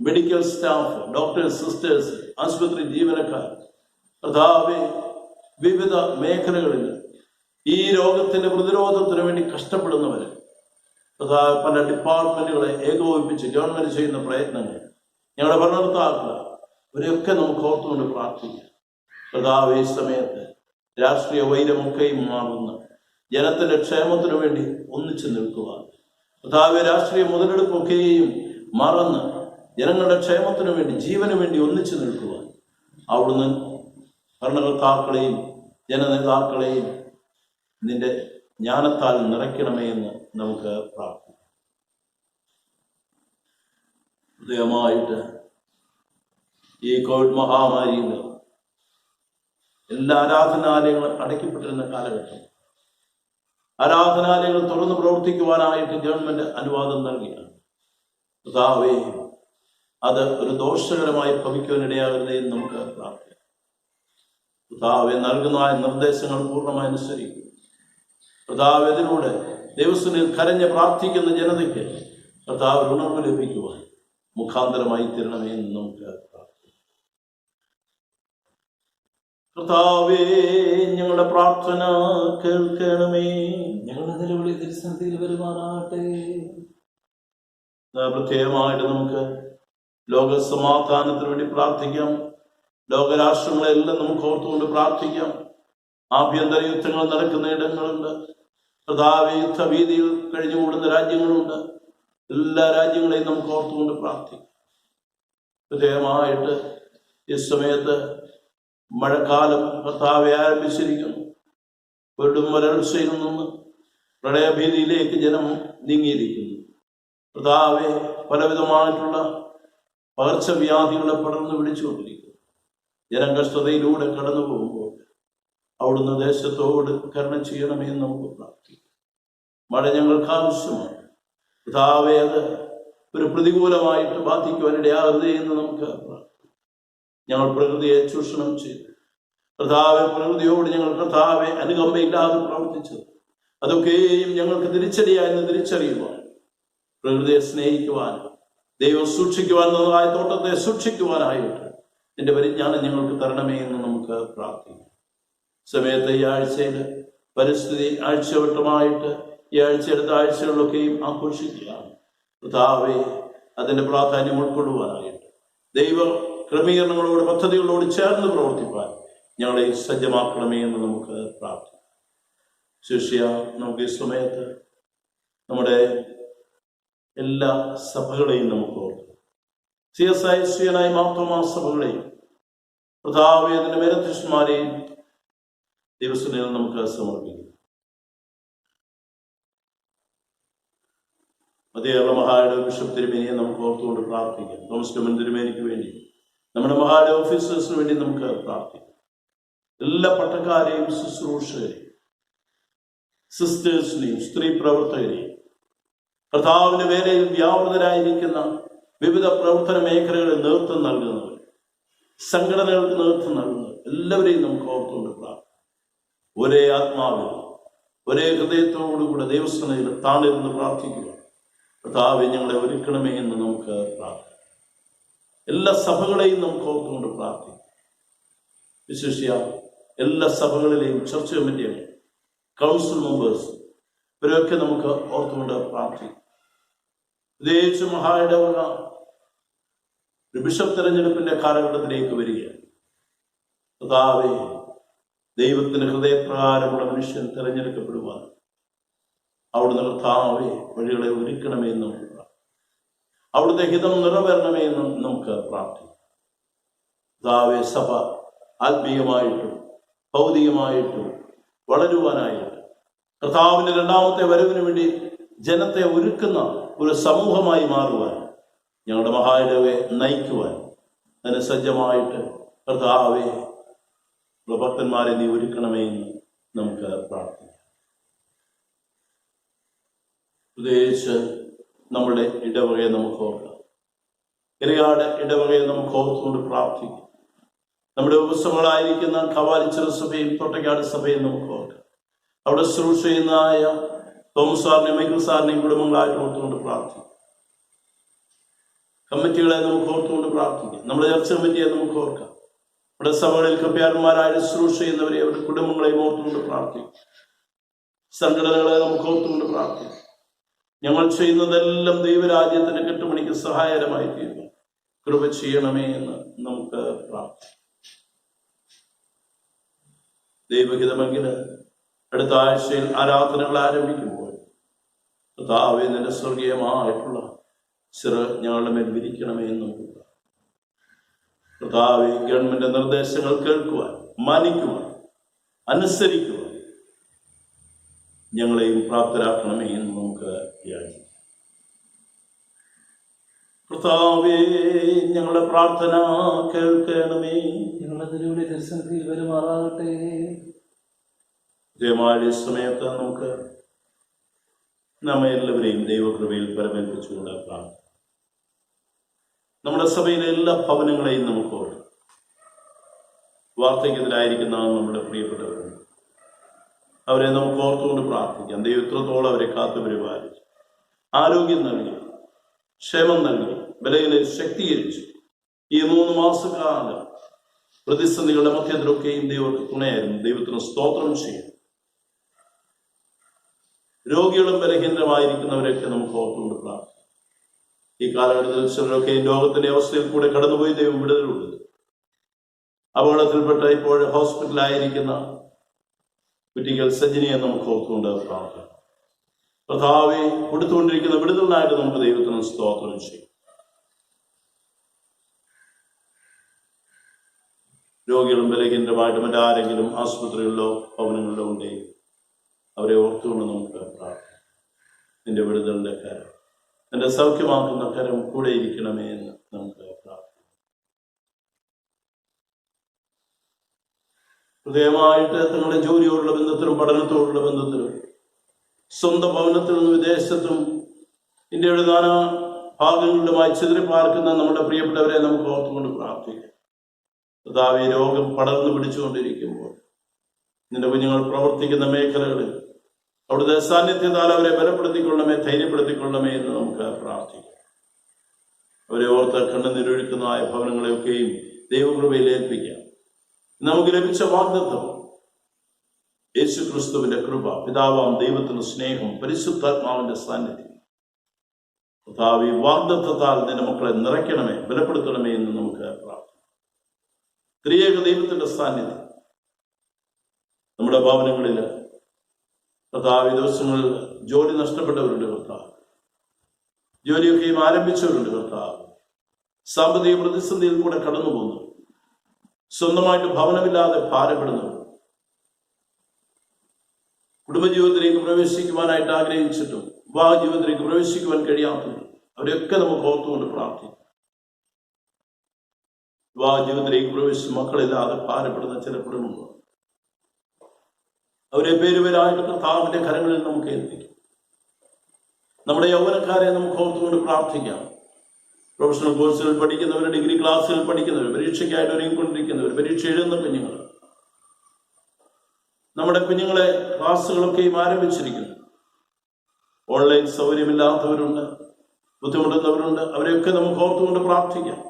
മെഡിക്കൽ സ്റ്റാഫ്, ഡോക്ടേഴ്സ്, സിസ്റ്റേഴ്സ്, ആശുപത്രി ജീവനക്കാർ, കർത്താവേ, വിവിധ മേഖലകളിൽ ഈ രോഗത്തിന്റെ പ്രതിരോധത്തിന് വേണ്ടി കഷ്ടപ്പെടുന്നവര്, പല ഡിപ്പാർട്ട്മെന്റുകളെ ഏകോപിപ്പിച്ച് ഗവൺമെന്റ് ചെയ്യുന്ന പ്രയത്നങ്ങൾ, ഞങ്ങളുടെ ഭരണകർത്താക്കൾ, ഇവരെയൊക്കെ നമുക്ക് ഓർത്തുകൊണ്ട് പ്രാർത്ഥിക്കാം. കർത്താവേ, ഈ സമയത്ത് രാഷ്ട്രീയ വൈരമൊക്കെയും മാറുന്ന ജനത്തിന്റെ ക്ഷേമത്തിനു വേണ്ടി ഒന്നിച്ചു നിൽക്കുവാൻ, കർത്താവേ, രാഷ്ട്രീയ മുതലെടുപ്പൊക്കെയും മറന്ന് ജനങ്ങളുടെ ക്ഷേമത്തിനു വേണ്ടി, ജീവന് വേണ്ടി ഒന്നിച്ചു നിൽക്കുവാൻ അവിടുന്ന് ഭരണകർത്താക്കളെയും ജനനേതാക്കളെയും നിന്റെ ജ്ഞാനത്താൽ നിറയ്ക്കണമേ എന്ന് നമുക്ക് പ്രാർത്ഥിക്കാം. ഹൃദയമായിട്ട് ഈ കോവിഡ് മഹാമാരിയിൽ എല്ലാ ആരാധനാലയങ്ങളും അടയ്ക്കപ്പെട്ടിരുന്ന കാലഘട്ടം, ആരാധനാലയങ്ങൾ തുറന്ന് പ്രവർത്തിക്കുവാനായിട്ട് ഗവൺമെന്റ് അനുവാദം നൽകിയാണ്. കർത്താവേ, അത് ഒരു ദോഷകരമായി ഭവിക്കുവാനിടയാകരുതേ എന്ന് നമുക്ക് പ്രാർത്ഥിക്കാം. കർത്താവേ, നൽകുന്ന നിർദ്ദേശങ്ങൾ പൂർണ്ണമായി അനുസരിക്കും. കർത്താവ്, ഇതിലൂടെ ദൈവസ്ഥനിൽ കരഞ്ഞ് പ്രാർത്ഥിക്കുന്ന ജനതയ്ക്ക് കർത്താവ് ഉണർവ് ലഭിക്കുവാൻ മുഖാന്തരമായി തീരണമേ എന്ന് നമുക്ക് പ്രാർത്ഥിക്കാം. കർത്താവേ, ഞങ്ങളുടെ പ്രാർത്ഥന കേൾക്കണമേ. ഞങ്ങളുടെ നിലവിളി തിരുസന്നിധിയിൽ വരുമാറാകട്ടെ. പ്രത്യേകമായിട്ട് നമുക്ക് ലോക സമാധാനത്തിന് വേണ്ടി പ്രാർത്ഥിക്കാം. ലോകരാഷ്ട്രങ്ങളെല്ലാം നമുക്ക് ഓർത്തുകൊണ്ട് പ്രാർത്ഥിക്കാം. ആഭ്യന്തര യുദ്ധങ്ങൾ നടക്കുന്ന ഇടങ്ങളുണ്ട്. കർത്താവേ, യുദ്ധഭീതിയിൽ കഴിഞ്ഞുകൂടുന്ന രാജ്യങ്ങളുണ്ട്. എല്ലാ രാജ്യങ്ങളെയും നമുക്ക് ഓർത്തുകൊണ്ട് പ്രാർത്ഥിക്കാം. പ്രത്യേകമായിട്ട് ഈ സമയത്ത് മഴക്കാലം കർത്താവെ ആരംഭിച്ചിരിക്കുന്നു. വീണ്ടും വരൾച്ചയിൽ നിന്ന് പ്രളയഭീതിയിലേക്ക് ജനം നീങ്ങിയിരിക്കുന്നു. കർത്താവെ, പലവിധമായിട്ടുള്ള പകർച്ചവ്യാധികളെ പടർന്നു പിടിച്ചുകൊണ്ടിരിക്കുന്നു. ജനം കഷ്ടതയിലൂടെ കടന്നു പോകുമ്പോൾ അവിടുന്ന് ദേശത്തോട് കരുണ ചെയ്യണമെന്ന് നമുക്ക് പ്രാർത്ഥിക്കാം. മഴ ഞങ്ങൾക്ക് ആവശ്യമാണ് കർത്താവെ. അത് ഒരു പ്രതികൂലമായിട്ട് ബാധിക്കുവാനിടയാകരുതേ എന്ന് നമുക്ക് പ്രാർത്ഥിക്കാം. ഞങ്ങൾ പ്രകൃതിയെ ചൂഷണം ചെയ്തു കർത്താവെ, പ്രകൃതിയോട് ഞങ്ങൾ കർത്താവെ അനുകമ്പയില്ലാതെ പ്രവർത്തിച്ചത് അതൊക്കെയും ഞങ്ങൾക്ക് തിരിച്ചടിയായെന്ന് തിരിച്ചറിയുവാൻ, പ്രകൃതിയെ സ്നേഹിക്കുവാൻ, ദൈവം സൂക്ഷിക്കുവാൻ എന്നതായ തോട്ടത്തെ സൂക്ഷിക്കുവാനായിട്ട് നിന്റെ പരിജ്ഞാനം ഞങ്ങൾക്ക് തരണമേ എന്ന് നമുക്ക് പ്രാർത്ഥിക്കാം. സമയത്ത് ഈ ആഴ്ചയിൽ പരിസ്ഥിതി ആഴ്ചവട്ടമായിട്ട് ഈ ആഴ്ച അടുത്ത ആഴ്ചകളിലൊക്കെയും ആഘോഷിക്കുകയാണ് കർത്താവെ. അതിന്റെ പ്രാധാന്യം ഉൾക്കൊള്ളുവാനായിട്ട് ദൈവ ക്രമീകരണങ്ങളോട് പദ്ധതികളോട് ചേർന്ന് പ്രവർത്തിപ്പാൻ ഞങ്ങളെ സജ്ജമാക്കണമേ എന്ന് നമുക്ക് പ്രാർത്ഥിക്കാം. ശിഷ്യ, നമുക്ക് ഈ സമയത്ത് നമ്മുടെ എല്ലാ സഭകളെയും നമുക്ക് ഓർക്കാം. CSI മാർത്തോമാ സഭകളെയും കർത്താവെ അതിന്റെ മേലധ്യക്ഷന്മാരെയും ദിവസങ്ങളിൽ നമുക്ക് സമർപ്പിക്കും. കേരള മഹായുടെ ബിഷപ്പ് തിരുമേനിയെ നമുക്ക് ഓർത്തുകൊണ്ട് പ്രാർത്ഥിക്കാം. തോമസ് കമ്മൻ തിരുമേനിക്ക് വേണ്ടി, നമ്മുടെ മഹായുടെ ഓഫീസേഴ്സിന് വേണ്ടി നമുക്ക് പ്രാർത്ഥിക്കാം. എല്ലാ പട്ടക്കാരെയും, ശുശ്രൂഷകരെയും, സിസ്റ്റേഴ്സിനെയും, സ്ത്രീ പ്രവർത്തകരെയും, കർത്താവിന്റെ വേലയിൽ വ്യാപൃതരായിരിക്കുന്ന വിവിധ പ്രവർത്തന മേഖലകളിൽ നേതൃത്വം നൽകുന്നവർ, സംഘടനകൾക്ക് നേതൃത്വം നൽകുന്നവർ എല്ലാവരെയും നമുക്ക് ഓർത്തുകൊണ്ട് പ്രാർത്ഥിക്കാം. ഒരേ ആത്മാവിൽ ഒരേ ഹൃദയത്തോടുകൂടെ ദൈവസനയിൽ താണിരുന്ന് പ്രാർത്ഥിക്കുക. കർത്താവെ, ഞങ്ങളെ ഒരുക്കണമേ എന്ന് നമുക്ക് പ്രാർത്ഥിക്കാം. എല്ലാ സഭകളെയും നമുക്ക് ഓർത്തുകൊണ്ട് പ്രാർത്ഥിക്കാം. വിശേഷിയ എല്ലാ സഭകളിലെയും ചർച്ച് കമ്മിറ്റികൾ, കൗൺസിൽ മെമ്പേഴ്സ്, ഇവരൊക്കെ നമുക്ക് ഓർത്തുകൊണ്ട് പ്രാർത്ഥിക്കാം. പ്രത്യേകിച്ച് മഹായിടവക ഒരു ബിഷപ്പ് തെരഞ്ഞെടുപ്പിന്റെ കാലഘട്ടത്തിലേക്ക് വരികയാണ്. കർത്താവെ, ദൈവത്തിന്റെ ഹൃദയപ്രകാരമുള്ള മനുഷ്യൻ തിരഞ്ഞെടുക്കപ്പെടുവാൻ അവിടുന്ന് കർത്താവെ വഴികളെ ഒരുക്കണമേ എന്ന് നമുക്ക് പ്രാർത്ഥിക്കാം. അവിടുത്തെ ഹിതം നിറവേറണമേ എന്ന് നമുക്ക് പ്രാർത്ഥിക്കാം. കർത്താവെ, സഭ ആത്മീയമായിട്ടും ഭൗതികമായിട്ടും വളരുവാനായിട്ട് കർത്താവിന്റെ രണ്ടാമത്തെ വരവിന് വേണ്ടി ജനത്തെ ഒരുക്കുന്ന ഒരു സമൂഹമായി മാറുവാൻ, ഞങ്ങളുടെ മഹായിടവയെ നയിക്കുവാൻ അതിന് സജ്ജമായിട്ട് കർത്താവെ ഭക്തന്മാരെ നീ ഒരുക്കണമേ എന്ന് നമുക്ക് പ്രാർത്ഥിക്കാം. പ്രത്യേകിച്ച് നമ്മുടെ ഇടവകയെ നമുക്ക് ഓർക്കാം. ഇരയാട് ഇടവകയെ നമുക്ക് ഓർത്തുകൊണ്ട് പ്രാർത്ഥിക്കാം. നമ്മുടെ ഉപസഭകളായിരിക്കുന്ന കവാലിച്ചിറ സഭയും തൊട്ടക്കാട് സഭയും നമുക്ക് ഓർക്കാം. അവിടെ ശുശ്രൂഷ ചെയ്യുന്നതായ തോമസ് സാറിനെയും മൈക്കിൾ സാറിനെയും കുടുംബങ്ങളായിട്ട് ഓർത്തുകൊണ്ട് പ്രാർത്ഥിക്കാം. കമ്മിറ്റികളെ നമുക്ക് ഓർത്തുകൊണ്ട് പ്രാർത്ഥിക്കാം. നമ്മുടെ ചർച്ച കമ്മിറ്റിയെ നമുക്ക് ഓർക്കാം. നമ്മുടെ സഭകളിൽ കപ്പ്യാരന്മാരായ ശുശ്രൂഷ ചെയ്യുന്നവരെ അവരുടെ കുടുംബങ്ങളെയും ഓർത്തുകൊണ്ട് പ്രാർത്ഥിക്കാം. സംഘടനകളെ നമുക്ക് ഓർത്തുകൊണ്ട് പ്രാർത്ഥിക്കാം. ഞങ്ങൾ ചെയ്യുന്നതെല്ലാം ദൈവരാജ്യത്തിന്റെ കെട്ടുമണിക്ക് സഹായകരമായി തീരുക. കൃപ ചെയ്യണമേ എന്ന് നമുക്ക് പ്രാർത്ഥിക്കാം. ദൈവഹിതമെങ്കിൽ അടുത്ത ആഴ്ചയിൽ ആരാധനകൾ ആരംഭിക്കുമ്പോൾ കർത്താവേ, നിന്റെ സ്വർഗീയമായിട്ടുള്ള ചിറ ഞങ്ങളുടെ മേൽ വിരിക്കണമേ എന്ന് നമുക്ക് കർത്താവേ, ഗവൺമെന്റ് നിർദ്ദേശങ്ങൾ കേൾക്കുവാൻ, മാനിക്കുവാൻ, അനുസരിക്കുവാൻ ഞങ്ങളെയും പ്രാപ്തരാക്കണമേ എന്ന് നമുക്ക് യാചിക്കാം. കർത്താവേ, ഞങ്ങളുടെ പ്രാർത്ഥന കേൾക്കണമേ. ഞങ്ങളുടെ തിരുവിളി ദർശനത്തിൽ വരുമാറാകട്ടെ. ദൈവമായ സമയത്ത് നമുക്ക് നമ്മെ എല്ലാവരെയും ദൈവകൃപയിൽ പരമേൽപ്പിച്ചുകൊണ്ട് പ്രാർത്ഥിക്കാം. നമ്മുടെ സഭയിലെ എല്ലാ ഭവനങ്ങളെയും നമുക്ക് ഓർക്കാം. വാർദ്ധക്യത്തിലായിരിക്കുന്ന നമ്മുടെ പ്രിയപ്പെട്ടവരുണ്ട്, അവരെ നമുക്ക് ഓർത്തുകൊണ്ട് പ്രാർത്ഥിക്കാം. ദൈവത്തോളം അവരെ കാത്തു പരിപാലിച്ചു, ആരോഗ്യം നൽകി, ക്ഷേമം നൽകി, ബലഹീനരെ ശക്തീകരിച്ചു. ഈ 3 മാസക്കാലം പ്രതിസന്ധികളുടെ മധ്യത്തിലൊക്കെയും ദൈവത്തിന് തുണയായിരുന്നു. ദൈവത്തിന് സ്തോത്രം ചെയ്യും. രോഗികളും ബലഹീനരമായിരിക്കുന്നവരെയൊക്കെ നമുക്ക് ഓർത്തുകൊണ്ട് പ്രാർത്ഥിക്കാം. ഈ കാലഘട്ടത്തിൽ ചിലരൊക്കെ രോഗത്തിന്റെ അവസ്ഥയിൽ കൂടെ കടന്നുപോയി ദൈവം വിടുതലുള്ളത്. അപകടത്തിൽപ്പെട്ട ഇപ്പോൾ ഹോസ്പിറ്റലായിരിക്കുന്ന കുറ്റിക്കൽ സജ്ജനിയെ നമുക്ക് ഓർത്തുകൊണ്ട് പ്രാർത്ഥിക്കാം. കർത്താവേ, കൊടുത്തുകൊണ്ടിരിക്കുന്ന വിടുതലിനായിട്ട് നമുക്ക് ദൈവത്തിന് സ്തോത്രം ചെയ്യും. രോഗികളും ബലഹീനരുമായിട്ട് മറ്റാരെങ്കിലും ആശുപത്രികളിലോ ഭവനങ്ങളിലോ ഉണ്ടെങ്കിൽ അവരെ ഓർത്തുകൊണ്ട് നമുക്ക് പ്രാർത്ഥിക്കാം. നിന്റെ വിടുതലിന്റെ കാര്യം എൻ്റെ സൗഖ്യമാക്കുന്ന കരം കൂടെ ഇരിക്കണമേ എന്ന് നമുക്ക് പ്രാർത്ഥിക്കാം. ഹൃദയമായിട്ട് തങ്ങളുടെ ജോലിയോടുള്ള ബന്ധത്തിലും പഠനത്തോടുള്ള ബന്ധത്തിലും സ്വന്തം ഭവനത്തിൽ നിന്ന് വിദേശത്തും ഇന്ത്യയുടെ നാനാ ഭാഗങ്ങളിലുമായി ചിതറിപ്പാർക്കുന്ന നമ്മുടെ പ്രിയപ്പെട്ടവരെ നമുക്ക് ഓർത്തുകൊണ്ട് പ്രാർത്ഥിക്കാം. കർത്താവേ, രോഗം പടർന്നു പിടിച്ചുകൊണ്ടിരിക്കുമ്പോൾ നിന്റെ കുഞ്ഞുങ്ങൾ പ്രവർത്തിക്കുന്ന മേഖലകളിൽ അവിടുത്തെ സാന്നിധ്യത്താൽ അവരെ ബലപ്പെടുത്തിക്കൊള്ളണമേ, ധൈര്യപ്പെടുത്തിക്കൊള്ളണമേ എന്ന് നമുക്ക് പ്രാർത്ഥിക്കാം. അവരെ ഓർത്ത് കണ്ണുനീരൊഴുക്കുന്നതായ ഭവനങ്ങളെയൊക്കെയും ദൈവകൃപയിൽ ഏൽപ്പിക്കാം. നമുക്ക് ലഭിച്ച വാഗ്ദത്തം യേശു ക്രിസ്തുവിന്റെ കൃപ, പിതാവാം ദൈവത്തിന്റെ സ്നേഹം, പരിശുദ്ധാത്മാവിന്റെ സാന്നിധ്യം, കർത്താവേ, വാഗ്ദത്തത്താൽ നിന്റെ മക്കളെ നിറയ്ക്കണമേ, ബലപ്പെടുത്തണമേ എന്ന് നമുക്ക് പ്രാർത്ഥിക്കാം. ത്രിയേക ദൈവത്തിന്റെ സാന്നിധ്യം നമ്മുടെ ഭവനങ്ങളിൽ, കർത്താവ്, ദിവസങ്ങളിൽ ജോലി നഷ്ടപ്പെട്ടവരുണ്ട് കർത്താവ്, ജോലിയൊക്കെയും ആരംഭിച്ചവരുണ്ട് കർത്താവ്, സാമ്പത്തിക പ്രതിസന്ധിയിൽ കൂടെ കടന്നു പോകുന്നു, സ്വന്തമായിട്ട് ഭവനമില്ലാതെ ഭാരപ്പെടുന്നവർ, കുടുംബജീവിതത്തിലേക്ക് പ്രവേശിക്കുവാനായിട്ട് ആഗ്രഹിച്ചിട്ടും വിവാഹ ജീവിതത്തിലേക്ക് പ്രവേശിക്കുവാൻ കഴിയാത്തവർ, അവരെയൊക്കെ നമുക്ക് ഓർത്തുകൊണ്ട് പ്രാർത്ഥിക്കും. വിവാഹ ജീവിതത്തിലേക്ക് പ്രവേശിച്ച് മക്കളില്ലാതെ ഭാരപ്പെടുന്ന ചില കുടുംബങ്ങൾ, അവരെ പേരുപേരായിട്ട് കർത്താവിന്റെ കരങ്ങളിൽ നമുക്ക് ഏൽപ്പിക്കാം. നമ്മുടെ യൗവനക്കാരെ നമുക്ക് ഓർത്തുകൊണ്ട് പ്രാർത്ഥിക്കാം. പ്രൊഫഷണൽ കോഴ്സുകൾ പഠിക്കുന്നവർ, ഡിഗ്രി ക്ലാസ്സുകൾ പഠിക്കുന്നവർ, പരീക്ഷയ്ക്കായിട്ട് ഒരുങ്ങിക്കൊണ്ടിരിക്കുന്നവർ, പരീക്ഷ എഴുതുന്ന കുഞ്ഞുങ്ങൾ, നമ്മുടെ കുഞ്ഞുങ്ങളെ ക്ലാസ്സുകളൊക്കെയും ആരംഭിച്ചിരിക്കുന്നു. ഓൺലൈൻ സൗകര്യമില്ലാത്തവരുണ്ട്, ബുദ്ധിമുട്ടുന്നവരുണ്ട്, അവരെയൊക്കെ നമുക്ക് ഓർത്തുകൊണ്ട് പ്രാർത്ഥിക്കാം.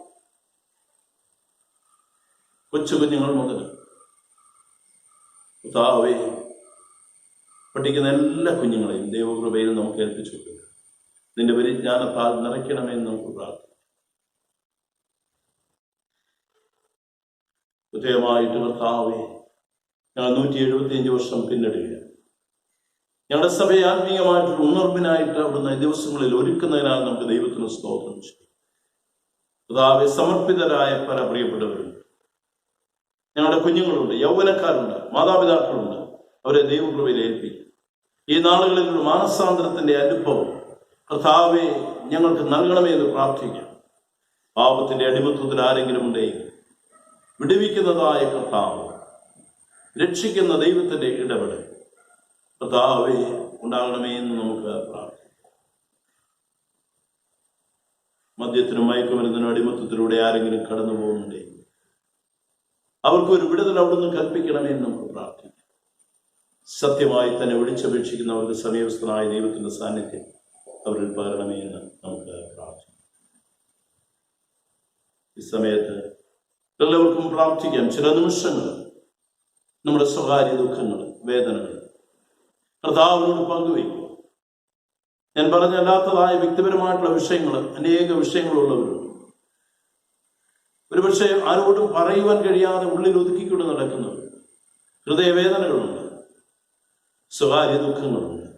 കൊച്ചു കുഞ്ഞുങ്ങൾ മുതൽ കർത്താവേ, പഠിക്കുന്ന എല്ലാ കുഞ്ഞുങ്ങളെയും ദൈവകൃപയിൽ നമുക്ക് ഏൽപ്പിച്ചു കൊടുക്കുക. നിന്റെ പരിജ്ഞാനത്താൽ നിറയ്ക്കണമെന്ന് നമുക്ക് പ്രാർത്ഥിക്കാം. പ്രത്യേകമായിട്ട് കർത്താവേ, ഞങ്ങൾ 175 വർഷം പിന്നിടുകയാണ്. ഞങ്ങളുടെ സഭയെ ആത്മീയമായിട്ടുള്ള ഉണർവിനായിട്ട് അവിടുന്ന് ദിവസങ്ങളിൽ ഒരുക്കുന്നതിനാൽ നമുക്ക് ദൈവത്തിന് സ്തോത്രം ചെയ്യും. കർത്താവേ, സമർപ്പിതരായ പല പ്രിയപ്പെട്ടവരുണ്ട്. ഞങ്ങളുടെ കുഞ്ഞുങ്ങളുണ്ട്, യൗവനക്കാരുണ്ട്, മാതാപിതാക്കളുണ്ട്. അവരെ ദൈവകൃപയിൽ ഏൽപ്പിക്കും. ഈ നാളുകളിൽ മാനസാന്തരത്തിന്റെ അനുഭവം കർത്താവേ ഞങ്ങൾക്ക് നൽകണമേ എന്ന് പ്രാർത്ഥിക്കാം. പാപത്തിന്റെ അടിമത്വത്തിൽ ആരെങ്കിലും ഉണ്ടെങ്കിൽ വിടുവിക്കുന്നതായ കർത്താവ്, രക്ഷിക്കുന്ന ദൈവത്തിന്റെ ഇടപെടൽ കർത്താവേ ഉണ്ടാകണമേ എന്ന് നമുക്ക് പ്രാർത്ഥിക്കാം. മദ്യത്തിനും മയക്കുമരുന്നിനും അടിമത്വത്തിലൂടെ ആരെങ്കിലും കടന്നു പോകുന്നുണ്ടെങ്കിൽ അവർക്കൊരു വിടുതൽ അവിടുന്ന് കൽപ്പിക്കണമേ എന്ന് നമുക്ക് പ്രാർത്ഥിക്കാം. സത്യമായി തന്നെ വിളിച്ചപേക്ഷിക്കുന്നവർക്ക് സമീപസ്ഥനായ ദൈവത്തിന്റെ സാന്നിധ്യം അവരിൽ പകരണമേ എന്ന് നമുക്ക് പ്രാർത്ഥിക്കാം. ഈ സമയത്ത് എല്ലാവർക്കും പ്രാർത്ഥിക്കാം. ചില നിമിഷങ്ങൾ നമ്മുടെ സ്വകാര്യ ദുഃഖങ്ങൾ, വേദനകൾ കർത്താവിനോട് പങ്കുവയ്ക്കുക. ഞാൻ പറഞ്ഞല്ലാത്തതായ വ്യക്തിപരമായിട്ടുള്ള വിഷയങ്ങൾ, അനേക വിഷയങ്ങളുള്ളവരുണ്ട്. ഒരുപക്ഷെ ആരോടും പറയുവാൻ കഴിയാതെ ഉള്ളിൽ ഒതുക്കിക്കൊണ്ട് നടക്കുന്നവർ, ഹൃദയവേദനകളുണ്ട്, സ്വകാര്യ ദുഃഖങ്ങളുണ്ട്.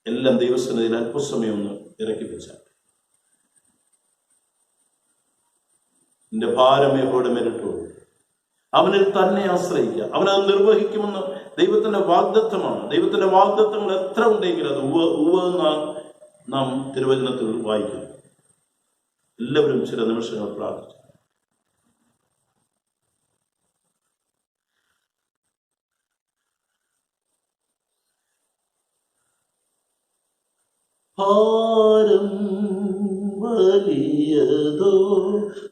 എല്ലാം ദൈവസന്നിധിയിൽ അല്പസമയം ഒന്ന് ഇറക്കി വെച്ചാൽ നിന്റെ ഭാരം യഹോവയുടെ മേലിട്ടു, അവനിൽ തന്നെ ആശ്രയിക്കുക. അവനത് നിർവഹിക്കുമെന്ന് ദൈവത്തിന്റെ വാഗ്ദത്തമാണ്. ദൈവത്തിന്റെ വാഗ്ദത്തങ്ങൾ എത്ര ഉണ്ടെങ്കിൽ അത് ഉവ്വെന്ന് നാം തിരുവചനത്തിൽ വായിക്കുന്നു. എല്ലാവരും ചില നിമിഷങ്ങൾ പ്രാർത്ഥിച്ചു. ഭാരം വലിയതോ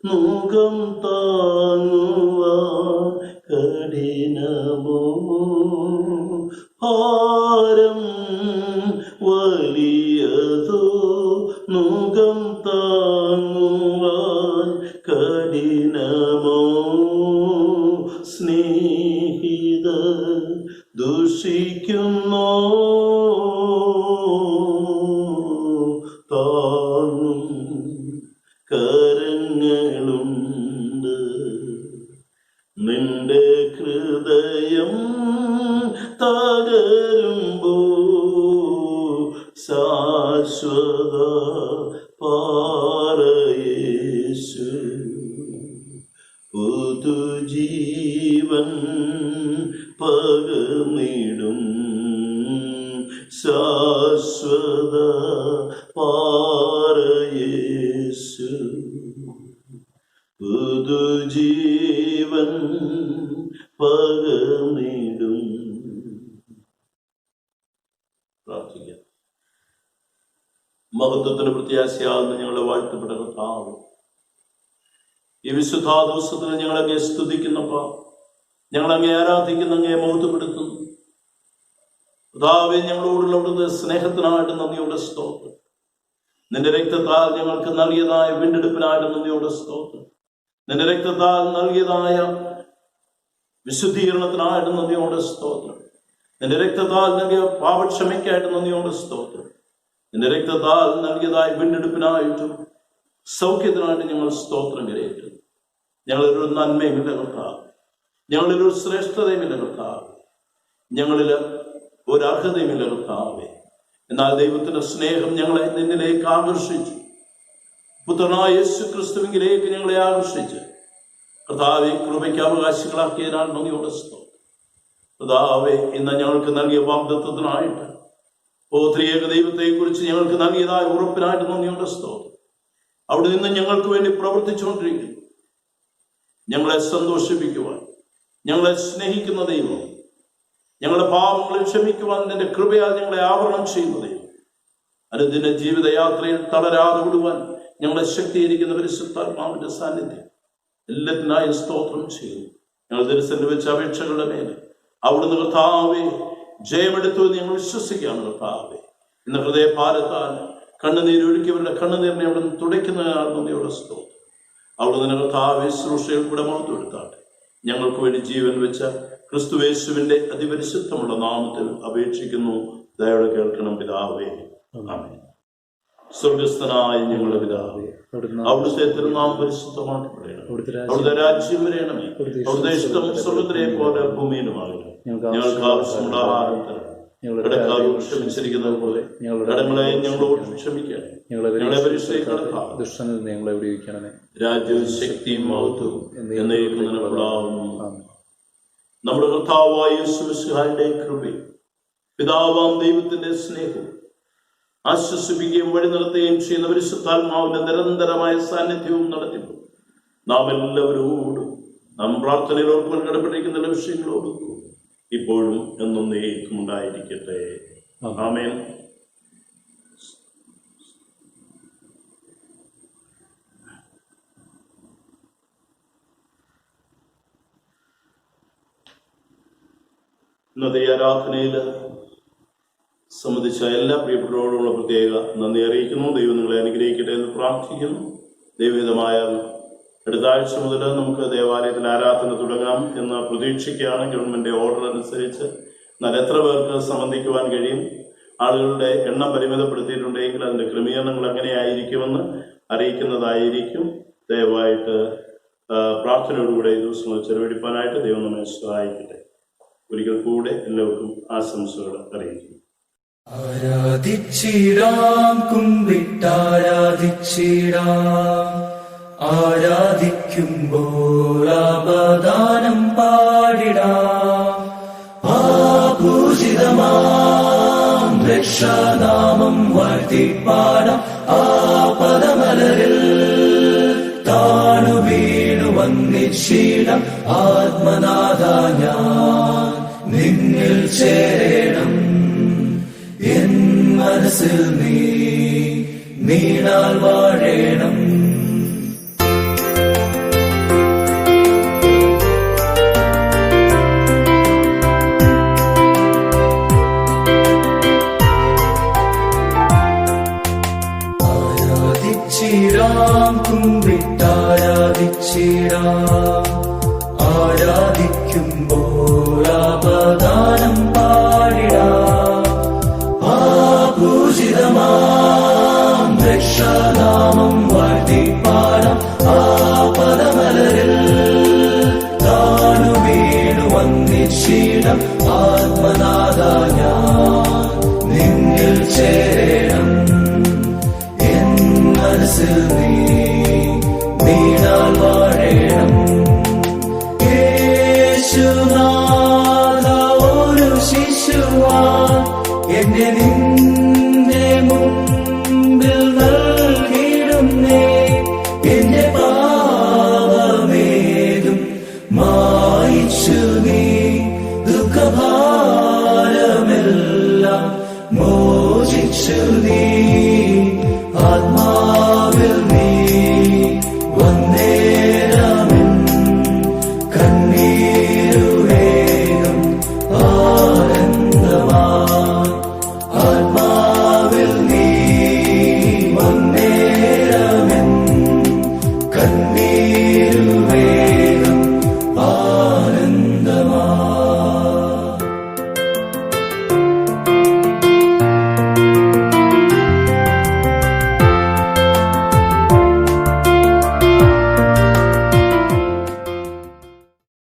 മുഖം താങ്ങുവാൻ കഠിനമോ, ഭാരം വലിയതോ മുഖം താങ്ങുവാൻ കഠിനമോ, സ്നേഹിത ദുഷിക്കുന്നോ താങ്ങും കരങ്ങളുണ്ട്. നിന്റെ ഹൃദയം തകരുമ്പോ ശാശ്വത പാറയേശു പുതുജീവൻ പകർന്നിടും ശാശ്വത യേശു പുതുജീവൻ പകർന്നിടും. പ്രാർത്ഥിക്കാം. മഹത്വത്തിന് പ്രത്യാശയാകുന്ന ഞങ്ങളെ വാഴ്ത്തപ്പെട്ട കർത്താവ്, ഈ വിശുദ്ധ ദിവസത്തിൽ ഞങ്ങളങ്ങേ സ്തുതിക്കുന്നപ്പ, ഞങ്ങളങ്ങേ ആരാധിക്കുന്ന, അങ്ങേ മഹത്വപ്പെടുത്തുന്നു. കർത്താവേ, ഞങ്ങളോടുള്ള അവിടുത്തെ സ്നേഹത്തിനായിട്ട് നന്ദിയോടെ സ്തോത്രം. നിന്റെ രക്തത്താൽ ഞങ്ങൾക്ക് നൽകിയതായ വീണ്ടെടുപ്പിനായിട്ട് നന്ദിയോടെ സ്തോത്രം. നിന്റെ രക്തത്താൽ നൽകിയതായ വിശുദ്ധീകരണത്തിനായിട്ട് നന്ദിയോടെ സ്തോത്രം. നിന്റെ രക്തത്താൽ നൽകിയ പാപക്ഷമയ്ക്കായിട്ട് നന്ദിയോടെ സ്തോത്രം. നിന്റെ രക്തത്താൽ നൽകിയതായ വീണ്ടെടുപ്പിനായിട്ടും സൗഖ്യത്തിനായിട്ട് ഞങ്ങൾ സ്തോത്രം കരയിട്ടു. ഞങ്ങളിലൊരു നന്മയുമില്ല കർത്താവ്, ഞങ്ങളിലൊരു ശ്രേഷ്ഠതയുമില്ല കർത്താവ്, ഞങ്ങളിൽ ഒരു അർഹതയുമില്ല കർത്താവേ. എന്നാൽ ദൈവത്തിന്റെ സ്നേഹം ഞങ്ങളെ നിന്നിലേക്ക് ആകർഷിച്ചു. പുത്രനായ യേശു ക്രിസ്തുവിലേക്ക് ഞങ്ങളെ ആകർഷിച്ച് കർത്താവെ കൃപയ്ക്ക് അവകാശികളാക്കിയതിനാൽ നന്ദിയോടെ സ്തോത്രം. കർത്താവെ, ഇന്ന് ഞങ്ങൾക്ക് നൽകിയ വാഗ്ദത്തത്തിനായിട്ട്, ത്രിയേക ദൈവത്തെ കുറിച്ച് ഞങ്ങൾക്ക് നൽകിയതായ ഉറപ്പിനായിട്ട് നന്ദിയോടെ സ്തോത്രം. അവിടെ നിന്ന് ഞങ്ങൾക്ക് വേണ്ടി പ്രവർത്തിച്ചുകൊണ്ടിരിക്കുന്നു. ഞങ്ങളെ സന്തോഷിപ്പിക്കുവാൻ, ഞങ്ങളെ സ്നേഹിക്കുന്ന ദൈവം, ഞങ്ങളുടെ പാപങ്ങളെ ക്ഷമിക്കുവാൻ നിന്റെ കൃപയാൽ ഞങ്ങളെ ആവരണം ചെയ്യുന്ന ദൈവം, അനുദിന ജീവിതയാത്രയിൽ തളരാതെ വിടുവാൻ ഞങ്ങളെ ശക്തീകരിക്കുന്ന പരിശുദ്ധാത്മാവിന്റെ സാന്നിധ്യം, എല്ലാത്തിനായും സ്തോത്രം ചെയ്യുന്നു. ഞങ്ങൾ ദരിസന്റെ വെച്ച അപേക്ഷകളുടെ മേലെ അവിടുന്ന് കർത്താവേ ജയമെടുത്തു എന്ന് ഞങ്ങൾ വിശ്വസിക്കുകയാണ്. കർത്താവേ, ഇന്ന് ഹൃദയഭാരത്താൽ കണ്ണുനീരൊഴുക്കിയവരുടെ കണ്ണുനീരിനെ അവിടുന്ന് തുടയ്ക്കുന്നതിനാൽ നന്ദിയോടെ സ്തോത്രം. അവിടുന്ന് കർത്താവേ ശുശ്രൂഷയിൽ കൂടെ മഹത്വമെടുത്താട്ടെ. ഞങ്ങൾക്ക് വേണ്ടി ജീവൻ വെച്ച ക്രിസ്തുയേശുവിന്റെ അതിപരിശുദ്ധമുള്ള നാമത്തിൽ അപേക്ഷിക്കുന്നു. ദയയോടെ കേൾക്കണം പിതാവേ. ആമേൻ. സ്വർഗസ്ഥനായ ഞങ്ങളുടെ പിതാവേ, അവിടുത്തെ തിരുനാമം പരിശുദ്ധമാക്കപ്പെടണം. അവിടുത്തെ രാജ്യം വരേണമേ. അവിടുത്തെ ഇഷ്ടം സ്വർഗത്തിലെ പോലെ ഭൂമിയിലുമാകണം. ഞങ്ങൾക്ക് ആവശ്യമുള്ള ആഹാരം തരണം. കടക്കാരോട് ക്ഷമിച്ചിരിക്കുന്നത് പോലെ കടങ്ങളെ ഞങ്ങളോട് ക്ഷമിക്കണം. ഞങ്ങളെ പരീക്ഷയിൽ കടക്കാതെ രാജ്യവും ശക്തിയും മഹത്വവും എന്നേക്കും നിനക്കുള്ളതാകുന്നു. നമ്മുടെ കർത്താവായ യേശു മിശിഹായുടെ കൃപയും പിതാവാം ദൈവത്തിന്റെ സ്നേഹവും ആശ്വസിപ്പിക്കുകയും വഴി നടത്തുകയും ചെയ്യുന്ന പരിശുദ്ധാത്മാവിന്റെ നിരന്തരമായ സാന്നിധ്യവും നടത്തിപ്പോ നാം എല്ലാവരോടും നാം പ്രാർത്ഥനയിൽ ഓർക്കുവാൻ കടപ്പെട്ടിരിക്കുന്ന വിഷയങ്ങളോടും ഇപ്പോഴും എന്നേക്കും ഉണ്ടായിരിക്കട്ടെ. ആമേൻ. ഇന്നത്തെ ആരാധനയിൽ സംബന്ധിച്ച എല്ലാ പ്രിയപ്പെട്ടവരോടുള്ള പ്രത്യേക നന്ദി അറിയിക്കുന്നു. ദൈവം നിങ്ങളെ അനുഗ്രഹിക്കട്ടെ എന്ന് പ്രാർത്ഥിക്കുന്നു. ദൈവഹിതമായാൽ അടുത്ത ആഴ്ച മുതൽ നമുക്ക് ദേവാലയത്തിൽ ആരാധന തുടങ്ങാം എന്ന പ്രതീക്ഷയ്ക്കാണ്. ഗവൺമെന്റ് ഓർഡർ അനുസരിച്ച്. എന്നാൽ എത്ര പേർക്ക് സംബന്ധിക്കുവാൻ കഴിയും? ആളുകളുടെ എണ്ണം പരിമിതപ്പെടുത്തിയിട്ടുണ്ടെങ്കിൽ അതിന്റെ ക്രമീകരണങ്ങൾ എങ്ങനെയായിരിക്കുമെന്ന് അറിയിക്കുന്നതായിരിക്കും. ദയവായിട്ട് പ്രാർത്ഥനയോടുകൂടെ ഈ ദിവസങ്ങൾ ചെലവഴിപ്പാനായിട്ട് ദൈവം നമ്മെ സഹായിക്കട്ടെ. ഒരിക്കൽ കൂടെ എല്ലാവർക്കും ആശംസകൾ അറിയിക്കുന്നു. ആരാധിച്ചിടാം, കുമ്പിട്ടാരാധിച്ചിടാം, ആരാധിക്കുമ്പോൾ ആപദാനം പാടിടാം. പൂജിതമാം രക്ഷാനാമം വാഴ്ത്തിപ്പാടാം. ആപദമലരിൽ താണു വീണു വന്നിച്ചിടാം. ആത്മനാഥ ഞാൻ നിന്നിൽ ചേരണം. എൻ മനസ്സിൽ നീണാൽ വാഴേണം. ആരാധിച്ചിടാം, കുമ്പിട്ടാരാധിച്ചിടാം, ആരാധിക്കുമ്പോൾ ആപദാനം പാടിടാം. പൂജിതമാം രക്ഷാനാമം വാഴ്ത്തിപ്പാടാം. ആപദമലരിൽ താണു വീണു വന്നിച്ചിടാം. ആത്മനാഥ ഞാൻ നിന്നിൽ ചേരണം. എൻ മനസ്സിൽ നീണാൽ വാഴേണം. യേശുനാഥ ഒരു ശിശുവാൻ എന്നെ നിന്റെ മുമ്പിൽ നൽകി ആത്മാവിൽ നീ